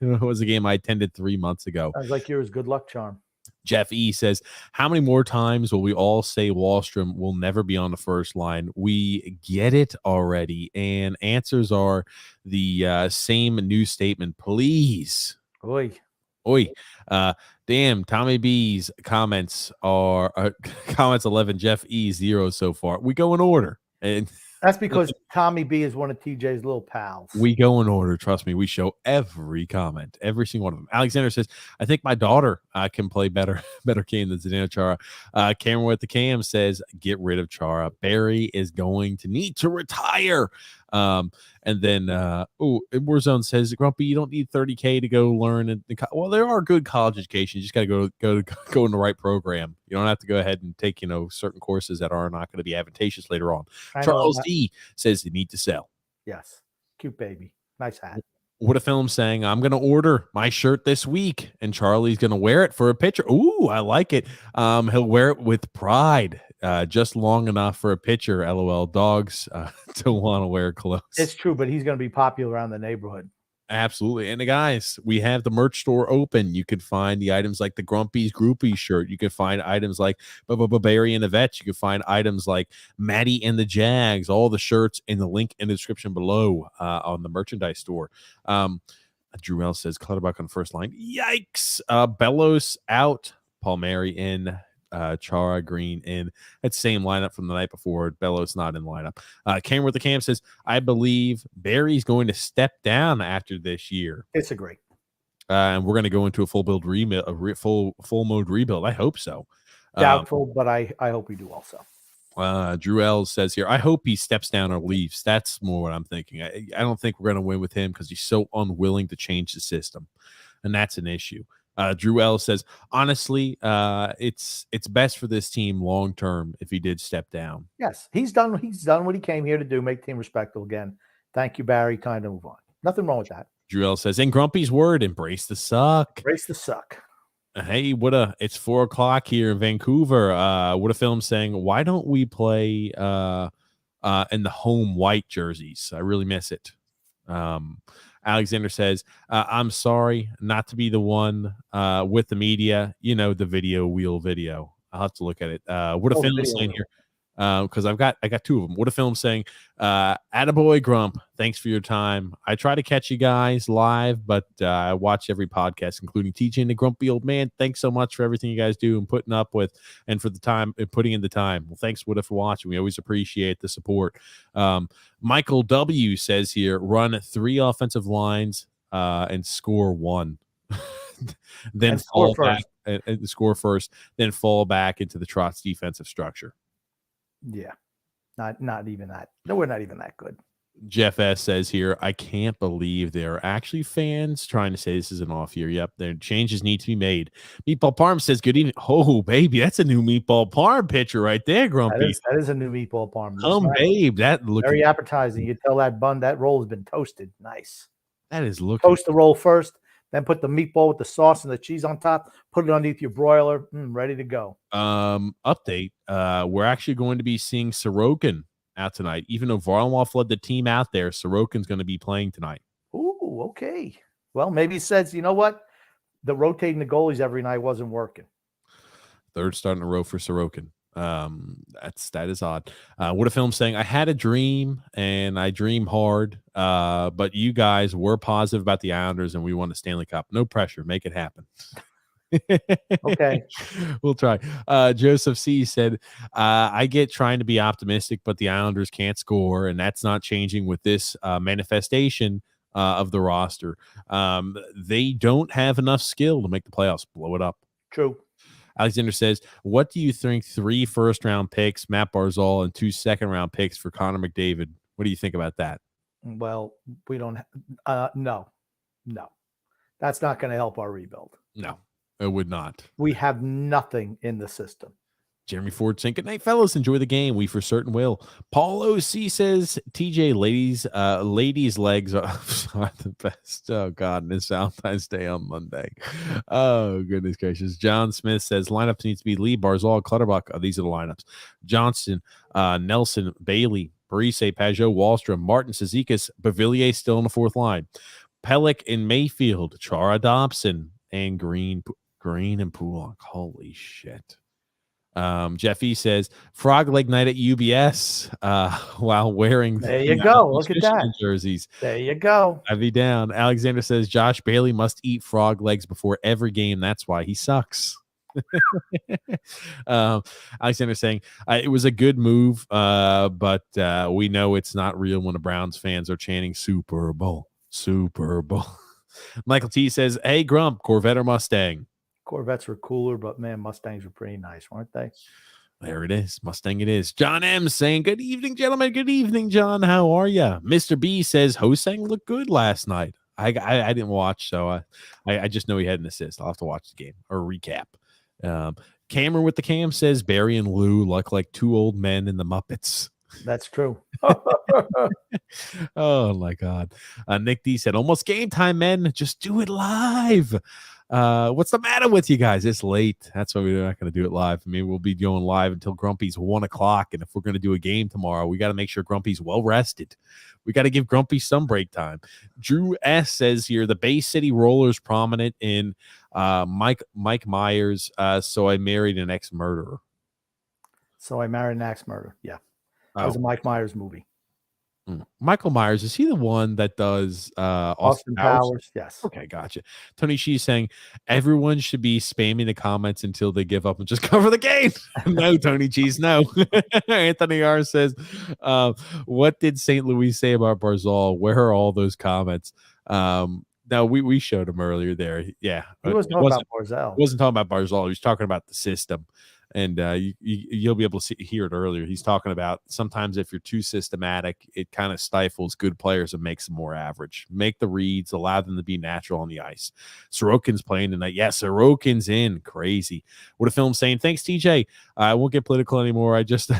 It was a game I attended 3 months ago. Sounds like you're his good luck charm. Jeff E says, how many more times will we all say Wallstrom will never be on the first line? We get it already. And answers are the same news statement. Please. Oi. Damn, Tommy B's comments are comments 11, Jeff E 0 so far. We go in order. And that's because Tommy B is one of TJ's little pals. We go in order. Trust me. We show every comment, every single one of them. Alexander says, I think my daughter can play better game than Zdeno Chara. Cameron with the cam says, get rid of Chara. Barry is going to need to retire. And then Warzone says, Grumpy, you don't need $30K to go learn. Well, there are good college education. You just got to go in the right program. You don't have to go ahead and take certain courses that are not going to be advantageous later on. Charles D says you need to sell. Yes, cute baby, nice hat. What a film saying, I'm going to order my shirt this week, and Charlie's going to wear it for a picture. Ooh, I like it. He'll wear it with pride. Just long enough for a picture, LOL. Dogs don't want to wear clothes. It's true, but he's going to be popular around the neighborhood. Absolutely. And guys, we have the merch store open. You could find the items like the Grumpy's Groupie shirt. You could find items like Barry and the Vets. You could find items like Maddie and the Jags. All the shirts in the link in the description below on the merchandise store. Drew L says Clutterbuck on first line. Yikes. Bellows out. Palmieri in. Chara Green in. That same lineup from the night before. Bellows not in the lineup. Cameron with the cam says, I believe Barry's going to step down after this year. Disagree. And we're going to go into a full build full mode rebuild. I hope so. Doubtful, but I hope we do also. Drew L says here, I hope he steps down or leaves. That's more what I'm thinking. I don't think we're going to win with him because he's so unwilling to change the system. And that's an issue. Drew L says, honestly, it's best for this team long term if he did step down. Yes, he's done what he came here to do, make team respectable again. Thank you, Barry. Time to move on. Nothing wrong with that. Drew L says, in Grumpy's word, embrace the suck. Embrace the suck. Hey, it's 4:00 here in Vancouver. What a film saying, why don't we play in the home white jerseys? I really miss it. Alexander says, I'm sorry not to be the one with the media, the video wheel video. I'll have to look at it. What a film saying here. Because I got two of them. What a film saying, attaboy Grump, thanks for your time. I try to catch you guys live, but I watch every podcast, including teaching the grumpy old man. Thanks so much for everything you guys do and putting up with, and for the time and putting in the time. Well, thanks, What If, for watching. We always appreciate the support. Michael W says here, run 3 offensive lines and score 1. Then and fall back and score first, then fall back into the Trott's defensive structure. Yeah, not even that. No, we're not even that good. Jeff S says here, I can't believe there are actually fans trying to say this is an off year. Yep, there changes need to be made. Meatball Parm says, good evening. Oh, baby, that's a new Meatball Parm picture right there, Grumpy. That is a new Meatball Parm. Babe, that looks very appetizing. You tell that bun, that roll has been toasted. Nice. That is looking. Toast the roll first, Then put the meatball with the sauce and the cheese on top. Put it underneath your broiler. Ready to go. Update. We're actually going to be seeing Sorokin out tonight. Even though Varlamov led the team out there, Sorokin's going to be playing tonight. Ooh, okay. Well, maybe he says, you know what? The rotating the goalies every night wasn't working. Third start in a row for Sorokin. That is odd. What a film saying, I had a dream and I dream hard. But you guys were positive about the Islanders and we won the Stanley Cup. No pressure. Make it happen. Okay. We'll try. Joseph C said, I get trying to be optimistic, but the Islanders can't score, and that's not changing with this manifestation of the roster. They don't have enough skill to make the playoffs. Blow it up. True. Alexander says, what do you think 3 first-round picks, Matt Barzal, and 2 second-round picks for Connor McDavid? What do you think about that? Well, we don't no. That's not going to help our rebuild. No, it would not. We have nothing in the system. Jeremy Ford saying, good night, fellas. Enjoy the game. We for certain will. Paul O.C. says, TJ, ladies' legs are the best. Oh, God. And it's Valentine's Day on Monday. Oh, goodness gracious. John Smith says, lineups needs to be Lee, Barzal, Clutterbuck. Oh, these are the lineups. Johnston, Nelson, Bailey, Parise, Pajot, Wallstrom, Martin, Cizikas, Bavillier still in the fourth line. Pellick and Mayfield, Chara Dobson, and Green and Pulak. Holy shit. Jeffy says frog leg night at UBS while wearing there you go. Look at that jerseys. There you go. I'd be down. Alexander says Josh Bailey must eat frog legs before every game. That's why he sucks. Alexander saying it was a good move, but we know it's not real when the Browns fans are chanting Super Bowl. Michael T says, hey Grump, Corvette or Mustang? Corvettes were cooler, but man, Mustangs were pretty nice, weren't they? There it is. Mustang it is. John M saying, good evening, gentlemen. Good evening, John. How are you? Mr. B says, Hosang looked good last night. I didn't watch, so I just know he had an assist. I'll have to watch the game or recap. Cameron with the cam says, Barry and Lou look like 2 old men in the Muppets. That's true. Oh, my God. Nick D said, almost game time, men. Just do it live. What's the matter with you guys? It's late. That's why we're not going to do it live. I mean, we'll be going live until Grumpy's 1 o'clock. And if we're going to do a game tomorrow, we got to make sure Grumpy's well rested. We got to give Grumpy some break time. Drew S says here, the Bay City Rollers prominent in Mike Myers. So I married an ex-murderer. So I married an ex-murderer. Yeah. That was a Mike Myers movie. Michael Myers, is he the one that does Austin Powers? Yes. Okay, gotcha. Tony She's saying everyone should be spamming the comments until they give up and just cover the game. No, Tony Cheese, no. Anthony R says, what did St. Louis say about Barzal? Where are all those comments? No, we showed him earlier there. Yeah. He wasn't talking about Barzal. Wasn't talking about Barzal. He was talking about the system. And you'll be able to hear it earlier. He's talking about sometimes if you're too systematic, it kind of stifles good players and makes them more average. Make the reads, allow them to be natural on the ice. Sorokin's playing tonight. Yeah, Sorokin's in. Crazy. What a film saying. Thanks, TJ. I won't get political anymore. I just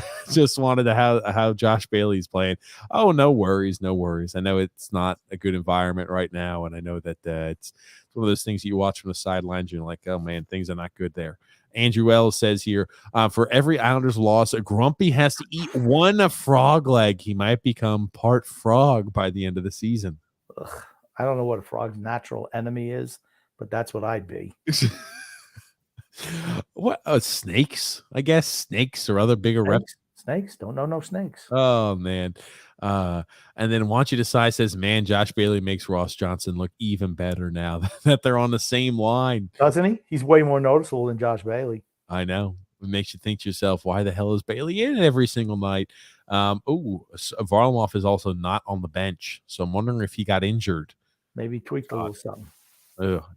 wanted to how Josh Bailey's playing. Oh, no worries. I know it's not a good environment right now, and I know that it's one of those things you watch from the sidelines. You're like, oh, man, things are not good there. Andrew L says here, for every Islanders loss, Grumpy has to eat 1 frog leg. He might become part frog by the end of the season. Ugh, I don't know what a frog's natural enemy is, but that's what I'd be. What? Snakes? I guess snakes or other bigger reptiles. Snakes? Don't know no snakes. Oh, man. And then Want You to Sigh says, man, Josh Bailey makes Ross Johnson look even better now that they're on the same line. Doesn't he? He's way more noticeable than Josh Bailey. I know. It makes you think to yourself, why the hell is Bailey in every single night? Varlamov is also not on the bench. So I'm wondering if he got injured. Maybe tweaked a little something.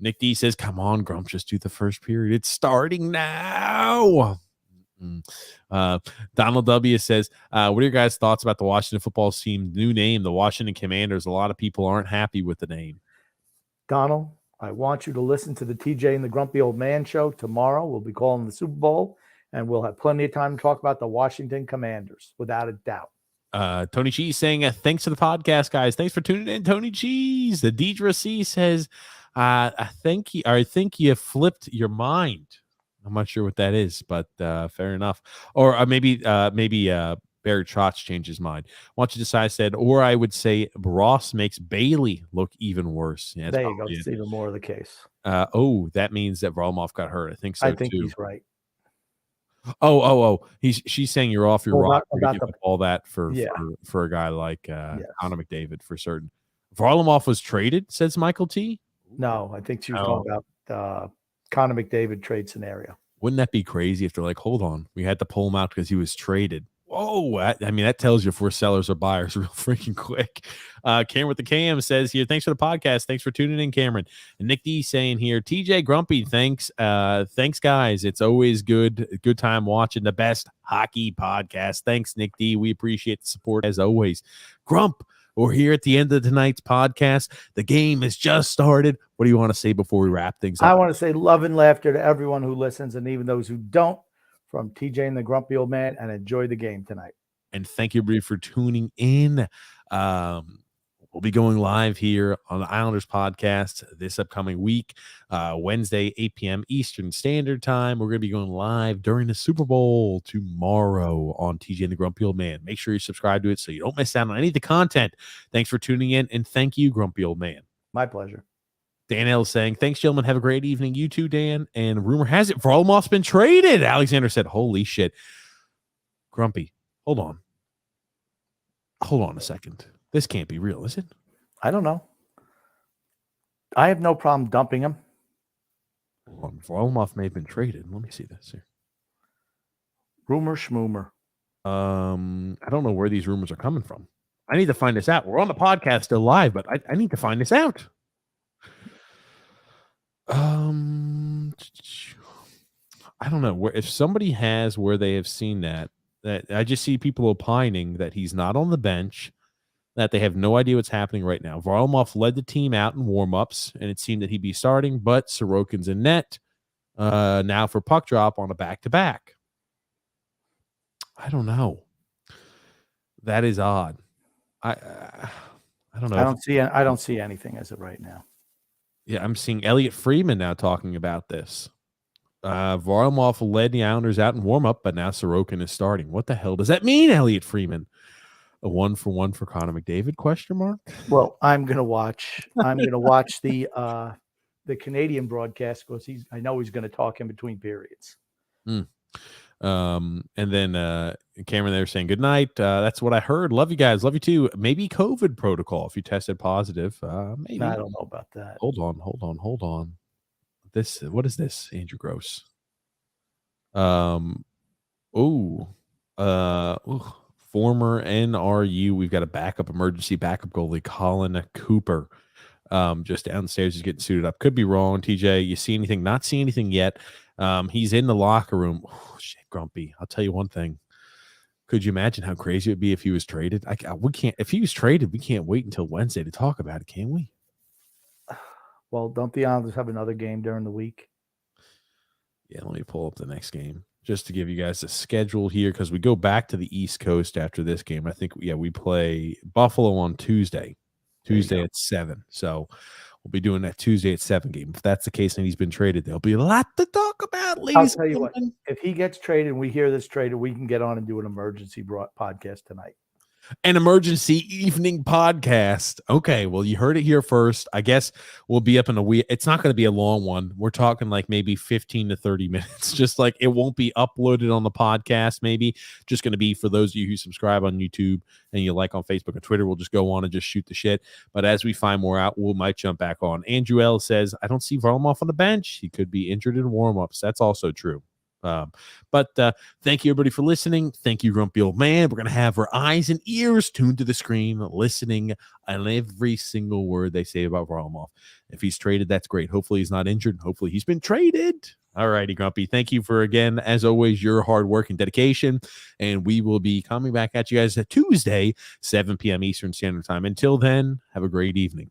Nick D says, come on, Grump, just do the first period. It's starting now. Donald W says, what are your guys' thoughts about the Washington football team's new name, the Washington Commanders? A lot of people aren't happy with the name. Donald, I want you to listen to the TJ and the Grumpy Old Man show tomorrow. We'll be calling the Super Bowl, and we'll have plenty of time to talk about the Washington Commanders, without a doubt. Tony Cheese saying, thanks to the podcast, guys. Thanks for tuning in, Tony Cheese. The Deidre C says, I think you flipped your mind. I'm not sure what that is, but fair enough. Or maybe Barry Trotz changed his mind. Once you decide, said, or I would say Ross makes Bailey look even worse. Yeah, that's There you go. probably It's it. even more of the case. That means that Varlamov got hurt. I think so I think too. he's right. She's saying you're off your Well, rocker to about give the up all that for yeah. for a guy like Yes. Connor McDavid for certain. Varlamov was traded, says Michael T. No, I think she was Oh. talking about Connor McDavid trade scenario. Wouldn't that be crazy if they're like, hold on, we had to pull him out because he was traded? Whoa, I mean, that tells you if we're sellers or buyers real freaking quick. Cameron with the KM says here, thanks for the podcast. Thanks for tuning in, Cameron. And Nick D saying here, TJ Grumpy, thanks. Thanks, guys. It's always good time watching the best hockey podcast. Thanks, Nick D. We appreciate the support as always. Grump, we're here at the end of tonight's podcast. The game has just started. What do you want to say before we wrap things up? I want to say love and laughter to everyone who listens and even those who don't, from TJ and the Grumpy Old Man, and enjoy the game tonight. And thank you, everybody, for tuning in. We'll be going live here on the Islanders podcast this upcoming week, Wednesday, 8 p.m. Eastern Standard Time. We're going to be going live during the Super Bowl tomorrow on TJ and the Grumpy Old Man. Make sure you subscribe to it so you don't miss out on any of the content. Thanks for tuning in, and thank you, Grumpy Old Man. My pleasure. Dan L is saying, thanks, gentlemen. Have a great evening. You too, Dan. And rumor has it, Varlamov's been traded. Alexander said, holy shit. Grumpy, hold on. Hold on a second. This can't be real, is it? I don't know. I have no problem dumping him. Varlamov may have been traded. Let me see this here. Rumor schmoomer. I don't know where these rumors are coming from. I need to find this out. We're on the podcast still live, but I need to find this out. I don't know if somebody has where they have seen that I just see people opining that he's not on the bench, that they have no idea what's happening right now. Varlamov led the team out in warmups, and it seemed that he'd be starting, but Sorokin's in net now for puck drop on a back-to-back. I don't know. That is odd. I don't know. I don't see anything as of right now. Yeah, I'm seeing Elliot Friedman now talking about this. Varlamov led the Islanders out in warm-up, but now Sorokin is starting. What the hell does that mean, Elliot Friedman? A 1-for-1 for Connor McDavid? Question mark. Well, I'm gonna watch the Canadian broadcast because I know he's gonna talk in between periods. And then Cameron there saying good night. That's what I heard. Love you guys. Love you too. Maybe COVID protocol if you tested positive. Maybe. I don't know about that. Hold on. What is this, Andrew Gross? Former NRU. We've got a emergency backup goalie, Colin Cooper. Just downstairs, he's getting suited up. Could be wrong, TJ. You see anything? Not see anything yet. He's in the locker room. Oh, shit, Grumpy. I'll tell you one thing. Could you imagine how crazy it would be if he was traded? We can't. If he was traded, we can't wait until Wednesday to talk about it, can we? Well, don't the Islanders have another game during the week? Yeah, let me pull up the next game just to give you guys a schedule here because we go back to the East Coast after this game. I think, we play Buffalo on Tuesday at 7. So we'll be doing that Tuesday at 7 game. If that's the case and he's been traded, there'll be a lot to talk about, ladies. I'll tell you what, if he gets traded and we hear this traded, we can get on and do an emergency podcast tonight. An emergency evening podcast. Okay, well, you heard it here first. I guess we'll be up in a week. It's not going to be a long one. We're talking like maybe 15 to 30 minutes. Just like it won't be uploaded on the podcast, maybe. Just going to be for those of you who subscribe on YouTube and you like on Facebook and Twitter. We'll just go on and just shoot the shit. But as we find more out, we might jump back on. Andrew L says, I don't see Varlamov on the bench. He could be injured in warm-ups. That's also true. But thank you, everybody, for listening. Thank you, Grumpy Old Man. We're going to have our eyes and ears tuned to the screen, listening on every single word they say about Varlamov. If he's traded, that's great. Hopefully he's not injured. Hopefully he's been traded. All righty, Grumpy. Thank you for, again, as always, your hard work and dedication. And we will be coming back at you guys Tuesday, 7 p.m. Eastern Standard Time. Until then, have a great evening.